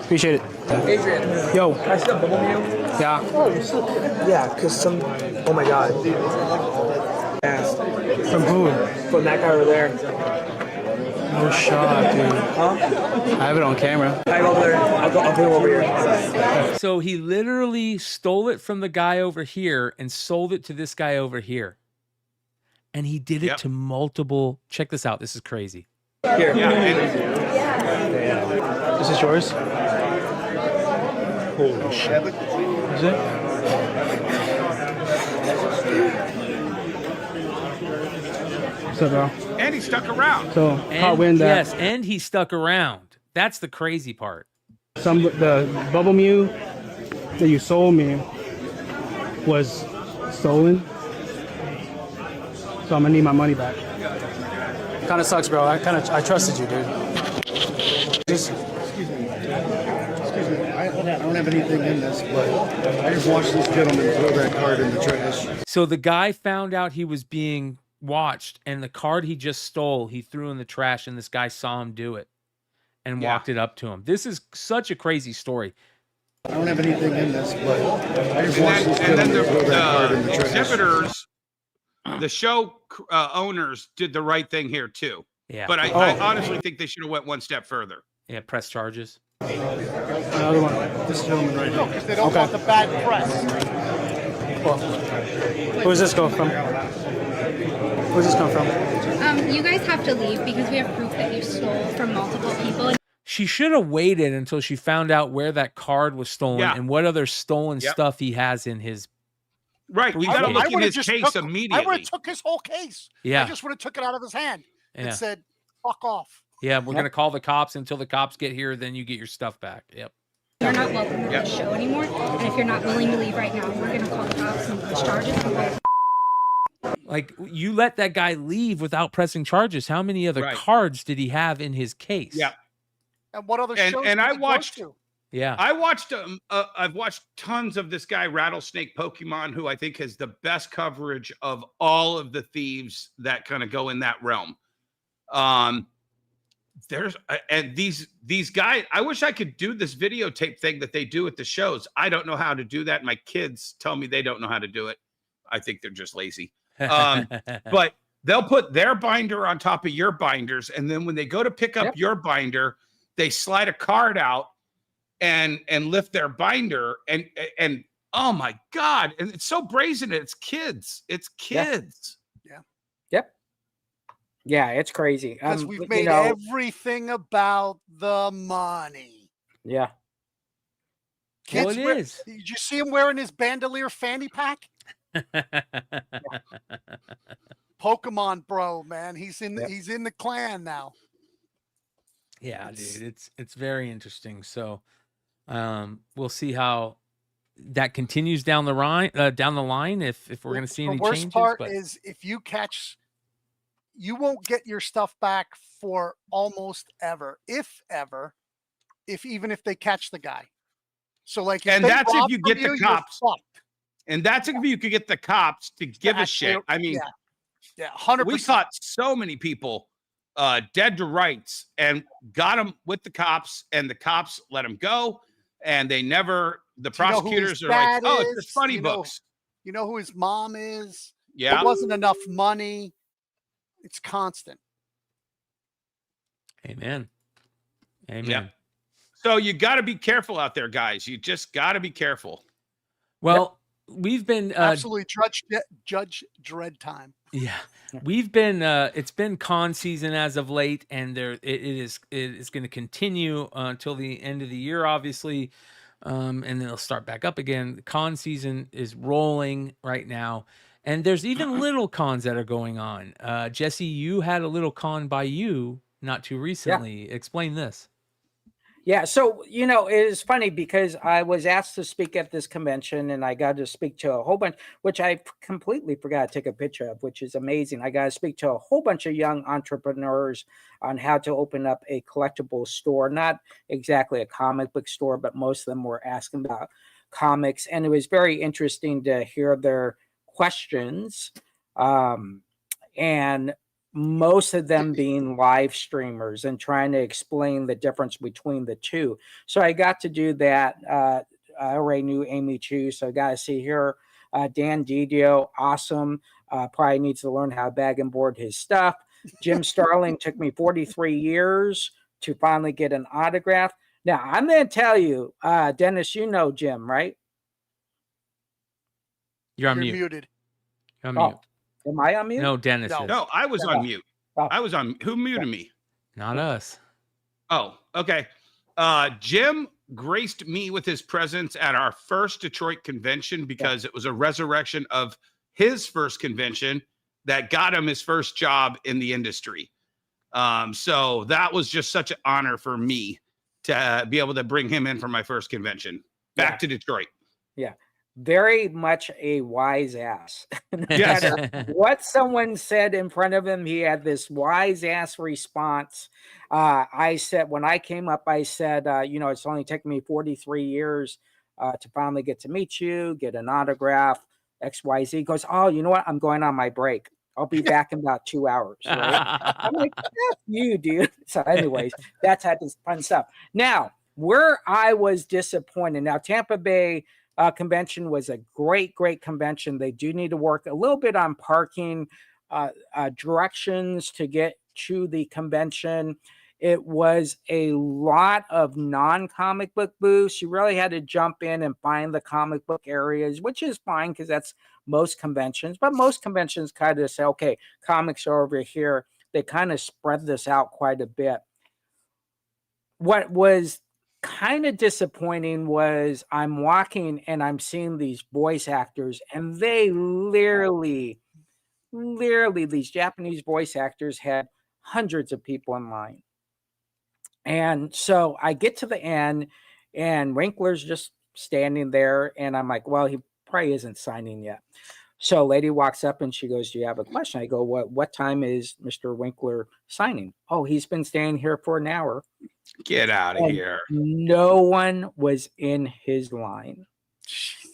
Appreciate it. Adrian. Yo. Can I still Bubble Mew? Yeah. Oh, yeah, because oh my God. Asked. From who? From that guy over there. No shot, dude. Huh? I have it on camera. I go over there. I'll put him over here. So he literally stole it from the guy over here and sold it to this guy over here. And he did it to multiple. Check this out. This is crazy. Here. This is yours? Holy shit. Is it? What's up, bro? And he stuck around. So, hot wind that. Yes, and he stuck around. That's the crazy part. The Bubble Mew that you sold me was stolen. So I'm gonna need my money back. Kind of sucks, bro. I trusted you, dude. Excuse me. I don't have anything in this, but I just watched this gentleman throw that card in the trash. So the guy found out he was being watched, and the card he just stole, he threw in the trash, and this guy saw him do it and walked it up to him. This is such a crazy story. I don't have anything in this, but I just watched this And then film. the exhibitors, the show owners did the right thing here too. Yeah. But I honestly think they should have went one step further. Yeah, press charges. Another one. This gentleman right here. Because they don't want the bad press. Well, where's this go from? Where's this come from? You guys have to leave because we have proof that you stole from multiple people. She should have waited until she found out where that card was stolen and what other stolen stuff he has in his. Right. You got to look in his case immediately. I would have took his whole case. Yeah. I just would have took it out of his hand Yeah. and said, fuck off. Yeah, we're going to call the cops until the cops get here. Then you get your stuff back. Yep. You're not welcome at the show anymore. And if you're not willing to leave right now, we're going to call the cops and push charges. Like, you let that guy leave without pressing charges. How many other cards did he have in his case? Yeah. And what other shows and did I he go watched to? Yeah. I watched I've watched tons of this guy Rattlesnake Pokemon, who I think has the best coverage of all of the thieves that kind of go in that realm. There's and these guys, I wish I could do this videotape thing that they do at the shows. I don't know how to do that. My kids tell me they don't know how to do it. I think they're just lazy. But they'll put their binder on top of your binders, and then when they go to pick up your binder, they slide a card out and lift their binder, and oh my God, and it's so brazen. It's kids. It's kids. Yeah, it's crazy. Because we've made everything about the money. Yeah. Kids Well, it is. Did you see him wearing his bandolier fanny pack? Pokemon bro, man. He's in the clan now. Yeah, dude, it's very interesting. So we'll see how that continues down the line. If we're going to see any changes. The worst part is if you catch, you won't get your stuff back for almost ever, if even if they catch the guy. So like, and that's if you get the cops. And that's if you could get the cops to give a shit. I mean, yeah, 100%. We caught so many people dead to rights and got them with the cops, and the cops let them go. And they never, the prosecutors are like, oh, it's just funny books. You know who his mom is? Yeah. There wasn't enough money. It's constant. Amen. Amen. Yeah. So you got to be careful out there, guys. You just got to be careful. Well, we've been absolutely Judge Dredd time. Yeah, we've been. It's been con season as of late, and it is going to continue until the end of the year, obviously, and then it'll start back up again. The con season is rolling right now, and there's even little cons that are going on. Jesse, you had a little con by you not too recently. Yeah. Explain this. Yeah, so, you know, it is funny because I was asked to speak at this convention, and I got to speak to a whole bunch, which I completely forgot to take a picture of, which is amazing. I got to speak to a whole bunch of young entrepreneurs on how to open up a collectible store, not exactly a comic book store, but most of them were asking about comics. And it was very interesting to hear their questions. And most of them being live streamers and trying to explain the difference between the two. So I got to do that. I already knew Amy Chu, so I got to see her. Dan Didio, awesome. Probably needs to learn how to bag and board his stuff. Jim Starling took me 43 years to finally get an autograph. Now, I'm going to tell you, Dennis, you know Jim, right? You're on mute. Muted. You're on mute. Am I on mute? No, Dennis. No, I was on mute. I was on. Who muted me? Not us. Oh, okay. Jim graced me with his presence at our first Detroit convention because it was a resurrection of his first convention that got him his first job in the industry. So that was just such an honor for me to be able to bring him in for my first convention back to Detroit. Yeah. Very much a wise ass. No Yes. matter what someone said in front of him, he had this wise ass response. I said, when I came up, I said, you know, it's only taken me 43 years to finally get to meet you, get an autograph, XYZ. He goes, oh, you know what? I'm going on my break. I'll be back in about 2 hours. Right? I'm like, F you, dude. So anyways, that's had this fun stuff. Now, where I was disappointed. Now, Tampa Bay convention was a great convention. They do need to work a little bit on parking directions to get to the convention. It was a lot of non-comic book booths. You really had to jump in and find the comic book areas, which is fine because that's most conventions. But most conventions kind of say, okay, comics are over here. They kind of spread this out quite a bit. What was kind of disappointing was I'm walking and I'm seeing these voice actors, and they literally these Japanese voice actors had hundreds of people in line. And so I get to the end and Winkler's just standing there, and I'm like, well, he probably isn't signing yet. So a lady walks up and she goes, do you have a question? I go, what time is Mr. Winkler signing? Oh, he's been staying here for an hour. Get out of here. No one was in his line.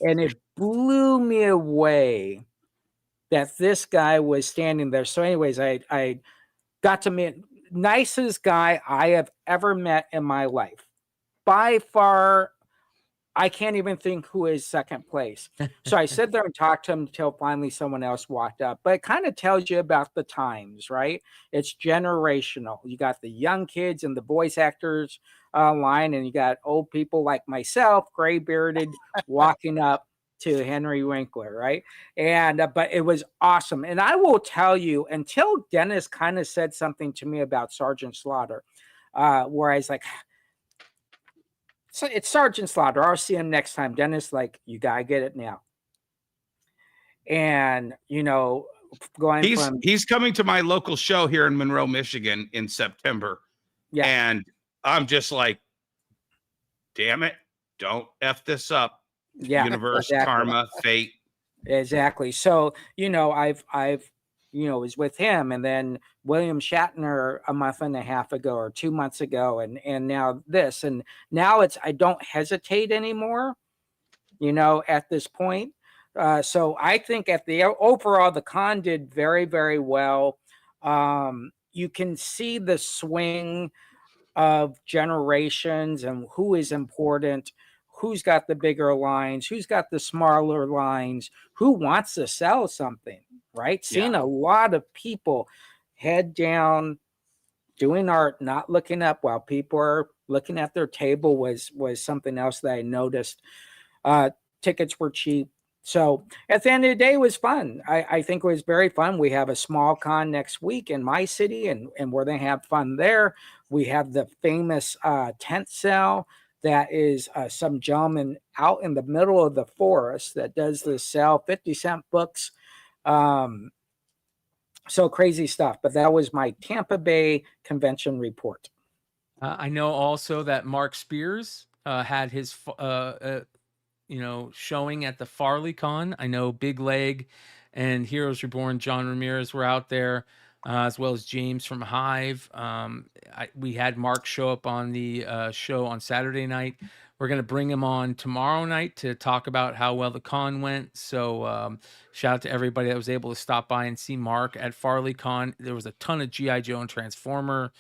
And it blew me away that this guy was standing there. So anyways, I got to meet nicest guy I have ever met in my life. By far, I can't even think who is second place. So I sat there and talked to him until finally someone else walked up. But it kind of tells you about the times, right? It's generational. You got the young kids and the voice actors line, and you got old people like myself, gray bearded, walking up to Henry Winkler, right? And but it was awesome. And I will tell you, until Dennis kind of said something to me about Sergeant Slaughter, where I was like, so it's Sergeant Slaughter. I'll see him next time. Dennis, like, you gotta get it now. And you know, he's coming to my local show here in Monroe, Michigan in September. Yeah. And I'm just like, damn it, don't F this up. Yeah. Universe, exactly. karma, fate. Exactly. So, you know, I've was with him, and then William Shatner a month and a half ago or 2 months ago, and now this, and now it's, I don't hesitate anymore, you know, at this point. So I think at the overall, the con did very, very well. You can see the swing of generations and who is important, who's got the bigger lines, who's got the smaller lines, who wants to sell something, right? Seeing a lot of people head down, doing art, not looking up while people are looking at their table was something else that I noticed. Tickets were cheap. So at the end of the day, it was fun. I think it was very fun. We have a small con next week in my city, and we're going to have fun there. We have the famous tent sale. That is some gentleman out in the middle of the forest that does this sell, 50-cent books. So crazy stuff. But that was my Tampa Bay convention report. I know also that Mark Spears had his, showing at the Farley Con. I know Big Leg and Heroes Reborn, John Ramirez were out there. As well as James from Hive. We had Mark show up on the show on Saturday night. We're going to bring him on tomorrow night to talk about how well the con went. So shout out to everybody that was able to stop by and see Mark at Farley Con. There was a ton of G.I. Joe and Transformer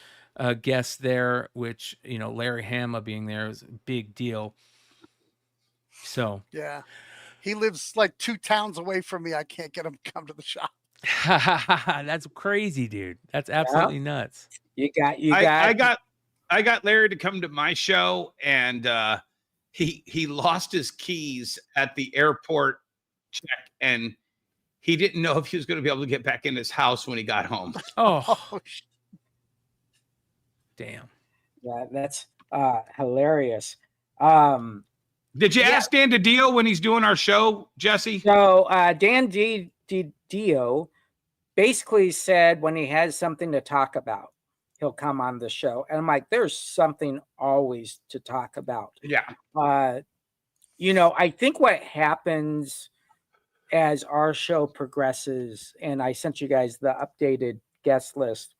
guests there, which, Larry Hama being there is a big deal. So yeah, he lives like 2 towns away from me. I can't get him to come to the shop. That's crazy, dude. That's absolutely nuts. I got Larry to come to my show, and he lost his keys at the airport check, and he didn't know if he was going to be able to get back in his house when he got home. Oh, damn. Yeah, that's hilarious. Did you ask Dan DiDio when he's doing our show, Jesse? So Dan DiDio basically said when he has something to talk about, he'll come on the show. And I'm like, there's something always to talk about. Yeah. I think what happens as our show progresses, and I sent you guys the updated guest list,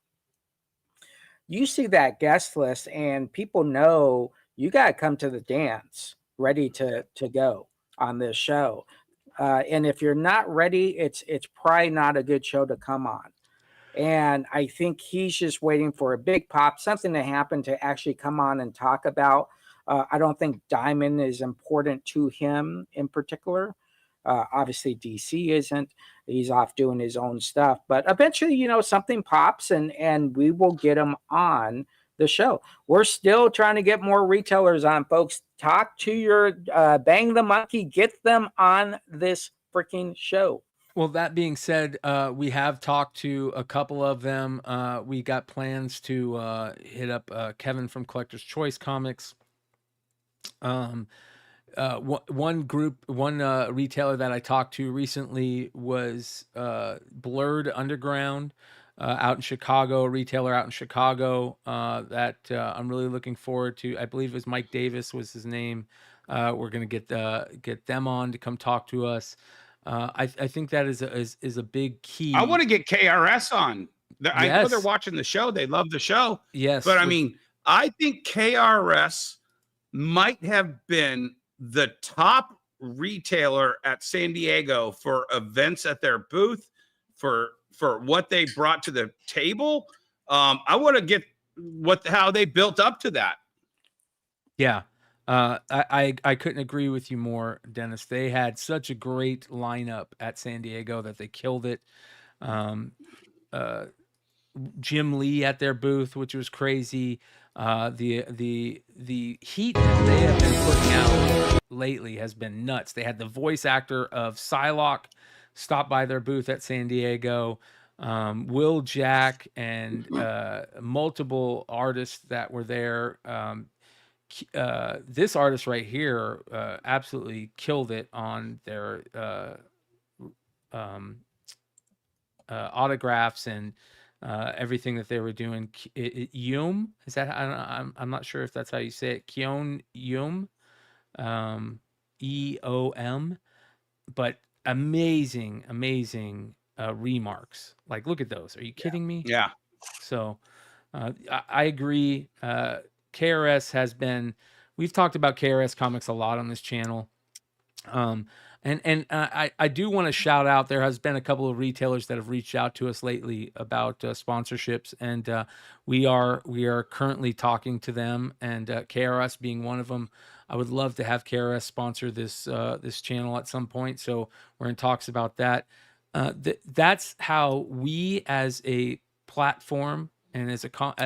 you see that guest list and people know you got to come to the dance ready to go on this show. And if you're not ready, it's probably not a good show to come on. And I think he's just waiting for a big pop, something to happen to actually come on and talk about. I don't think Diamond is important to him in particular. Obviously, DC isn't. He's off doing his own stuff. But eventually, you know, something pops and we will get him on the show. We're still trying to get more retailers on, folks. Talk to your Bang the Monkey. Get them on this freaking show. Well, that being said, we have talked to a couple of them. We got plans to hit up Kevin from Collector's Choice Comics. One retailer that I talked to recently was Blurred Underground out in Chicago, a retailer out in Chicago that I'm really looking forward to. I believe it was Mike Davis was his name. We're going to get them on to come talk to us. I think that is a big key. I want to get KRS on. I know they're watching the show. They love the show. Yes. But I mean, I think KRS might have been the top retailer at San Diego for events at their booth, for what they brought to the table. I want to get how they built up to that. Yeah. I couldn't agree with you more, Dennis. They had such a great lineup at San Diego that they killed it. Jim Lee at their booth, which was crazy. The heat that they have been putting out lately has been nuts. They had the voice actor of Psylocke stop by their booth at San Diego. Will Jack and multiple artists that were there. This artist right here absolutely killed it on their autographs and everything that they were doing. Yum, is that? I'm not sure if that's how you say it. Kion Yum, EOM, but amazing remarks. Like, look at those. Are you kidding me? Yeah. So I agree. KRS has been, we've talked about KRS Comics a lot on this channel. I do want to shout out, there has been a couple of retailers that have reached out to us lately about sponsorships, and we are currently talking to them, and KRS being one of them. I would love to have KRS sponsor this channel at some point, so we're in talks about that. That's how we as a platform and as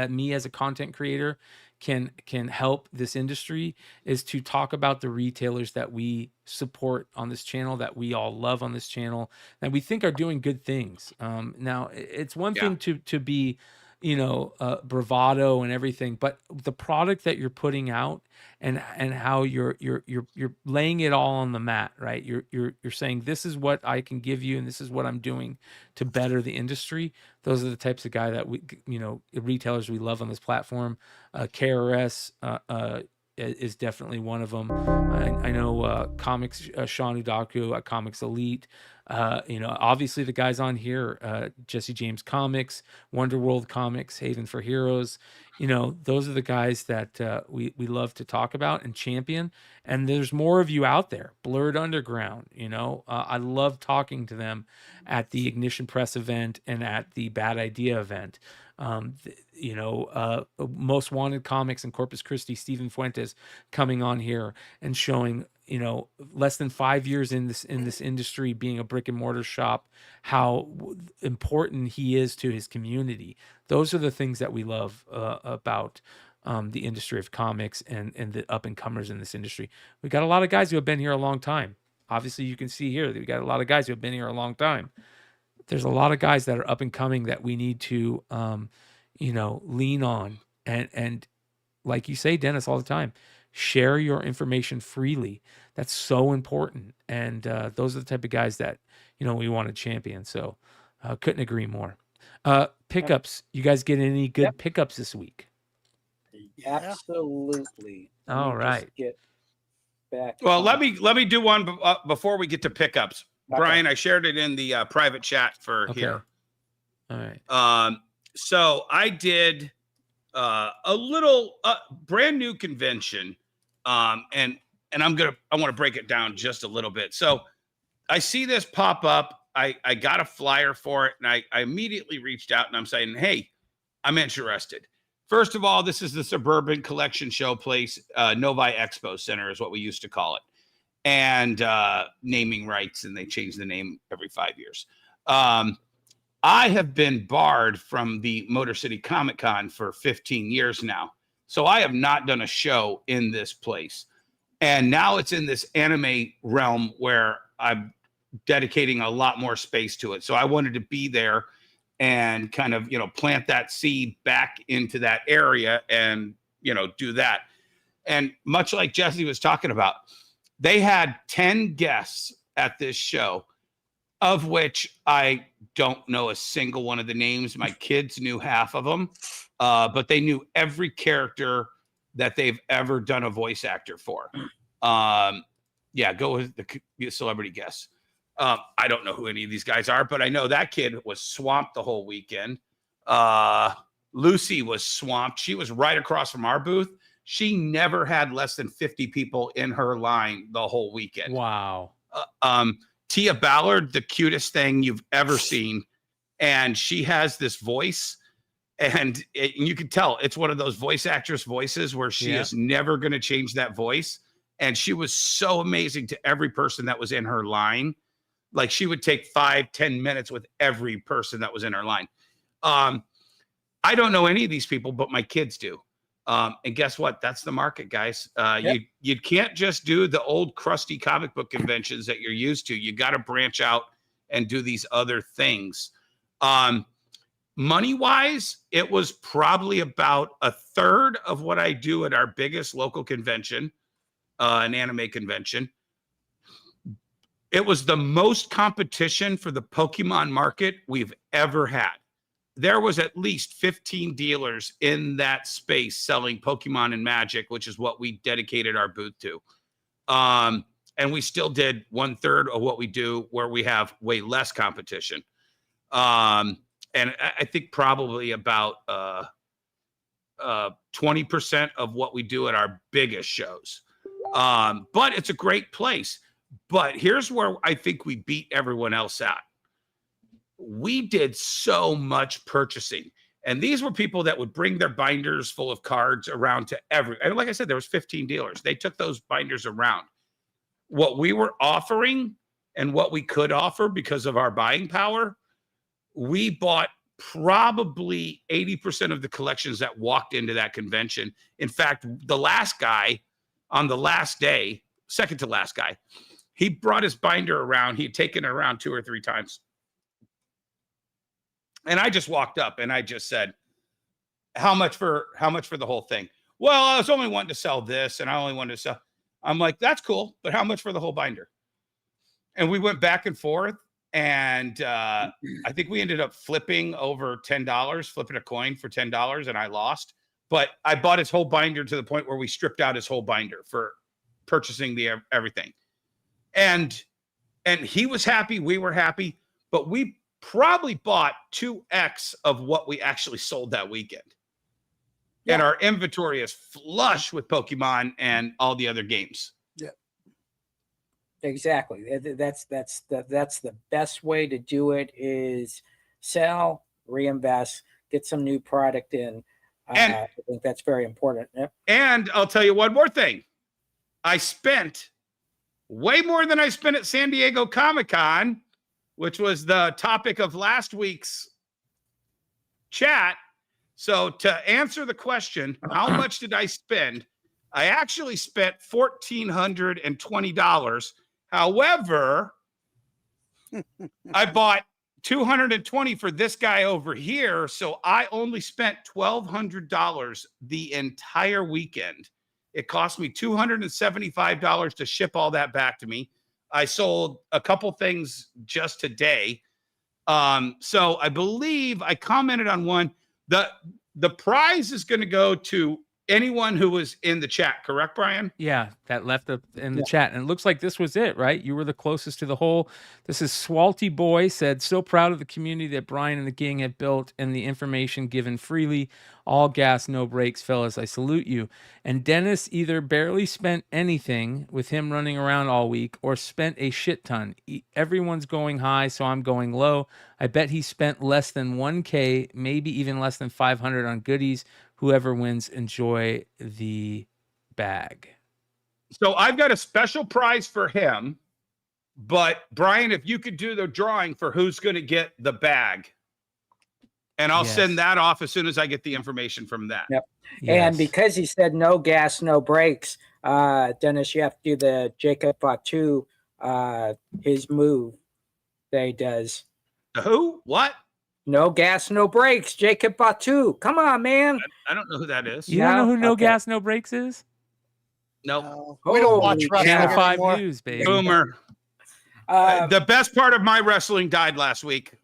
me as a content creator can help this industry, is to talk about the retailers that we support on this channel, that we all love on this channel, that we think are doing good things. Now, it's one thing to be, bravado and everything, but the product that you're putting out and how you're laying it all on the mat, right? You're saying, this is what I can give you, and this is what I'm doing to better the industry. Those are the types of guy that we, retailers we love on this platform. KRS is definitely one of them. I know Comics, Sean Udaku at Comics Elite. Obviously the guys on here, Jesse James Comics, Wonder World Comics, Haven for Heroes. Those are the guys that we love to talk about and champion. And there's more of you out there. Blurred Underground. I love talking to them at the Ignition Press event and at the Bad Idea event. Most Wanted Comics and Corpus Christi, Stephen Fuentes coming on here and showing, less than 5 years in this industry, being a brick and mortar shop, how important he is to his community. Those are the things that we love about the industry of comics and the up and comers in this industry. We got a lot of guys who have been here a long time. Obviously, you can see here that we got a lot of guys who have been here a long time. There's a lot of guys that are up and coming that we need to, lean on. And like you say, Dennis, all the time, share your information freely. That's so important. And those are the type of guys that, we want to champion. So couldn't agree more. Pickups. You guys get any good pickups this week? Absolutely. All right. Get back. Well, let me do one before we get to pickups. Okay. Brian, I shared it in the private chat for here. All right. So I did a little brand new convention, and I want to break it down just a little bit. So I see this pop up. I got a flyer for it, and I immediately reached out, and I'm saying, hey, I'm interested. First of all, this is the Suburban Collection Show Place. Novi Expo Center is what we used to call it. And naming rights, and they change the name every 5 years. I have been barred from the Motor City Comic Con for 15 years now. So I have not done a show in this place. And now it's in this anime realm where I'm dedicating a lot more space to it. So I wanted to be there and kind of, plant that seed back into that area and, do that. And much like Jesse was talking about, they had 10 guests at this show, of which I don't know a single one of the names. My kids knew half of them, but they knew every character that they've ever done a voice actor for. Go with the celebrity guests. I don't know who any of these guys are, but I know that kid was swamped the whole weekend. Lucy was swamped. She was right across from our booth. She never had less than 50 people in her line the whole weekend. Wow. Tia Ballard, the cutest thing you've ever seen. And she has this voice, and you can tell it's one of those voice actress voices where she is never going to change that voice. And she was so amazing to every person that was in her line. Like, she would take 5-10 minutes with every person that was in her line. I don't know any of these people, but my kids do. And guess what? That's the market, guys. You can't just do the old crusty comic book conventions that you're used to. You got to branch out and do these other things. Money-wise, it was probably about a third of what I do at our biggest local convention, an anime convention. It was the most competition for the Pokemon market we've ever had. There was at least 15 dealers in that space selling Pokemon and Magic, which is what we dedicated our booth to. And we still did 1/3 of what we do where we have way less competition. And I think probably about 20% of what we do at our biggest shows. But it's a great place. But here's where I think we beat everyone else at. We did so much purchasing, and these were people that would bring their binders full of cards around to and like I said, there was 15 dealers. They took those binders around. What we were offering and what we could offer because of our buying power, we bought probably 80% of the collections that walked into that convention. In fact, the last guy on the last day, second to last guy, he brought his binder around. He'd taken it around 2 or 3 times. And I just walked up and I just said, how much for the whole thing? Well, I was only wanting to sell this, and I only wanted to sell. I'm like, that's cool, but how much for the whole binder? And we went back and forth, and I think we ended up flipping over $10, flipping a coin for $10, and I lost. But I bought his whole binder to the point where we stripped out his whole binder for purchasing the everything. And he was happy, we were happy, but we probably bought 2x of what we actually sold that weekend. Yeah. And our inventory is flush with Pokemon and all the other games. Yeah, exactly. That's the best way to do it, is sell, reinvest, get some new product in. And I think that's very important. Yep. And I'll tell you one more thing. I spent way more than I spent at San Diego Comic-Con, which was the topic of last week's chat. So to answer the question, how much did I spend? I actually spent $1,420. However, I bought $220 for this guy over here. So I only spent $1,200 the entire weekend. It cost me $275 to ship all that back to me. I sold a couple things just today. So I believe I commented on one. The prize is going to go to anyone who was in the chat, correct, Brian? Yeah, that left up in the chat. And it looks like this was it, right? You were the closest to the whole. This is Swalty Boy said, so proud of the community that Brian and the gang have built and the information given freely. All gas, no brakes, fellas. I salute you. And Dennis either barely spent anything with him running around all week or spent a shit ton. Everyone's going high, so I'm going low. I bet he spent less than 1K, maybe even less than 500 on goodies. Whoever wins, enjoy the bag. So I've got a special prize for him, but Brian, if you could do the drawing for who's going to get the bag, and I'll send that off as soon as I get the information from that. Yep. And because he said no gas, no brakes, Dennis, you have to do the Jacob Fatu, his move that he does. The who? What? No gas, no brakes. Jacob Fatu. Come on, man. I don't know who that is. You don't know who No Gas, No Brakes is? Nope. We don't watch wrestling Channel 5 anymore. News, baby. Boomer. The best part of my wrestling died last week.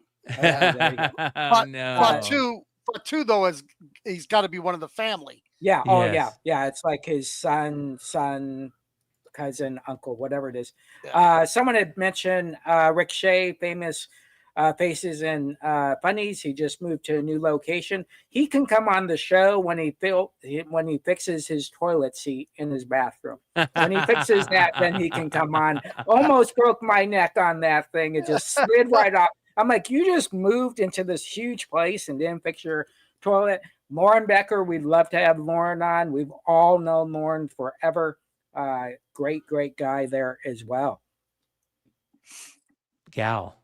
Oh, no. Fatu though, he's got to be one of the family. Yeah. Oh, yeah. It's like his son, cousin, uncle, whatever it is. Someone had mentioned Rick Shea, famous Faces and Funnies. He just moved to a new location. He can come on the show when he fixes his toilet seat in his bathroom. When he fixes that, then he can come on. Almost broke my neck on that thing. It just slid right off. I'm like, you just moved into this huge place and didn't fix your toilet. Lauren Becker, we'd love to have Lauren on. We've all known Lauren forever. Great guy there as well. Gal.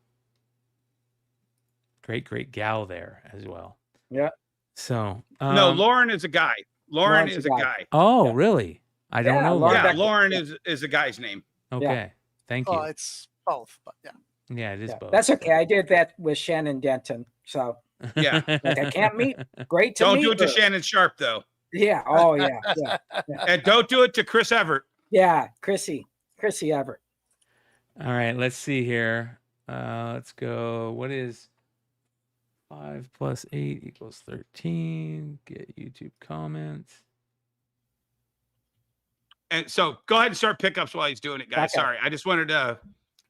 Great gal there as well. Yeah. So no, Lauren is a guy. Lauren is a guy. Oh, really? I don't know. Lauren is a guy's name. Okay. Thank you. Oh, it's both, but yeah. Yeah, it is both. That's okay. I did that with Shannon Denton. So yeah, like I can't meet. Great to don't meet do it to her. Shannon Sharp though. Yeah. Oh yeah. And don't do it to Chris Everett. Yeah, Chrissy Everett. All right, let's see here. Let's go. What is 5 + 8 = 13? Get YouTube comments. And so go ahead and start pickups while he's doing it, guys. Okay. Sorry, I just wanted to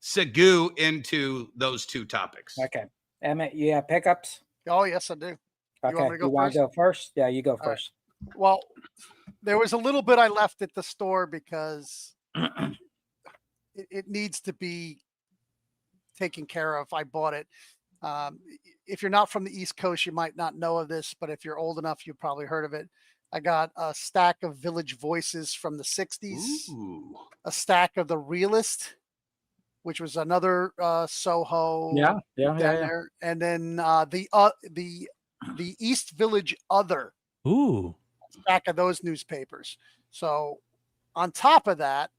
segue into those two topics. Okay. Emmett, you have pickups? Oh, yes, I do. Okay. You want to go first? Yeah, you go first. Well, there was a little bit I left at the store because it needs to be taken care of. I bought it. If you're not from the East Coast, you might not know of this, but if you're old enough, you've probably heard of it. I got a stack of Village Voices from the 60s, a stack of The Realist, which was another Soho. Yeah. There. And then the East Village Other. Ooh. Stack of those newspapers. So on top of that,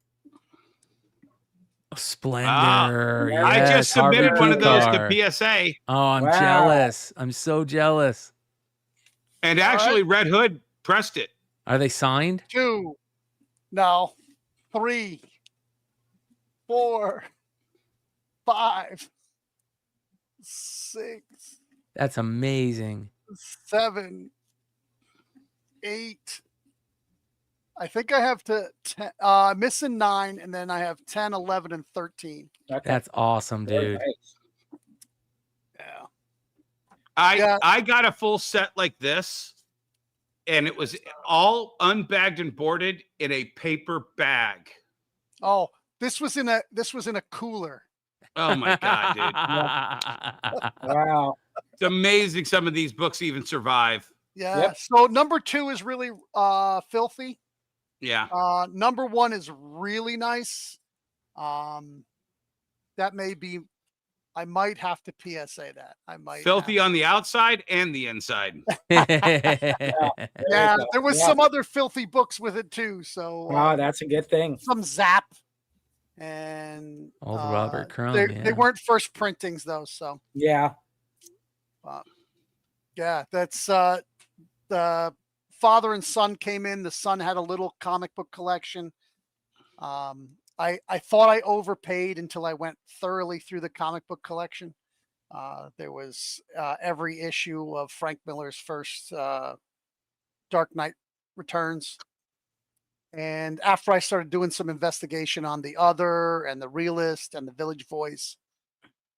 Splendor. I just submitted one of those to PSA. Oh, I'm jealous. I'm so jealous. And actually, Red Hood pressed it. Are they signed? 2, no, 3, 4, 5, 6. That's amazing. 7, 8. I think I have to missing 9, and then I have 10, 11, and 13. Okay. That's awesome, dude. Yeah. I got a full set like this, and it was all unbagged and boarded in a paper bag. Oh, this was in a cooler. Oh my God, dude. Wow. It's amazing some of these books even survive. Yeah. Yep. So number 2 is really filthy. Yeah. Number 1 is really nice. That may be, I might have to PSA that. I might Filthy on the outside and the inside. Yeah, there was some other filthy books with it too. So that's a good thing. Some Zap and Old Robert Crumb. They weren't first printings though. So yeah. Yeah, that's the father and son came in. The son had a little comic book collection. I thought I overpaid until I went thoroughly through the comic book collection. There was every issue of Frank Miller's first Dark Knight returns. And after I started doing some investigation on the other and the realist and the village voice,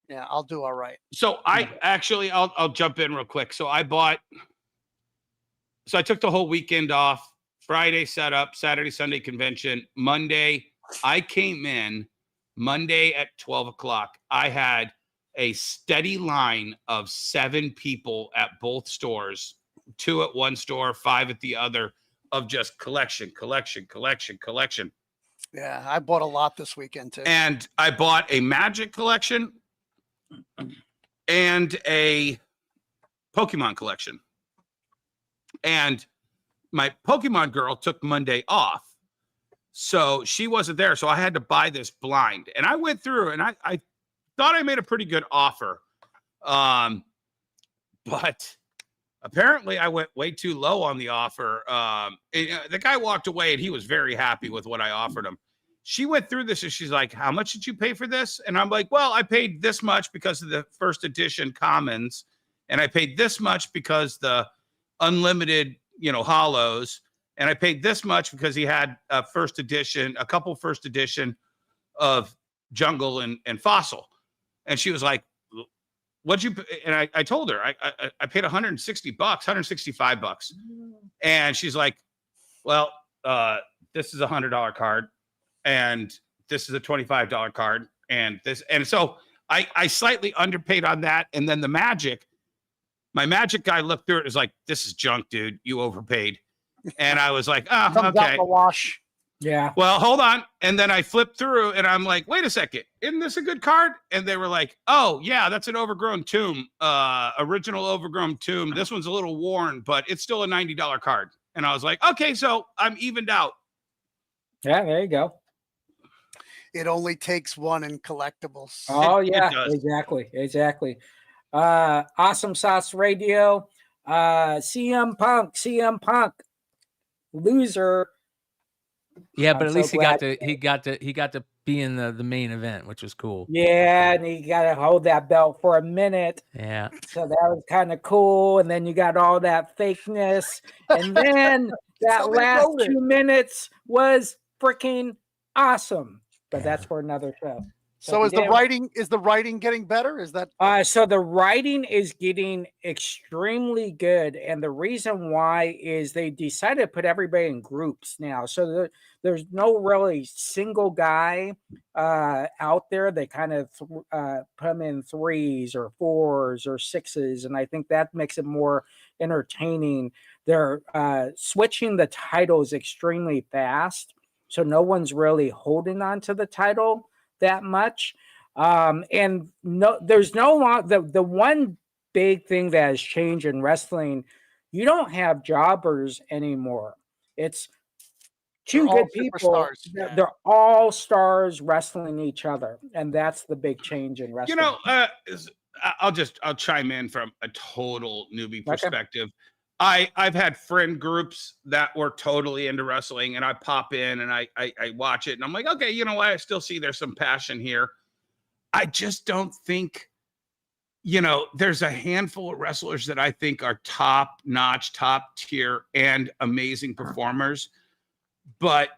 yeah, I'll do all right. So I'll jump in real quick. So I took the whole weekend off. Friday setup, Saturday, Sunday convention. Monday, I came in Monday at 12 o'clock. I had a steady line of 7 people at both stores, 2 at one store, 5 at the other, of just collection. Yeah, I bought a lot this weekend too. And I bought a Magic collection and a Pokemon collection. And my Pokemon girl took Monday off, so she wasn't there. So I had to buy this blind. And I went through and I thought I made a pretty good offer. But apparently I went way too low on the offer. The guy walked away and he was very happy with what I offered him. She went through this and she's like, how much did you pay for this? And I'm like, well, I paid this much because of the first edition commons. And I paid this much because the unlimited, hollows. And I paid this much because he had a couple first edition of Jungle and Fossil. And she was like, what'd you, and I told her, I paid $160, $165. And she's like, well, this is a $100 card and this is a $25 card. And so I slightly underpaid on that. And then my Magic guy looked through it and was like, this is junk, dude. You overpaid. And I was like, oh, okay. Wash. Yeah. Well, hold on. And then I flipped through and I'm like, wait a second. Isn't this a good card? And they were like, oh, yeah, that's an overgrown tomb. Original overgrown tomb. This one's a little worn, but it's still a $90 card. And I was like, okay, so I'm evened out. Yeah, there you go. It only takes one in collectibles. Oh, yeah, exactly. Awesome Sauce Radio. CM Punk. Loser. Yeah, but I'm at so least glad. he got to be in the main event, which was cool. Yeah, and you got to hold that belt for a minute. Yeah. So that was kind of cool. And then you got all that fakeness. And then that last 2 minutes was freaking awesome. But that's for another show. So is the writing getting better? Is that so the writing is getting extremely good, and the reason why is they decided to put everybody in groups now. So there's no really single guy out there. They kind of put them in 3s or 4s or 6s, and I think that makes it more entertaining. They're switching the titles extremely fast, so no one's really holding on to the title that much. And there's the one big thing that has changed in wrestling, you don't have jobbers anymore. It's two good people. They're all stars wrestling each other. And that's the big change in wrestling. I'll chime in from a total newbie perspective. I've had friend groups that were totally into wrestling, and I pop in and I watch it and I'm like, okay, you know what? I still see there's some passion here. I just don't think, there's a handful of wrestlers that I think are top notch, top tier and amazing performers. But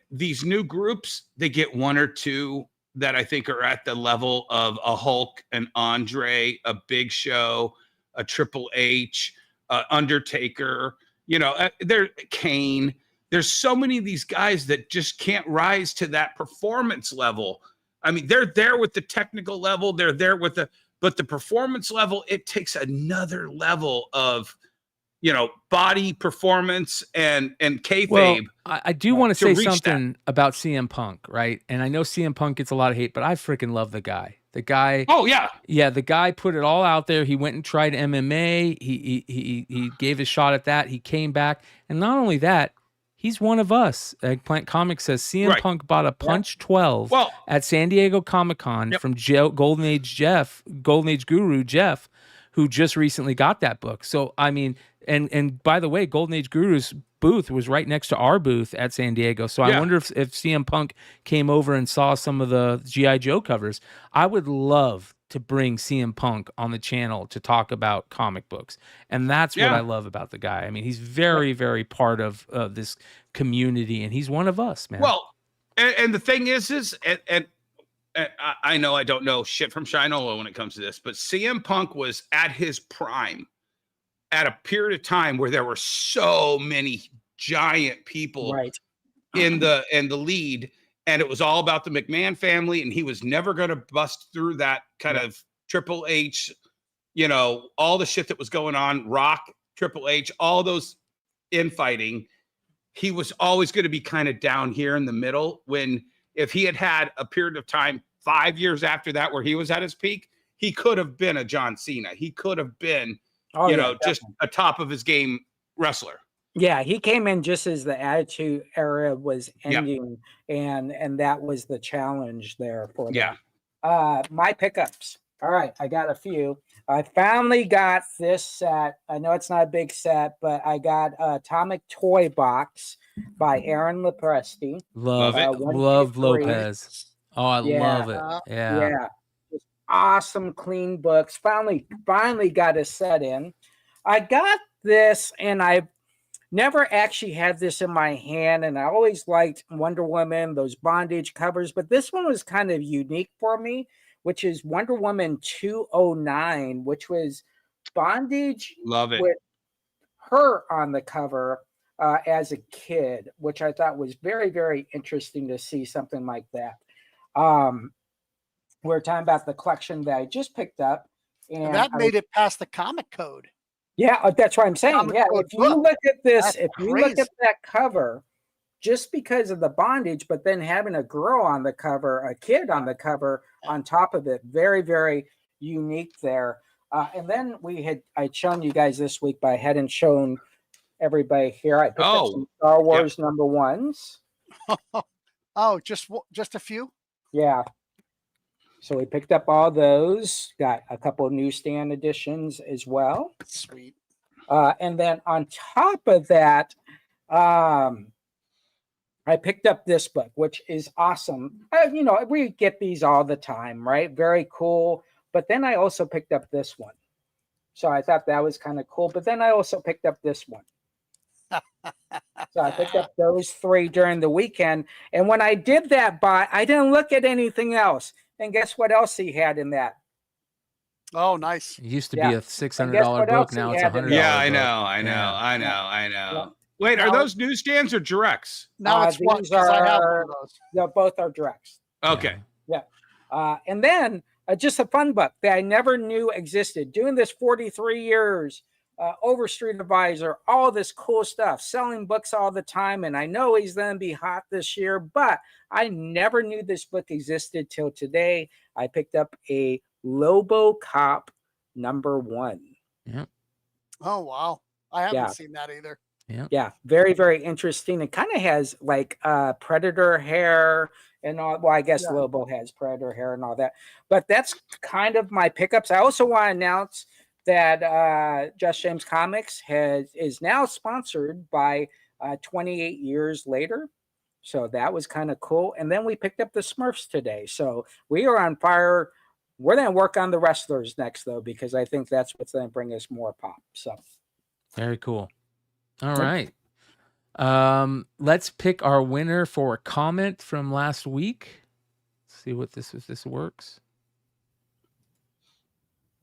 these new groups, they get 1 or 2 that I think are at the level of a Hulk, an Andre, a Big Show, a Triple H, Undertaker, there Kane. There's so many of these guys that just can't rise to that performance level. I mean, they're there with the technical level, they're there with but the performance level, it takes another level of, body performance and kayfabe. Well, I do want to say something about CM Punk, right? And I know CM Punk gets a lot of hate, but I freaking love the guy. The guy. Oh yeah. Yeah, the guy put it all out there. He went and tried MMA. He gave a shot at that. He came back, and not only that, he's one of us. Eggplant Comics says CM Punk bought a Punch 12 at San Diego Comic-Con from Golden Age Guru Jeff, who just recently got that book. So I mean, and by the way, Golden Age Guru's booth was right next to our booth at San Diego. So I wonder if CM Punk came over and saw some of the G.I. Joe covers. I would love to bring CM Punk on the channel to talk about comic books. And that's what I love about the guy. I mean, he's very, very part of this community, and he's one of us, man. Well, and the thing is and I know I don't know shit from Shinola when it comes to this, but CM Punk was at his prime at a period of time where there were so many giant people in the lead, and it was all about the McMahon family, and he was never going to bust through that kind of Triple H, you know, all the shit that was going on, Rock, Triple H, all those infighting. He was always going to be kind of down here in the middle. When if he had had a period of time 5 years after that where he was at his peak, he could have been a John Cena. He could have been, just a top of his game wrestler. Yeah, he came in just as the Attitude Era was ending, and that was the challenge there for them. My pickups. All right, I got a few. I finally got this set. I know it's not a big set, but I got Atomic Toy Box by Aaron Lopresti. Love it. Love Lopez. Oh, I love it. Yeah. Just awesome, clean books. Finally got a set in. I got this, and I've never actually had this in my hand, and I always liked Wonder Woman, those bondage covers, but this one was kind of unique for me, which is Wonder Woman 209, which was bondage with her on the cover as a kid, which I thought was very, very interesting to see something like that. We're talking about the collection that I just picked up. And that made it past the comic code. Yeah, that's what I'm saying. If you look at this, if you look at that cover, just because of the bondage, but then having a girl on the cover, a kid on the cover on top of it, very, very unique there. And then I'd shown you guys this week, but I hadn't shown everybody here. I picked up some Star Wars number ones. Just a few? Yeah. So we picked up all those, got a couple of newsstand editions as well. Sweet. And then on top of that, I picked up this book, which is awesome. We get these all the time, right? Very cool. But then I also picked up this one. So I thought that was kind of cool. But then I also picked up this one. So I picked up those three during the weekend. And when I did that buy, I didn't look at anything else. And guess what else he had in that? Oh, nice. It used to be a $600 book. Now it's $100. Yeah, I know. Wait, are those newsstands or directs? No, it's one. These are, both are directs. Okay. Yeah. And then just a fun book that I never knew existed. Doing this 43 years, Overstreet Advisor, all this cool stuff, selling books all the time. And I know he's going to be hot this year, but I never knew this book existed till today. I picked up a Lobo Cop #1. Yeah. Oh, wow. I haven't seen that either. Yeah. Very, very interesting. It kind of has like Predator hair and all. Well, I guess Lobo has Predator hair and all that. But that's kind of my pickups. I also want to announce that Just James Comics is now sponsored by 28 years later. So that was kind of cool. And then we picked up the Smurfs today. So we are on fire. We're going to work on the wrestlers next, though, because I think that's what's going to bring us more pop. So very cool. All right. Let's pick our winner for a comment from last week. Let's see what this works.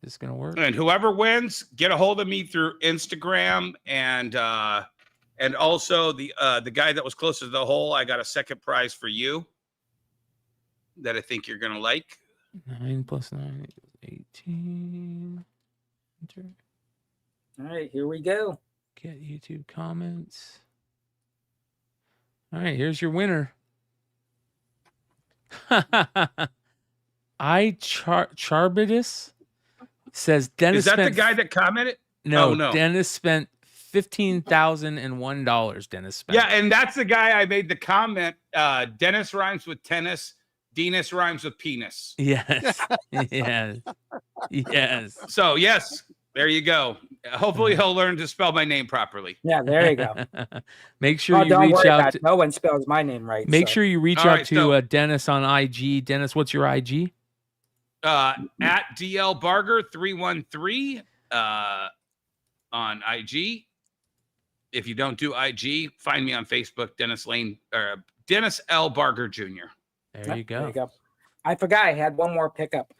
Is this gonna work? And whoever wins, get a hold of me through Instagram, and also the guy that was closest to the hole. I got a second prize for you that I think you're gonna like. 9 + 9 = 18. Enter. All right, here we go. Get YouTube comments. All right, here's your winner. Charbidis says Dennis. Is that the guy that commented? No, no. Dennis spent $15,001. Dennis spent. Yeah, and that's the guy I made the comment. Dennis rhymes with tennis. Dennis rhymes with penis. Yes. Yes. Yes. So yes, there you go. Hopefully he'll learn to spell my name properly. Yeah, there you go. Make sure you reach out. No one spells my name right. Make sure you reach out to Dennis on IG. Dennis, what's your IG? At DL Barger 313 on IG. If you don't do IG, find me on Facebook, Dennis L. Barger Jr. There you go. There you go. I forgot I had one more pickup.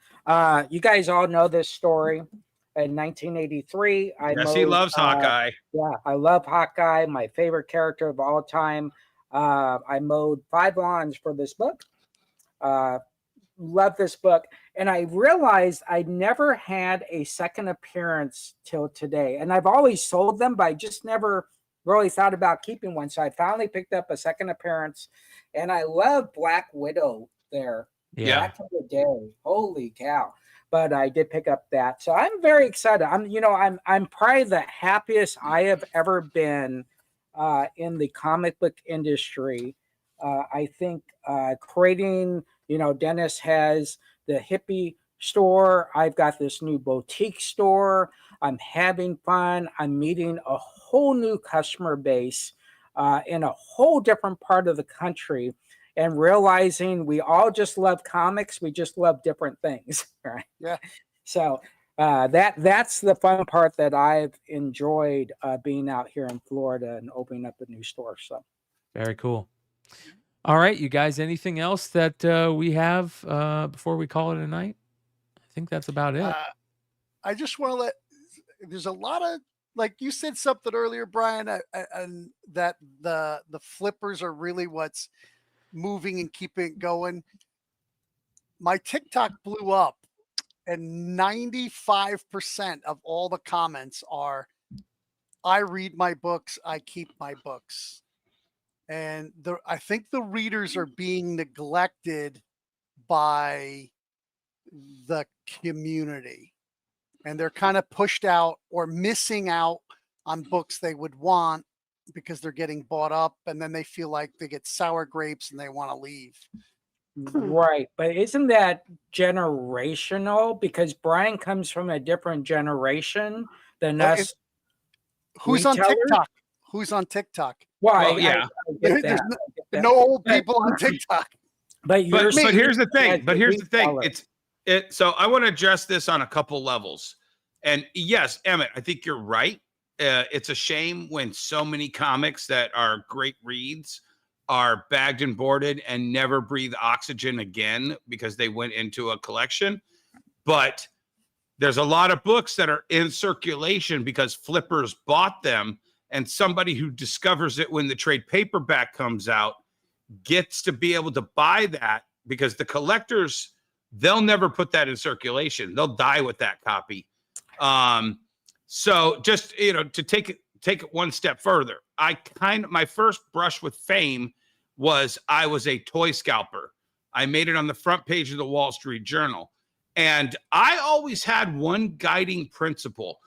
You guys all know this story. In 1983, he loves Hawkeye. Yeah, I love Hawkeye, my favorite character of all time. I mowed 5 lawns for this book. Love this book. And I realized I never had a second appearance till today. And I've always sold them, but I just never really thought about keeping one. So I finally picked up a second appearance. And I love Black Widow there. Yeah. Back in the day. Holy cow. But I did pick up that. So I'm very excited. I'm probably the happiest I have ever been in the comic book industry. I think creating, Dennis has the hippie store. I've got this new boutique store. I'm having fun. I'm meeting a whole new customer base in a whole different part of the country, and realizing we all just love comics. We just love different things, right? Yeah. So that's the fun part that I've enjoyed being out here in Florida and opening up a new store. So very cool. All right, you guys, anything else that we have before we call it a night? I think that's about it. I just want to there's a lot of, like you said something earlier, Brian, and that the flippers are really what's moving and keeping it going. My TikTok blew up and 95% of all the comments are, I read my books, I keep my books. And I think the readers are being neglected by the community, and they're kind of pushed out or missing out on books they would want because they're getting bought up, and then they feel like they get sour grapes and they want to leave. Right. But isn't that generational? Because Brian comes from a different generation than us. Who's on TikTok? Who's on TikTok? Well, yeah. There's no old people on TikTok. But here's the thing. So I want to address this on a couple levels. And yes, Emmett, I think you're right. It's a shame when so many comics that are great reads are bagged and boarded and never breathe oxygen again because they went into a collection. But there's a lot of books that are in circulation because flippers bought them, and somebody who discovers it when the trade paperback comes out gets to be able to buy that, because the collectors, they'll never put that in circulation. They'll die with that copy. So just, to take it one step further, my first brush with fame was I was a toy scalper. I made it on the front page of the Wall Street Journal. And I always had one guiding principle.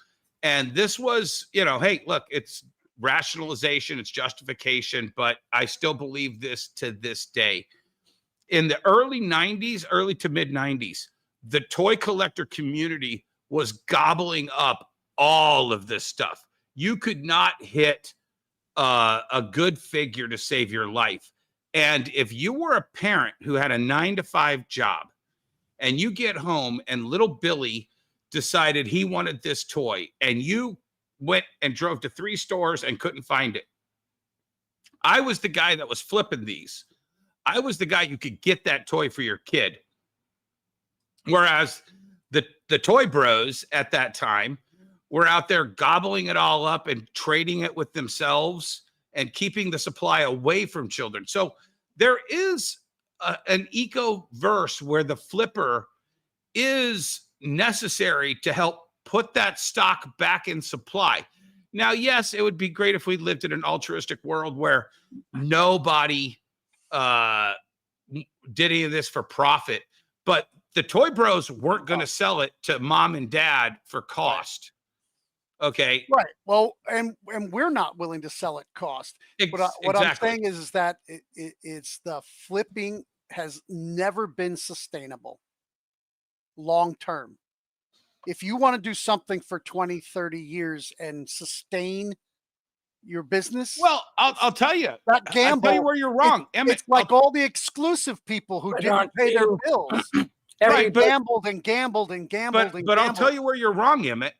And this was, hey, look, it's rationalization, it's justification, but I still believe this to this day. In the early to mid 90s, the toy collector community was gobbling up all of this stuff. You could not hit a good figure to save your life. And if you were a parent who had a 9-to-5 job and you get home and little Billy decided he wanted this toy and you went and drove to 3 stores and couldn't find it, I was the guy that was flipping these. I was the guy you could get that toy for your kid. Whereas the toy bros at that time were out there gobbling it all up and trading it with themselves and keeping the supply away from children. So there is an eco-verse where the flipper is necessary to help put that stock back in supply. Now, yes, it would be great if we lived in an altruistic world where nobody did any of this for profit, but the toy bros weren't going to sell it to mom and dad for cost. Okay. Right. Well, and we're not willing to sell at cost. What I'm saying is that it's the flipping has never been sustainable long term. If you want to do something for 20, 30 years and sustain your business, well, I'll tell you that gamble. I'll tell you where you're wrong. It's like all the exclusive people who didn't pay their bills. Right, gambled and gambled and gambled and But I'll gambled. tell you where you're wrong, Emmett.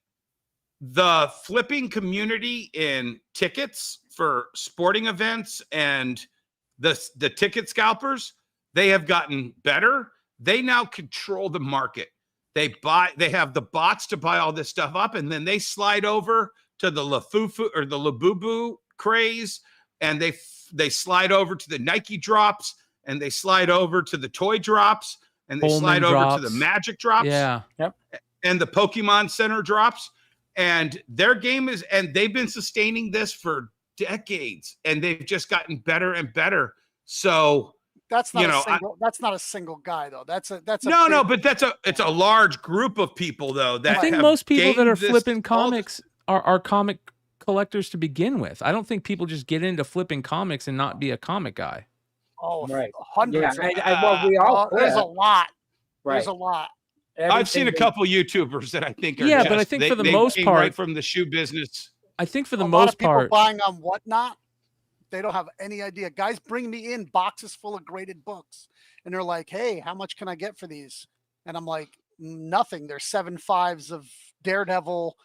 The flipping community in tickets for sporting events and the ticket scalpers, they have gotten better. They now control the market. They have the bots to buy all this stuff up, and then they slide over to the Lafufu or the Labubu craze, and they slide over to the Nike drops, and they slide over to the toy drops, and they slide over to the magic drops. Yeah. Yep. And the Pokemon Center drops. And their game is, and they've been sustaining this for decades, and they've just gotten better and better. So that's not that's not a single guy though. That's a but it's a large group of people though. That I think most people that are flipping comics are comic collectors to begin with. I don't think people just get into flipping comics and not be a comic guy. Oh, right. Hundreds. Yeah, well, we all there's a lot. Right. There's a lot. I've seen a couple YouTubers that I think are but I think for the most part, right from the shoe business. I think for the a most lot of people part, buying on Whatnot, they don't have any idea. Guys bring me in boxes full of graded books, and they're like, "Hey, how much can I get for these?" And I'm like, "Nothing. There's 7 5s of Daredevil,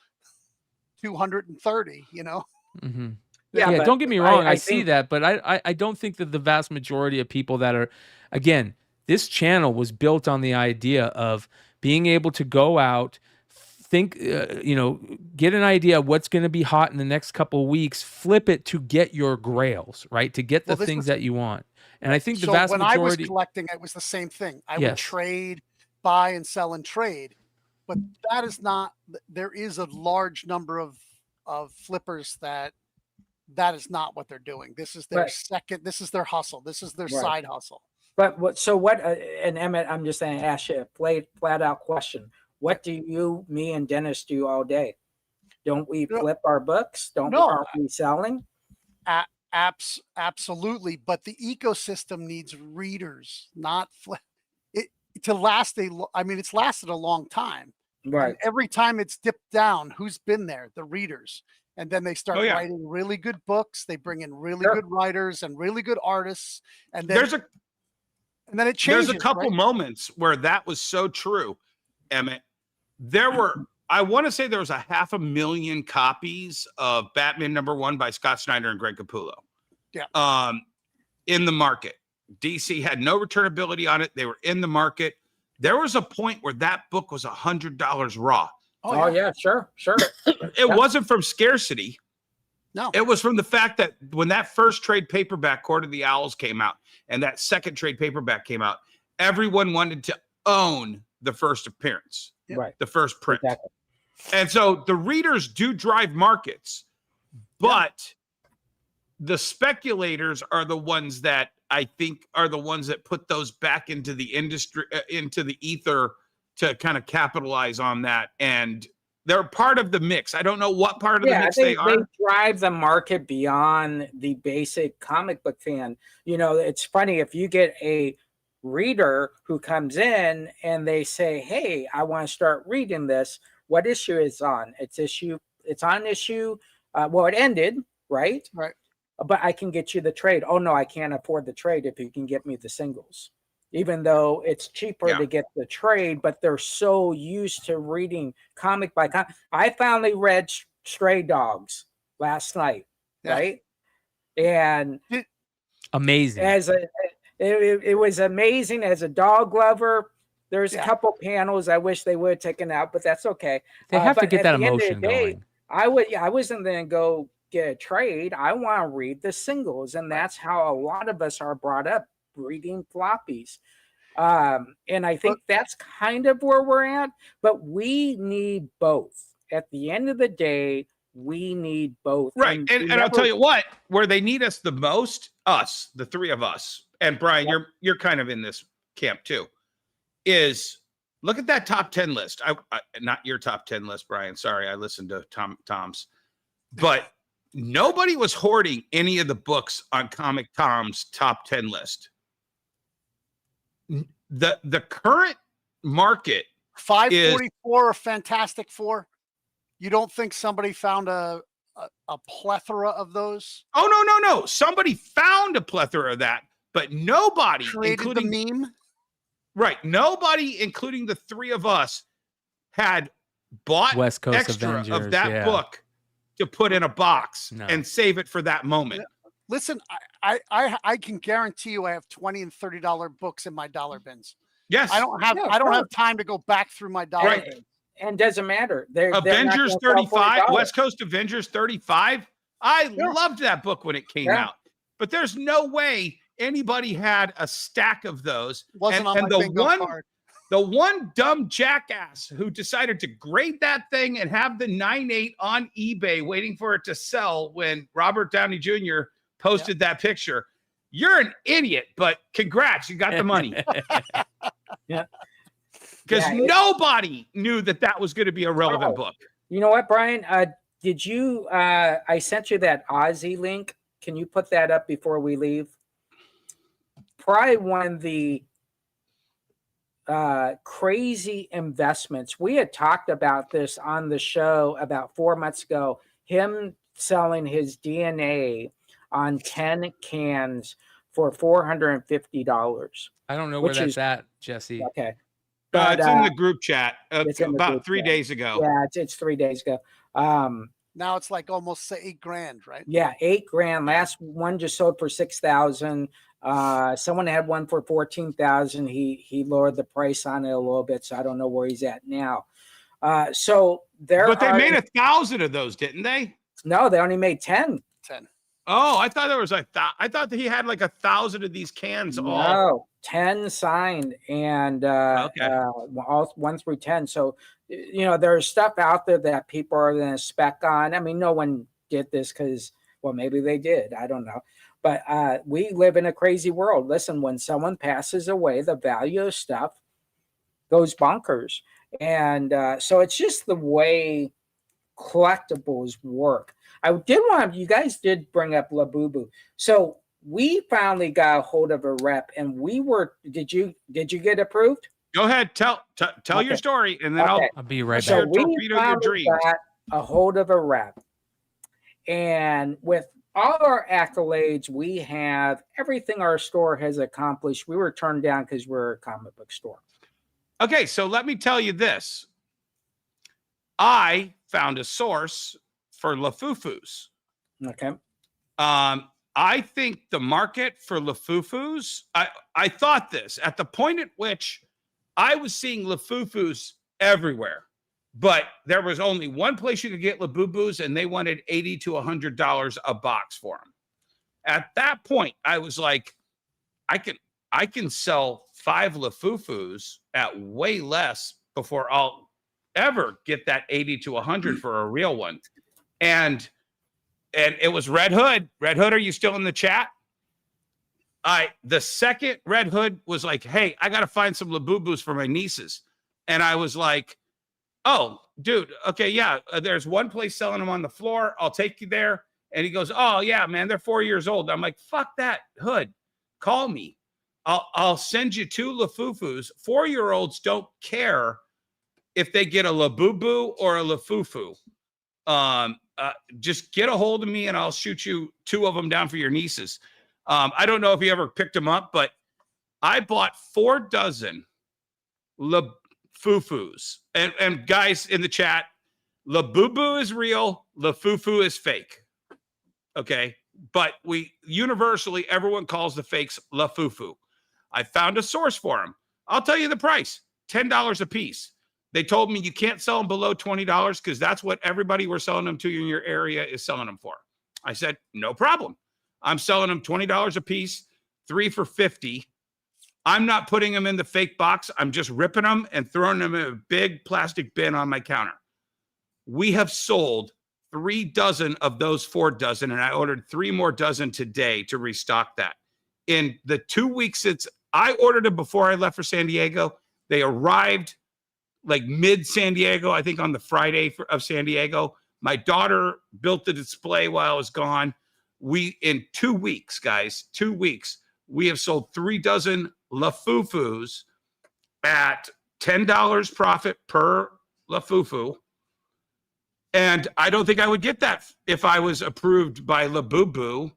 230. You know." Mm-hmm. Yeah, don't get me wrong. I see that, but I don't think that the vast majority of people that are, again, this channel was built on the idea of being able to go out, think, get an idea of what's going to be hot in the next couple of weeks, flip it to get your grails, right? To get the things that you want. And I think the vast majority. When I was collecting, it was the same thing. I would trade, buy, and sell and trade. But that is not, there is a large number of flippers that is not what they're doing. This is their this is their hustle. This is their side hustle. But and Emmett, I'm just going to ask you a flat out question. What do me and Dennis do all day? Don't we flip our books? Aren't we selling? Absolutely. But the ecosystem needs readers, not to last. It's lasted a long time. Right. And every time it's dipped down, who's been there? The readers. And then they start writing really good books. They bring in really good writers and really good artists. And then and then it changes. There's a couple moments where that was so true, Emmett. I want to say there was 500,000 copies of Batman #1 by Scott Snyder and Greg Capullo. Yeah. In the market. DC had no returnability on it. They were in the market. There was a point where that book was $100 raw. Oh yeah, sure. It wasn't from scarcity. No. It was from the fact that when that first trade paperback, Court of the Owls, came out, and that second trade paperback came out, everyone wanted to own the first appearance, the first print. Exactly. And so the readers do drive markets, but the speculators are the ones that I think are the ones that put those back into the industry, into the ether, to kind of capitalize on that. And they're part of the mix. I don't know what part of the mix they are. They drive the market beyond the basic comic book fan. It's funny, if you get a reader who comes in and they say, "Hey, I want to start reading this. What issue is on?" It's on issue. It ended, right? Right. But I can get you the trade. Oh no, I can't afford the trade if you can get me the singles. Even though it's cheaper to get the trade, but they're so used to reading comic by comic. I finally read Stray Dogs last night, right? And amazing. It was amazing as a dog lover. There's a couple panels I wish they would have taken out, but that's okay. They have to get that emotion going. I wasn't going to go get a trade. I want to read the singles, and that's how a lot of us are brought up, reading floppies. And I think that's kind of where we're at, but we need both. At the end of the day, we need both. Right. And I'll tell you what, where they need us the most, us, the three of us, and Brian, you're kind of in this camp too, is look at that top 10 list. I not your top 10 list, Brian. Sorry, I listened to Tom's. But nobody was hoarding any of the books on Comic Tom's top 10 list. The current market 544 or Fantastic Four. You don't think somebody found a plethora of those? Oh, no. Somebody found a plethora of that, but nobody, created including the meme. Right. Nobody, including the three of us, had bought West Coast extra Avengers, of that book to put in a box and save it for that moment. Listen, I can guarantee you I have $20 and $30 books in my dollar bins. Yes. I don't have time to go back through my dollar bins. And doesn't matter. They're Avengers not gonna sell 35, $40. West Coast Avengers 35. I loved that book when it came out. But there's no way anybody had a stack of those. Wasn't on my bingo card. The one dumb jackass who decided to grade that thing and have the 9.8 on eBay waiting for it to sell when Robert Downey Jr. posted that picture. You're an idiot, but congrats, you got the money. Yeah. Because nobody knew that was going to be a relevant book. You know what, Brian? Did you? I sent you that Aussie link. Can you put that up before we leave? Probably one of the crazy investments. We had talked about this on the show about 4 months ago. Him selling his DNA on 10 cans for $450. I don't know where that's at, Jesse. Okay. It's in the group chat about 3 days ago. Yeah, it's 3 days ago. Now it's like almost $8,000, right? Yeah, $8,000. Last one just sold for $6,000. Someone had one for $14,000. He lowered the price on it a little bit, so I don't know where he's at now. But they made 1,000 of those, didn't they? No, they only made 10. 10. Oh, I thought there was I thought that he had like 1,000 of these cans. No, 10 signed, and all 1 through 10. So, there's stuff out there that people are going to spec on. I mean, no one did this because, well, maybe they did. I don't know. But we live in a crazy world. Listen, when someone passes away, the value of stuff goes bonkers. And so it's just the way collectibles work. I did want you guys did bring up Labubu. So we finally got a hold of a rep, and did you get approved? Go ahead, tell your story, and then I'll be right so back. We finally got a hold of a rep, and with all our accolades, we have everything our store has accomplished. We were turned down because we're a comic book store. Okay, so let me tell you this. I found a source for Lafufus. Okay. I think the market for Lafufus, I thought this at the point at which I was seeing Lafufus everywhere, but there was only one place you could get Labubus, and they wanted $80 to $100 a box for them. At that point, I was like, I can sell 5 Lafufus at way less before I'll ever get that 80 to 100 for a real one. And it was Red Hood. Red Hood, are you still in the chat? The second Red Hood was like, hey, I got to find some Labubus for my nieces. And I was like, oh, dude, okay, yeah, there's one place selling them on the floor. I'll take you there. And he goes, oh, yeah, man, they're 4 years old. I'm like, fuck that, Hood. Call me. I'll send you 2 Lafufus. 4-year-olds don't care if they get a Labubu or a Lafufu. Just get a hold of me and I'll shoot you 2 of them down for your nieces. I don't know if you ever picked them up, but I bought 4 dozen Lafufus. And guys in the chat, Labubu is real, Lafufu is fake. Okay. But universally, everyone calls the fakes Lafufu. I found a source for them. I'll tell you the price, $10 a piece. They told me you can't sell them below $20 because that's what everybody we're selling them to in your area is selling them for. I said, no problem. I'm selling them $20 a piece, 3 for $50. I'm not putting them in the fake box. I'm just ripping them and throwing them in a big plastic bin on my counter. We have sold 3 dozen of those 4 dozen, and I ordered 3 more dozen today to restock that. In the 2 weeks I ordered them before I left for San Diego. They arrived like mid San Diego, I think on the Friday of San Diego. My daughter built the display while I was gone. In 2 weeks, guys, 2 weeks, we have sold 3 dozen Lafufus at $10 profit per Lafufu. And I don't think I would get that if I was approved by Labubu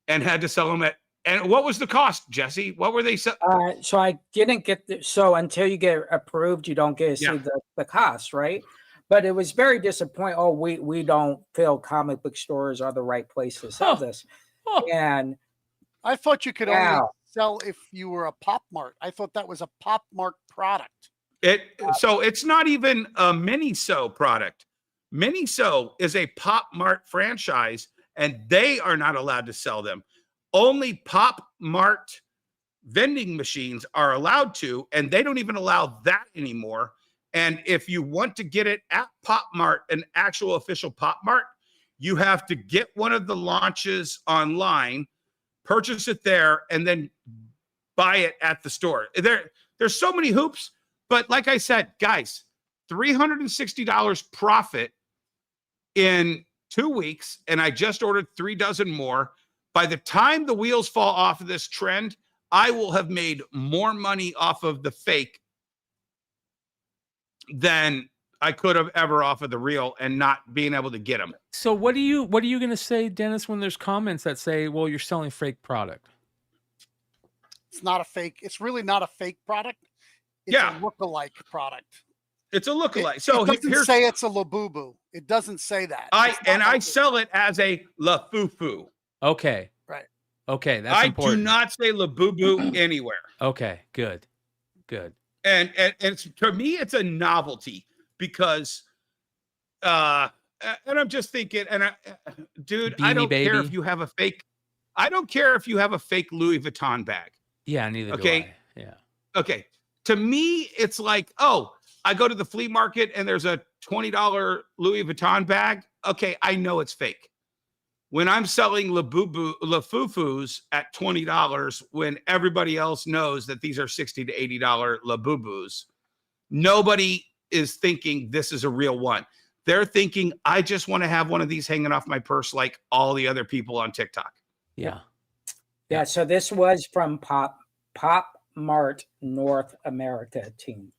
and had to sell them at And what was the cost, Jesse? What were they? So I didn't get so until you get approved, you don't get to see the cost, right? But it was very disappointing. Oh, we don't feel comic book stores are the right place to sell this. And I thought you could only sell if you were a Pop Mart. I thought that was a Pop Mart product. So it's not even a Miniso product. Miniso is a Pop Mart franchise, and they are not allowed to sell them. Only Pop Mart vending machines are allowed to, and they don't even allow that anymore. And if you want to get it at Pop Mart, an actual official Pop Mart, you have to get one of the launches online, purchase it there, and then buy it at the store. There's so many hoops, but like I said, guys, $360 profit in 2 weeks, and I just ordered 3 dozen more. By the time the wheels fall off of this trend, I will have made more money off of the fake than I could have ever off of the real and not being able to get them. So what are you going to say, Dennis, when there's comments that say, well, you're selling fake product? It's not a fake. It's really not a fake product. It's a lookalike product. It's a lookalike. So it doesn't say it's a Labubu. It doesn't say that. I sell it as a Lafufu. Okay. Right. Okay. That's important. I do not say Labubu anywhere. Okay. Good. Good. And it's, to me, it's a novelty because, and I'm just thinking, dude, I don't care if you have a fake. I don't care if you have a fake Louis Vuitton bag. Yeah, neither do I. Yeah. Okay. To me, it's like, oh, I go to the flea market and there's a $20 Louis Vuitton bag. Okay, I know it's fake. When I'm selling Lafufus at $20, when everybody else knows that these are $60 to $80 Labubus, nobody is thinking this is a real one. They're thinking, I just want to have one of these hanging off my purse like all the other people on TikTok. Yeah. Yeah, so this was from Pop Mart North America team.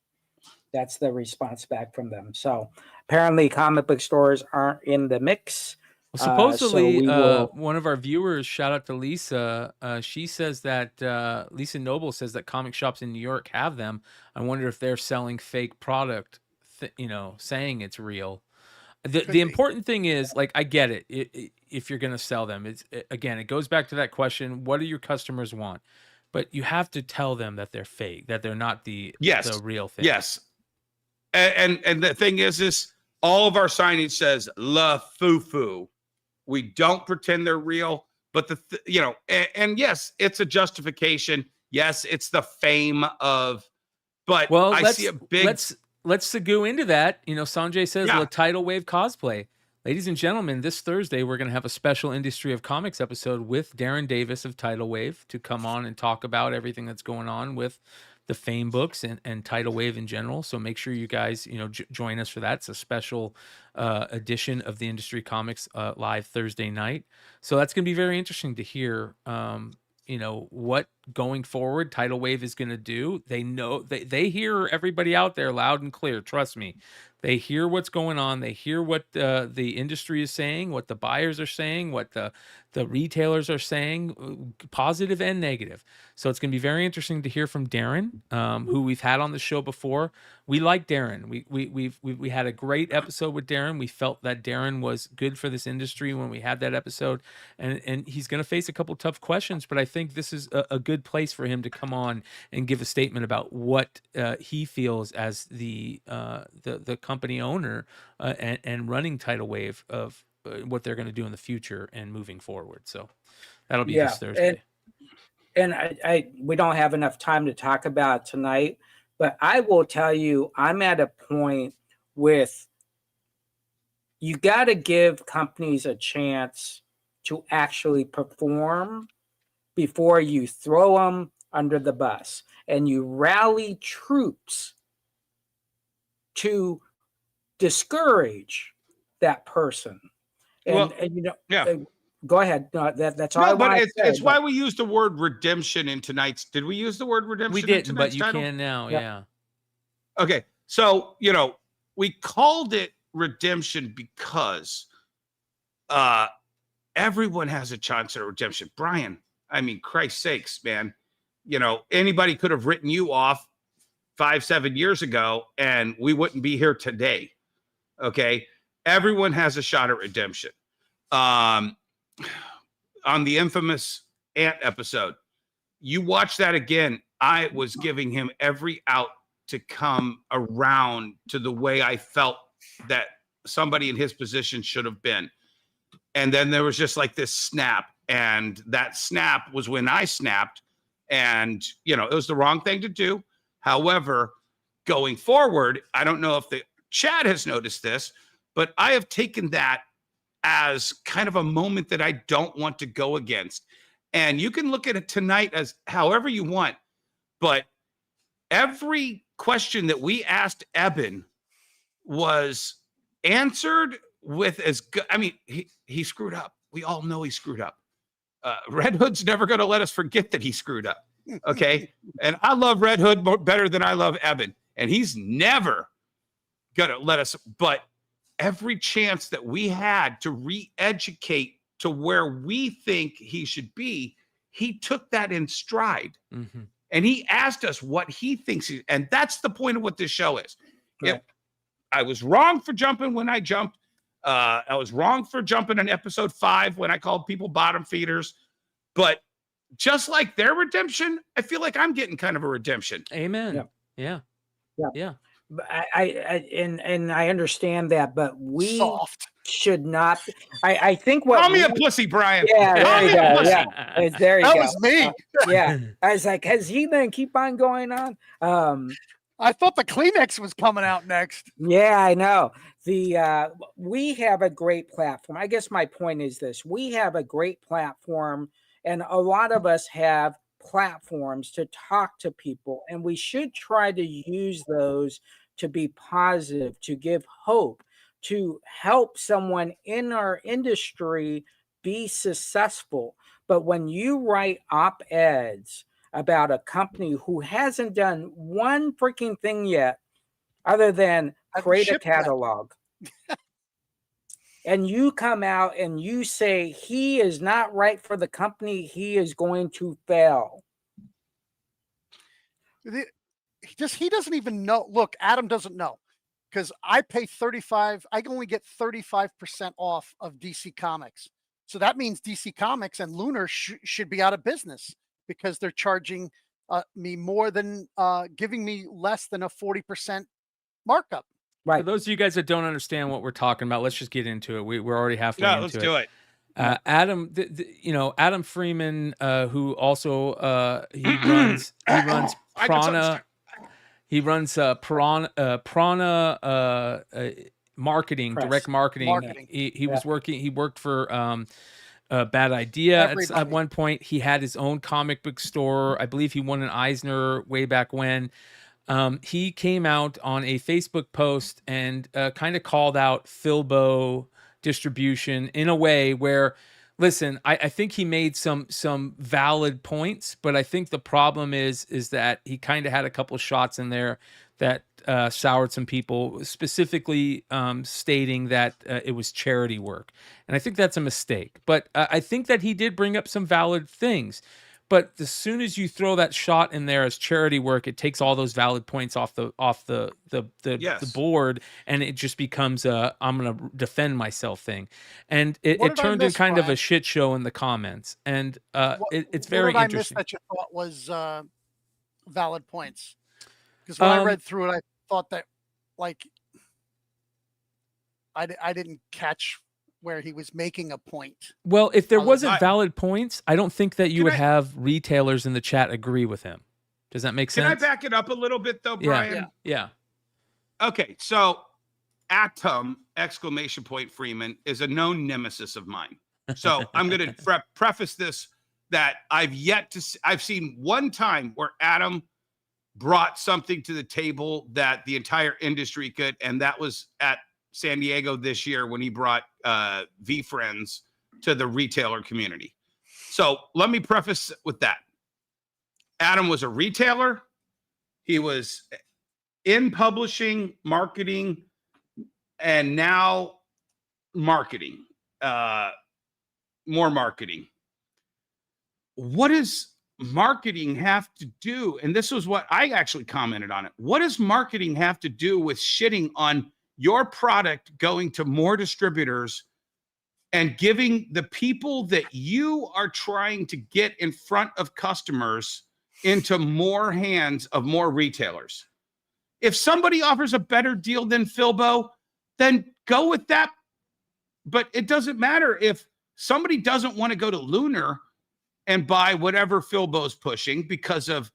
That's the response back from them. So apparently comic book stores aren't in the mix. Well, supposedly, one of our viewers, shout out to Lisa, she says that, Lisa Noble says that comic shops in New York have them. I wonder if they're selling fake product, saying it's real. The important thing is, like, I get it. If you're going to sell them, again, it goes back to that question, what do your customers want? But you have to tell them that they're fake, that they're not the real thing. Yes. And the thing is all of our signage says Lafufu. We don't pretend they're real, but and yes, it's a justification. Yes, it's the fame of, but I see a big. Let's go into that. Sanjay says the tidal wave cosplay. Ladies and gentlemen, this Thursday we're going to have a special Industry of Comics episode with Darren Davis of Tidal Wave to come on and talk about everything that's going on with the Fame books and Tidal Wave in general. So make sure you guys, join us for that. It's a special edition of the Industry Comics live Thursday night. So that's going to be very interesting to hear, what going forward Tidal Wave is going to do. They know they hear everybody out there loud and clear. Trust me. They hear what's going on. They hear what the industry is saying, what the buyers are saying, what the retailers are saying, positive and negative. So it's going to be very interesting to hear from Darren, who we've had on the show before. We like Darren. We had a great episode with Darren. We felt that Darren was good for this industry when we had that episode, and he's going to face a couple tough questions. But I think this is a good place for him to come on and give a statement about what he feels as the company owner and running Tidal Wave of what they're going to do in the future and moving forward. So that'll be this Thursday. And we don't have enough time to talk about tonight, but I will tell you, I'm at a point with you got to give companies a chance to actually perform before you throw them under the bus, and you rally troops to discourage that person. Go ahead. No, that's all. But it's why we used the word redemption in tonight's. Did we use the word redemption? We didn't, but you can now. Yeah. Okay. So, we called it redemption because everyone has a chance at redemption. Brian, I mean, Christ's sakes, man. You know, anybody could have written you off 5-7 years ago and we wouldn't be here today. Okay. Everyone has a shot at redemption. On the infamous Ant episode, you watch that again. I was giving him every out to come around to the way I felt that somebody in his position should have been. And then there was just like this snap, and that snap was when I snapped, and, you know, it was the wrong thing to do. However, going forward, I don't know if the chat has noticed this, but I have taken that as kind of a moment that I don't want to go against. And you can look at it tonight as however you want, but every question that we asked Eben was answered with as good. I mean, he screwed up. We all know he screwed up. Red Hood's never going to let us forget that he screwed up. Okay. And I love Red Hood better than I love Eben. And he's never going to let us, but every chance that we had to re-educate to where we think he should be, he took that in stride. Mm-hmm. And he asked us what he thinks. And that's the point of what this show is. Right. I was wrong for jumping when I jumped. I was wrong for jumping in episode 5 when I called people bottom feeders. But just like their redemption, I feel like I'm getting kind of a redemption. Amen. Yeah. Yeah. But and I understand that, but we Soft. should not. I think what call me a pussy, Brian. Yeah, Call there me you a go. pussy. Yeah, there you That go. was me. Yeah, I was like, has he been keep on going on? I thought the Kleenex was coming out next. Yeah, I know. We have a great platform. I guess my point is this: we have a great platform, and a lot of us have platforms to talk to people, and we should try to use those to be positive, to give hope, to help someone in our industry be successful. But when you write op-eds about a company who hasn't done one freaking thing yet other than create a catalog, and you come out and you say he is not right for the company, he is going to fail. He doesn't even know. Look, Adam doesn't know, because I pay 35. I only get 35% off of DC Comics. So that means DC Comics and Lunar should be out of business, because they're charging me more than giving me less than a 40% markup. Right. For those of you guys that don't understand what we're talking about, let's just get into it. We're already halfway into it. Let's do it. Adam, Adam Freeman, who also he runs Prana. He runs Prana marketing, direct marketing. He was working. He worked for Bad Idea at one point. He had his own comic book store. I believe he won an Eisner way back when. He came out on a Facebook post and kind of called out Filbo distribution in a way where, listen, I think he made some valid points, but I think the problem is that he kind of had a couple shots in there that soured some people, specifically stating that it was charity work. And I think that's a mistake. But I think that he did bring up some valid things. But as soon as you throw that shot in there as charity work, it takes all those valid points off the board, and it just becomes a I'm going to defend myself thing. And it turned into kind of a shit show in the comments. And it's very what did interesting. I miss that you thought was valid points? Because when I read through it, I thought that, like, I didn't catch where he was making a point. Well, if there wasn't valid points, I don't think that you would have retailers in the chat agree with him. Does that make sense? Can I back it up a little bit though, Brian? Yeah. Okay, so Atom ! Freeman is a known nemesis of mine. So I'm going to preface this that I've seen one time where Adam brought something to the table that the entire industry could, and that was at San Diego this year when he brought V-Friends to the retailer community. So let me preface with that. Adam was a retailer. He was in publishing, marketing, and now marketing, more marketing. what does marketing have to do? And this was what I actually commented on it. What does marketing have to do with shitting on your product going to more distributors and giving the people that you are trying to get in front of customers into more hands of more retailers? If somebody offers a better deal than Filbo, then go with that. But it doesn't matter if somebody doesn't want to go to Lunar and buy whatever Filbo's pushing because of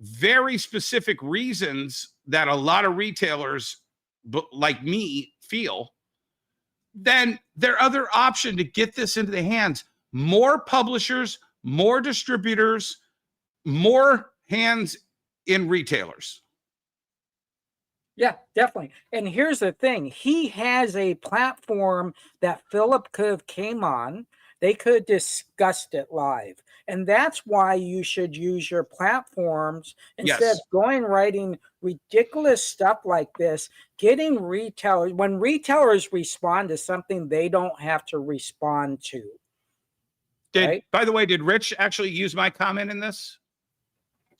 very specific reasons that a lot of retailers like me feel, then their other option to get this into the hands, more publishers, more distributors, more hands in retailers. Yeah, definitely. And here's the thing. He has a platform that Philip could have came on. They could have discussed it live. And that's why you should use your platforms instead of going writing ridiculous stuff like this, getting retailers. When retailers respond to something, they don't have to respond to. By the way, did Rich actually use my comment in this?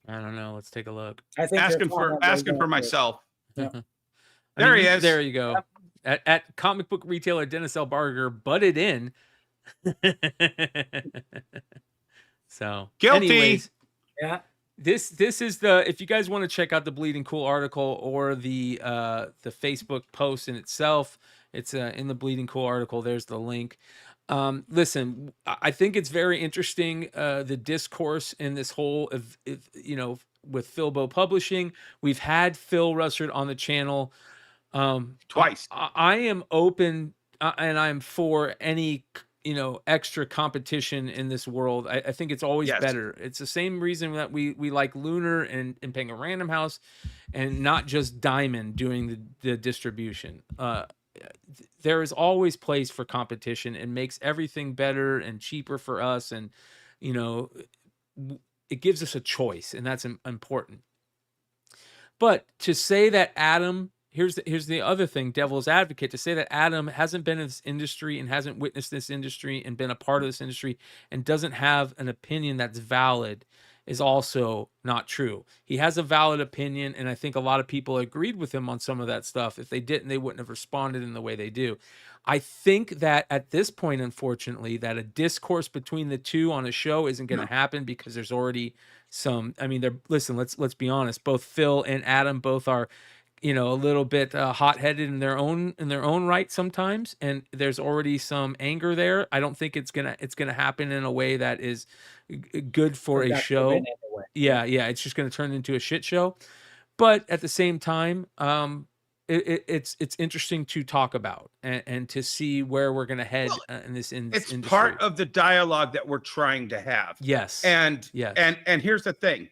I don't know. Let's take a look. I think asking for myself. Yeah. There he is. There you go. At comic book retailer Dennis L. Barger butted in. So guilty. Anyways, yeah. This is the, if you guys want to check out the Bleeding Cool article or the Facebook post in itself, it's in the Bleeding Cool article. There's the link. Listen, I think it's very interesting, the discourse in this whole, with Filbo Publishing. We've had Phil Russert on the channel twice. I am open and I'm for any extra competition in this world. I think it's always better. It's the same reason that we like Lunar and Penguin Random House and not just Diamond doing the distribution. There is always place for competition and makes everything better and cheaper for us. And, it gives us a choice, and that's important. But to say that Adam, here's the other thing, devil's advocate, to say that Adam hasn't been in this industry and hasn't witnessed this industry and been a part of this industry and doesn't have an opinion that's valid is also not true. He has a valid opinion, and I think a lot of people agreed with him on some of that stuff. If they didn't, they wouldn't have responded in the way they do. I think that at this point, unfortunately, that a discourse between the two on a show isn't going to happen because there's already some, listen, let's be honest, both Phil and Adam both are, a little bit hot-headed in their own right sometimes, and there's already some anger there. I don't think it's gonna happen in a way that is good for a show. Yeah, it's just gonna turn into a shit show. But at the same time, it's interesting to talk about and to see where we're gonna head in this industry. It's part of the dialogue that we're trying to have. Yes, and here's the thing: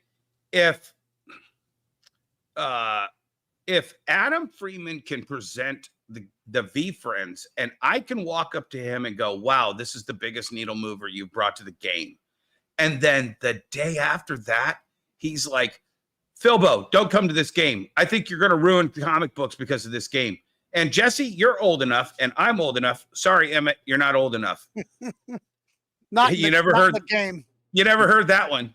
if Adam Freeman can present the V Friends, and I can walk up to him and go, wow, this is the biggest needle mover you've brought to the game. And then the day after that, he's like, Filbo, don't come to this game. I think you're going to ruin comic books because of this game. And Jesse, you're old enough, and I'm old enough. Sorry, Emmett, you're not old enough. You never heard the game. You never heard that one.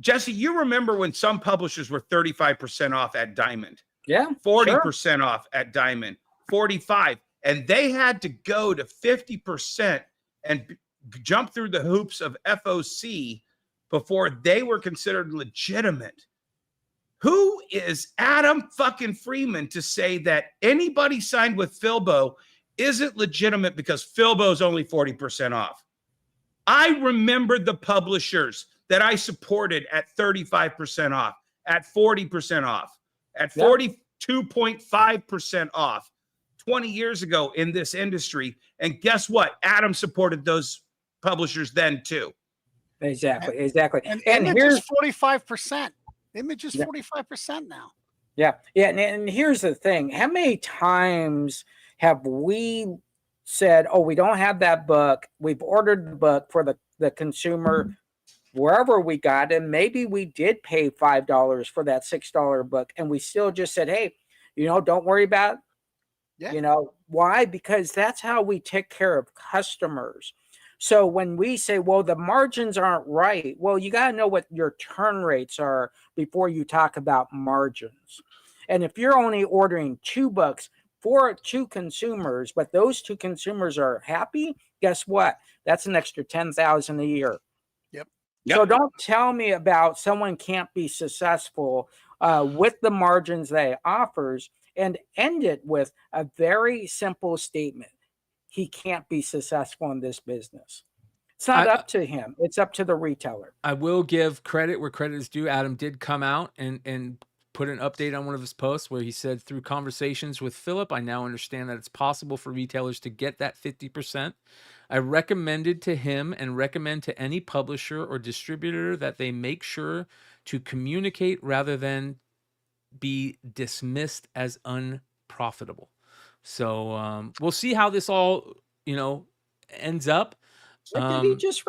Jesse, you remember when some publishers were 35% off at Diamond? Yeah, 40% off at Diamond, 45, and they had to go to 50% and jump through the hoops of FOC before they were considered legitimate. Who is Adam fucking Freeman to say that anybody signed with Filbo isn't legitimate because Filbo's only 40% off? I remember the publishers that I supported at 35% off, at 40% off, at 42.5% off 20 years ago in this industry. And guess what? Adam supported those publishers then too. Exactly. And here's 45%. Image is 45% now. Yeah. And here's the thing. How many times have we said, oh, we don't have that book. We've ordered the book for the consumer wherever we got it. Maybe we did pay $5 for that $6 book. And we still just said, hey, don't worry about it. Why? Because that's how we take care of customers. So when we say, well, the margins aren't right, well, you got to know what your turn rates are before you talk about margins. And if you're only ordering 2 books for 2 consumers, but those 2 consumers are happy, guess what? That's an extra $10,000 a year. Yep. So don't tell me about someone can't be successful with the margins they offers, and end it with a very simple statement. He can't be successful in this business. It's not up to him. It's up to the retailer. I will give credit where credit is due. Adam did come out and put an update on one of his posts where he said, through conversations with Philip, I now understand that it's possible for retailers to get that 50%. I recommended to him and recommend to any publisher or distributor that they make sure to communicate rather than be dismissed as unprofitable. So we'll see how this all, ends up. Did he just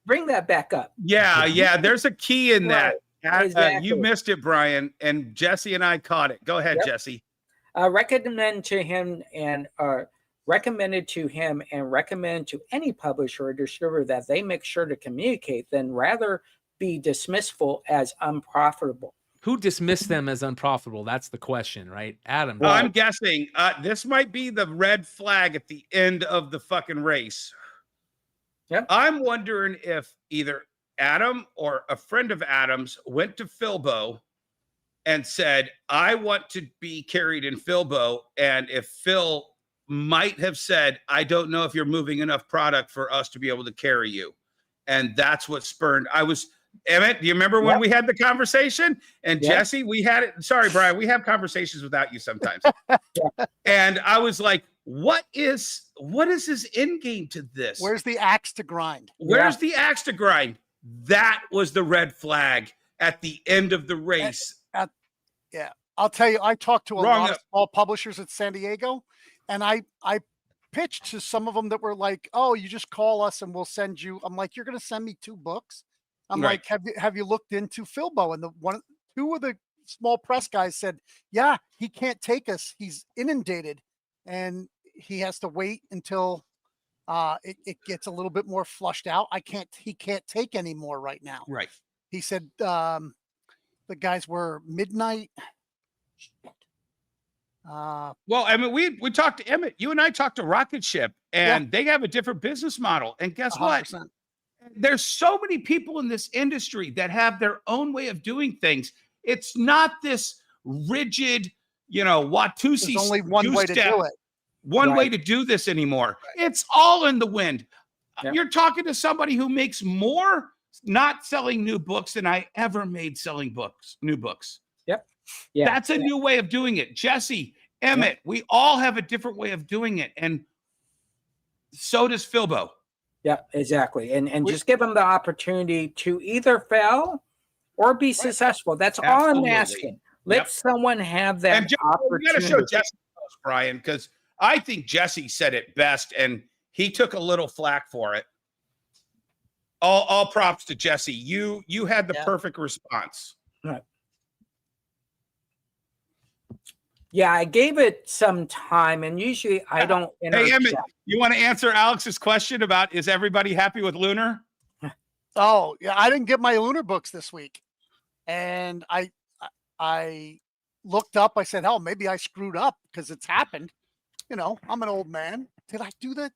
bring that back up? Yeah. There's a key in that. Exactly. You missed it, Brian, and Jesse and I caught it. Go ahead, Jesse. Recommended to him and recommend to any publisher or distributor that they make sure to communicate, then rather be dismissful as unprofitable. Who dismissed them as unprofitable? That's the question, right? Adam. Well, I'm guessing this might be the red flag at the end of the fucking race. Yep. I'm wondering if either Adam or a friend of Adam's went to Philbo and said, I want to be carried in Philbo. And if Phil might have said, I don't know if you're moving enough product for us to be able to carry you. And that's what spurned. Emmett, do you remember when we had the conversation? And Jesse, we had it. Sorry, Brian, we have conversations without you sometimes. And I was like, what is his end game to this? Where's the axe to grind? Where's the axe to grind? That was the red flag at the end of the race. I'll tell you, I talked to a lot of small publishers at San Diego, and I pitched to some of them that were like, oh, you just call us and we'll send you. I'm like, you're going to send me 2 books? I'm like, have you looked into Philbo? And 2 of the small press guys said, yeah, he can't take us. He's inundated and he has to wait until it gets a little bit more flushed out. He can't take any more right now. Right. He said the guys were Midnight. Well, I mean, we talked to Emmett. You and I talked to Rocket Ship, and they have a different business model. And guess 100%. what? There's so many people in this industry that have their own way of doing things. It's not this rigid, Watusi. There's only one way to do it. One way to do this anymore. It's all in the wind. You're talking to somebody who makes more not selling new books than I ever made selling new books. Yep. Yeah. That's a new way of doing it. Jesse, Emmett, we all have a different way of doing it. And so does Philbo. Yeah, exactly. And just give them the opportunity to either fail or be successful. That's all I'm asking. Let someone have that opportunity. You got to show Jesse, Brian, because I think Jesse said it best, and he took a little flack for it. All props to Jesse. You had the perfect response. Right. Yeah, I gave it some time, and usually I don't. Hey, Emmett, you want to answer Alex's question about is everybody happy with Lunar? Oh, yeah, I didn't get my Lunar books this week, and I looked up. I said, "Oh, maybe I screwed up because it's happened." I'm an old man. Did I do that?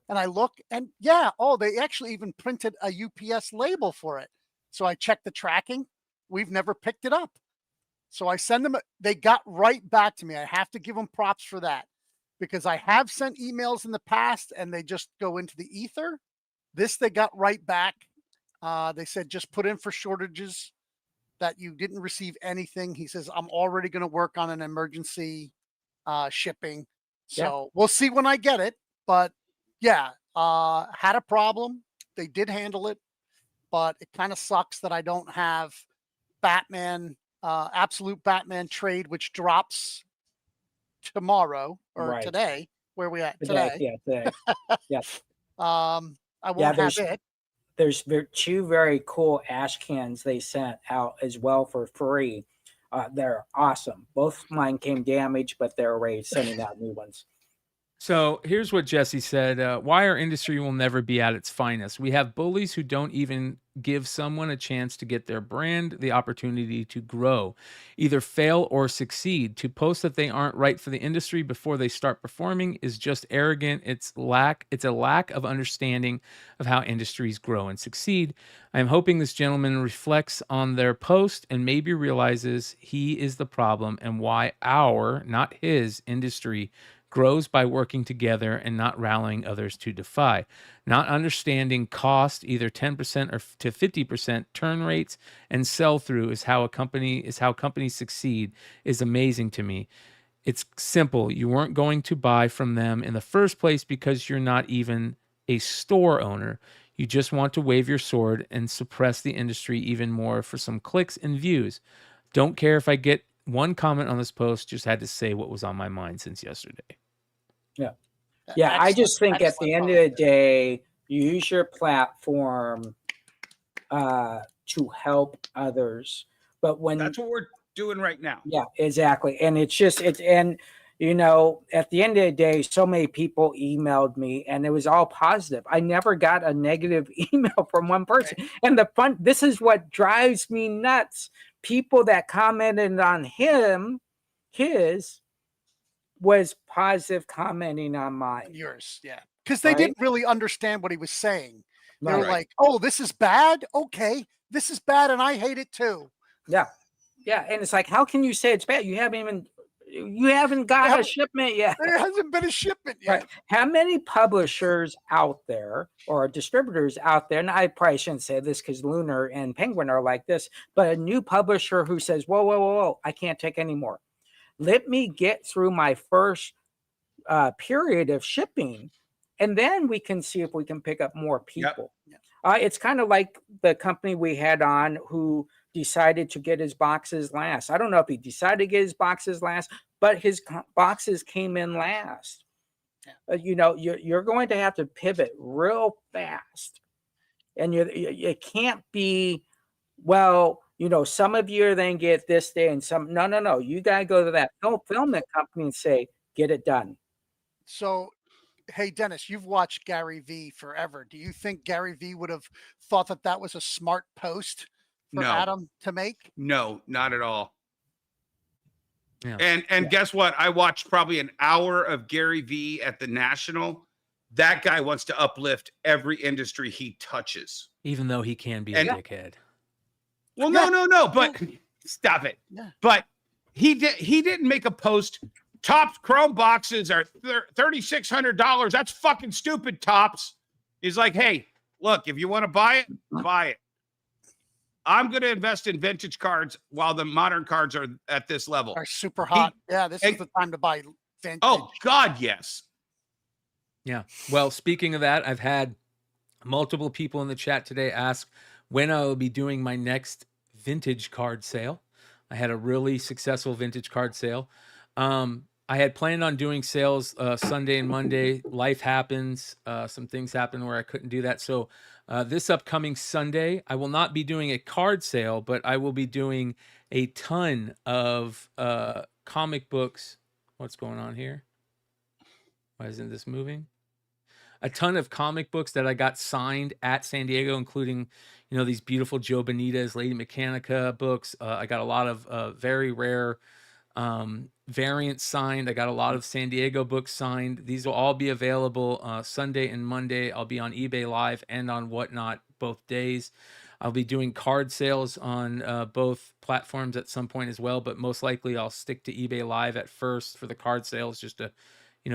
And I look, and they actually even printed a UPS label for it. So I checked the tracking. We've never picked it up. So I send them, they got right back to me. I have to give them props for that because I have sent emails in the past and they just go into the ether. This, they got right back. They said, just put in for shortages that you didn't receive anything. He says, I'm already going to work on an emergency shipping. So we'll see when I get it. But had a problem. They did handle it, but it kind of sucks that I don't have Batman, Absolute Batman Trade, which drops tomorrow or today. Where are we at today? Yeah, today. I won't have it. There's 2 very cool ash cans they sent out as well for free. They're awesome. Both mine came damaged, but they're already sending out new ones. So here's what Jesse said. Why our industry will never be at its finest. We have bullies who don't even give someone a chance to get their brand the opportunity to grow, either fail or succeed. To post that they aren't right for the industry before they start performing is just arrogant. It's a lack of understanding of how industries grow and succeed. I am hoping this gentleman reflects on their post and maybe realizes he is the problem and why our, not his, industry grows by working together and not rallying others to defy. Not understanding cost, either 10% or to 50% turn rates and sell through is how companies succeed, is amazing to me. It's simple. You weren't going to buy from them in the first place because you're not even a store owner. You just want to wave your sword and suppress the industry even more for some clicks and views. Don't care if I get one comment on this post, just had to say what was on my mind since yesterday. Yeah, I just think at the end of the day, you use your platform to help others. But when that's what we're doing right now. Yeah, exactly. And at the end of the day, so many people emailed me and it was all positive. I never got a negative email from one person. And this is what drives me nuts. People that commented on his was positive commenting on mine. Yours, yeah. Because they didn't really understand what he was saying. They were like, oh, this is bad? Okay, this is bad and I hate it too. Yeah. Yeah. And it's like, how can you say it's bad? You haven't got a shipment yet. There hasn't been a shipment yet. Right. How many publishers out there or distributors out there, and I probably shouldn't say this because Lunar and Penguin are like this, but a new publisher who says, whoa, I can't take any more. Let me get through my first period of shipping, and then we can see if we can pick up more people. Yep. It's kind of like the company we had on who decided to get his boxes last. I don't know if he decided to get his boxes last, but his boxes came in last. Yeah. You're going to have to pivot real fast, and it can't be, well, some of you then get this day and some. No. You got to go to that fulfillment company and say, get it done. So, hey, Dennis, you've watched Gary V forever. Do you think Gary V would have thought that was a smart post for Adam to make? No, not at all. Yeah. And guess what? I watched probably an hour of Gary V at the National. That guy wants to uplift every industry he touches. Even though he can be a dickhead. Well, no, but stop it. Yeah. But he didn't make a post. Topps Chrome boxes are $3,600. That's fucking stupid, Topps. He's like, hey, look, if you want to buy it, buy it. I'm going to invest in vintage cards while the modern cards are at this level. Are super hot. This is the time to buy vintage. Oh, God, yes. Yeah. Well, speaking of that, I've had multiple people in the chat today ask when I will be doing my next vintage card sale. I had a really successful vintage card sale. I had planned on doing sales Sunday and Monday. Life happens. Some things happened where I couldn't do that. So this upcoming Sunday, I will not be doing a card sale, but I will be doing a ton of comic books. What's going on here? Why isn't this moving? A ton of comic books that I got signed at San Diego, including, these beautiful Joe Benitez, Lady Mechanica books. I got a lot of very rare variants signed. I got a lot of San Diego books signed. These will all be available Sunday and Monday. I'll be on eBay Live and on Whatnot both days. I'll be doing card sales on both platforms at some point as well, but most likely I'll stick to eBay Live at first for the card sales, just to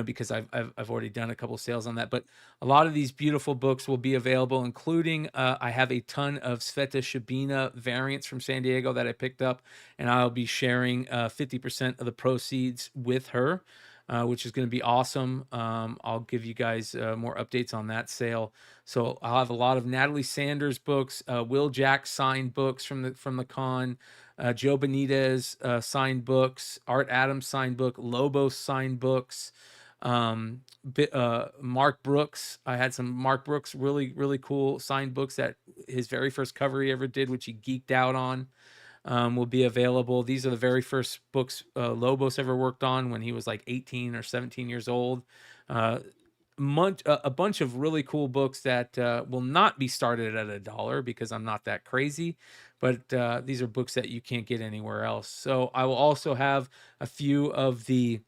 because I've already done a couple sales on that. But a lot of these beautiful books will be available, including I have a ton of Sveta Shabina variants from San Diego that I picked up, and I'll be sharing 50% of the proceeds with her, which is going to be awesome. I'll give you guys more updates on that sale. So I'll have a lot of Natalie Sanders books, Will Jack signed books from the con, Joe Benitez signed books, Art Adams signed book, Lobos signed books. Mark Brooks. I had some Mark Brooks really cool signed books that his very first cover he ever did, which he geeked out on. will be available. These are the very first books Lobos ever worked on when he was like 18 or 17 years old. A bunch of really cool books that will not be started at $1 because I'm not that crazy, but these are books that you can't get anywhere else. So I will also have a few of the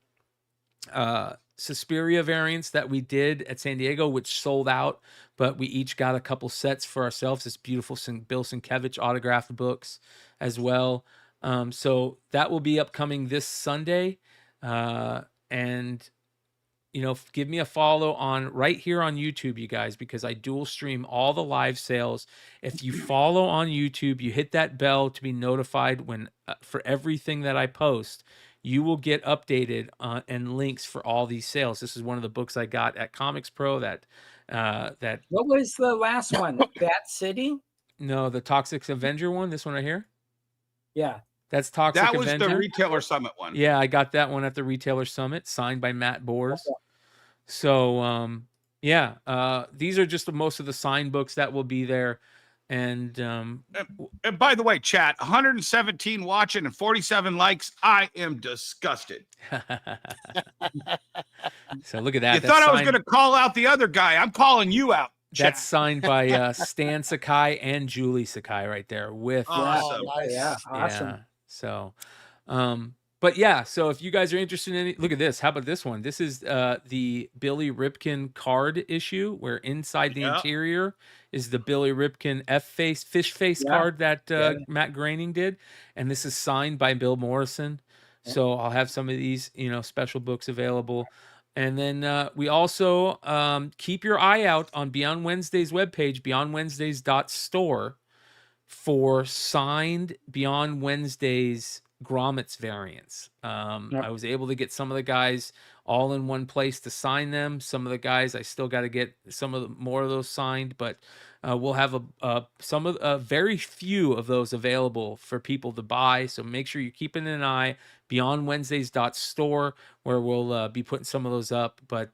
Suspiria variants that we did at San Diego, which sold out, but we each got a couple sets for ourselves. This beautiful Bill Sienkiewicz autographed books as well. So that will be upcoming this Sunday. And you know, give me a follow on right here on YouTube, you guys, because I dual stream all the live sales. If you follow on YouTube, you hit that bell to be notified when for everything that I post. You will get updated and links for all these sales. This is one of the books I got at Comics Pro. That What was the last one? Bat City? No, the Toxic Avenger one. This one right here. Yeah, that's Toxic That was Avenger. the Retailer Summit one. Yeah, I got that one at the Retailer Summit, signed by Matt Bors. Okay. So yeah, these are just most of the signed books that will be there. And by the way, chat, 117 watching and 47 likes. I am disgusted. So look at that. You thought I was going to call out the other guy. I'm calling you out. Chat. That's signed by Stan Sakai and Julie Sakai right there with. Awesome. Yeah, awesome. Yeah. So, but yeah, so if you guys are interested in it, look at this. How about this one? This is the Billy Ripken card issue, where inside the interior is the Billy Ripken fish face card that Matt Groening did, and this is signed by Bill Morrison. So I'll have some of these, you know, special books available. And then we also keep your eye out on Beyond Wednesday's webpage, beyondwednesdays.store, for signed Beyond Wednesday's grommets variants. I was able to get some of the guys all in one place to sign them. Some of the guys I still got to get some of more of those signed, but we'll have very few of those available for people to buy. So make sure you're keeping an eye. BeyondWednesdays.store, where we'll be putting some of those up. But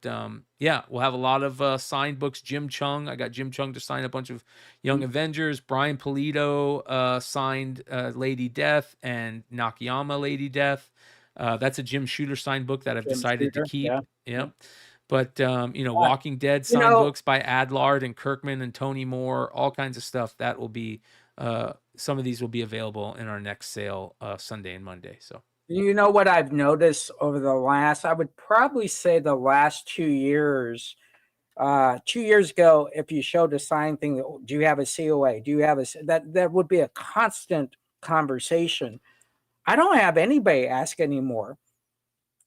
yeah, we'll have a lot of signed books. Jim Chung, I got Jim Chung to sign a bunch of Young Avengers. Brian Polito signed Lady Death and Nakayama Lady Death. That's a Jim Shooter signed book that I've decided to keep. Yeah. But you know, Walking Dead signed books by Adlard and Kirkman and Tony Moore, all kinds of stuff that will be. Some of these will be available in our next sale Sunday and Monday. So. You know what I've noticed over the last, I would probably say the last 2 years. 2 years ago, if you showed a signed thing, do you have a COA? Do you have that would be a constant conversation. I don't have anybody ask anymore.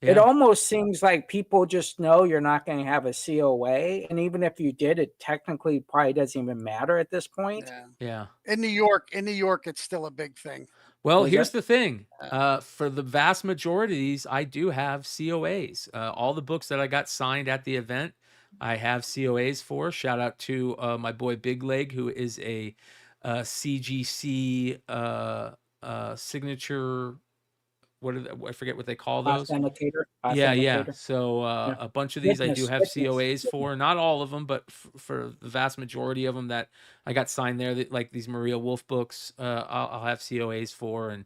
Yeah. It almost seems like people just know you're not going to have a COA. And even if you did, it technically probably doesn't even matter at this point. Yeah. In New York, it's still a big thing. Well, here's the thing. For the vast majority of these, I do have COAs. All the books that I got signed at the event, I have COAs for. Shout out to my boy Big Leg, who is a CGC signature. I forget what they call those. Yeah. So a bunch of these I do have COAs for. Not all of them, but for the vast majority of them that I got signed there, like these Maria Wolf books, I'll have COAs for, and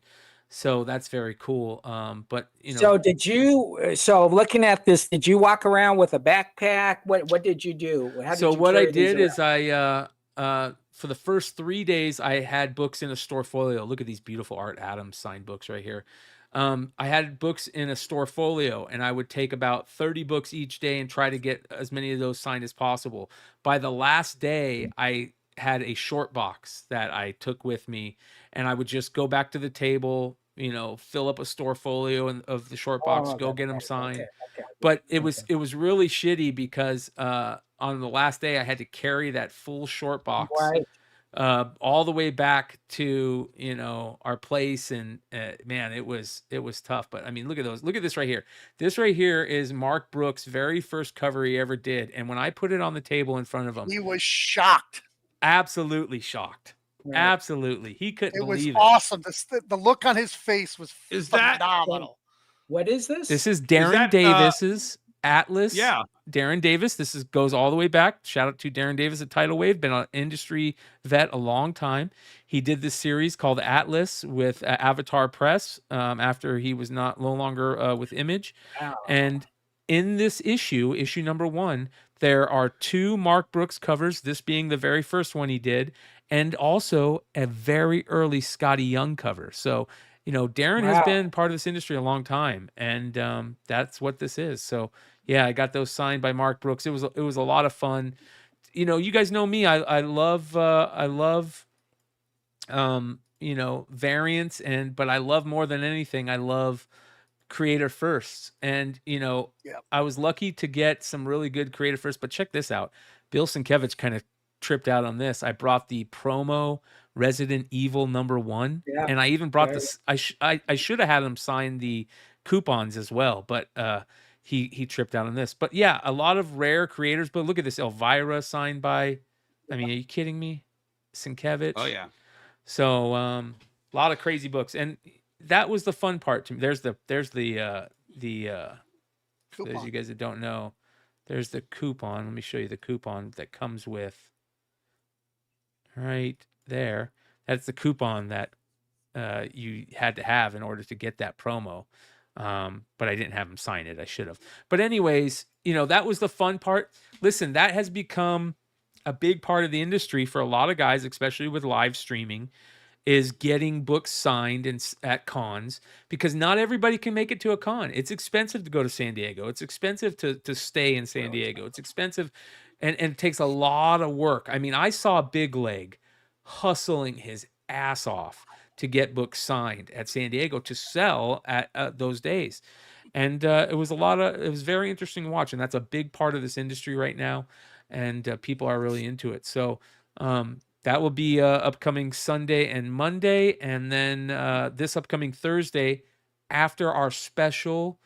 so that's very cool. But you know. So looking at this, did you walk around with a backpack? What did you do? What I did is I for the first 3 days I had books in a store folio. Look at these beautiful Art Adams signed books right here. I had books in a store folio, and I would take about 30 books each day and try to get as many of those signed as possible. By the last day, I had a short box that I took with me, and I would just go back to the table, you know, fill up a store folio of the short box, go get them signed. Okay. But it was really shitty because on the last day I had to carry that full short box. Right. All the way back to, you know, our place, and man, it was tough. But I mean, look at those. Look at this right here. This right here is Mark Brooks' very first cover he ever did, and when I put it on the table in front of him, he was shocked. Absolutely shocked. Right. Absolutely, he couldn't believe it. It was awesome. The look on his face was phenomenal. What is this? This is Darren Davis's Atlas. Yeah. Darren Davis. This goes all the way back. Shout out to Darren Davis at Tidal Wave. Been an industry vet a long time. He did this series called Atlas with Avatar Press after he was no longer with Image. Wow. And in this issue number 1, there are 2 Mark Brooks covers, this being the very first one he did, and also a very early Scotty Young cover. So, Darren has been part of this industry a long time, and that's what this is. So, yeah, I got those signed by Mark Brooks. It was a lot of fun. You guys know me. I love variants, but I love more than anything. I love creator firsts, and I was lucky to get some really good creator firsts. But check this out. Bill Sienkiewicz kind of tripped out on this. I brought the promo Resident Evil #1, and I even brought this. I should have had him sign the coupons as well, but he tripped out on this. But yeah, a lot of rare creators. But look at this, Elvira signed by. I mean, are you kidding me? Sienkiewicz. Oh yeah. So a lot of crazy books, and that was the fun part to me. There's the for those of you guys that don't know, there's the coupon. Let me show you the coupon that comes with right there. That's the coupon that you had to have in order to get that promo. But I didn't have him sign it. I should have. But anyways, that was the fun part. Listen, that has become a big part of the industry for a lot of guys, especially with live streaming, is getting books signed at cons, because not everybody can make it to a con. It's expensive to go to San Diego. It's expensive to stay in San Diego. It's expensive, and it takes a lot of work. I mean, I saw Big Leg hustling his ass off to get books signed at San Diego to sell at those days. And it was very interesting to watch. And that's a big part of this industry right now. And people are really into it. So that will be upcoming Sunday and Monday. And then this upcoming Thursday, after our special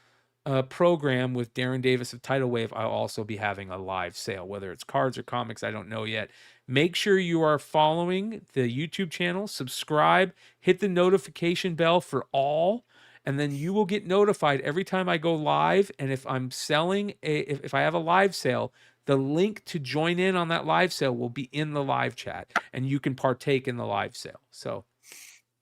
program with Darren Davis of Tidal Wave, I'll also be having a live sale, whether it's cards or comics, I don't know yet. Make sure you are following the YouTube channel, subscribe, hit the notification bell for all, and then you will get notified every time I go live. And if I'm selling, if I have a live sale, the link to join in on that live sale will be in the live chat, and you can partake in the live sale. So,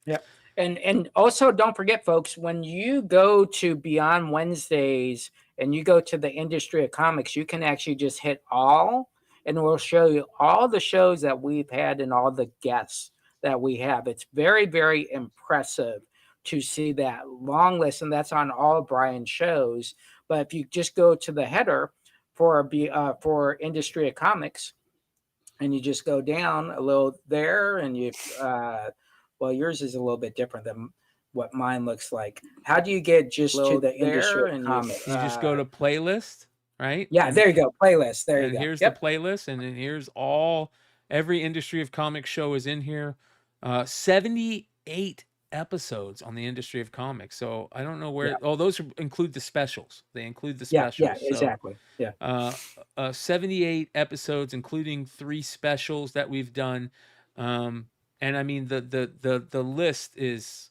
yeah. And also don't forget, folks, when you go to Beyond Wednesdays and you go to the Industry of Comics, you can actually just hit all, and we'll show you all the shows that we've had and all the guests that we have. It's very, very impressive to see that long list, and that's on all Brian's shows. But if you just go to the header for Industry of Comics, and you just go down a little there, and you well, yours is a little bit different than what mine looks like. How do you get just to the Industry of Comics? You just go to playlist, right? Yeah, there you go, playlist. There you go. Here's the playlist, and then here's every Industry of Comics show is in here. 78 episodes on the Industry of Comics. So I don't know where. Yeah. Oh, those include the specials. They include the specials. Yeah, exactly. Yeah. 78 episodes, including 3 specials that we've done. And I mean, the list is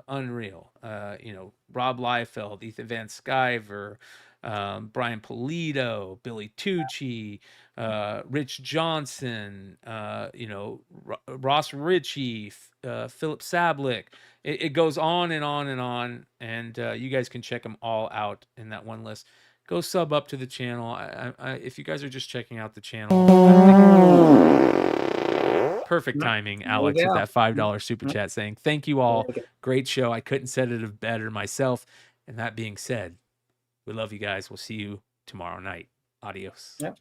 unreal. Rob Liefeld, Ethan Van Sciver, Brian Polito, Billy Tucci, Rich Johnson, Ross Ritchie, Philip Sablik. It goes on and on and on, and you guys can check them all out in that one list. Go sub up to the channel. If you guys are just checking out the channel, perfect timing, Alex, with that $5 super chat saying, thank you all. Great show. I couldn't said it better myself. And that being said, we love you guys. We'll see you tomorrow night. Adios. Yep.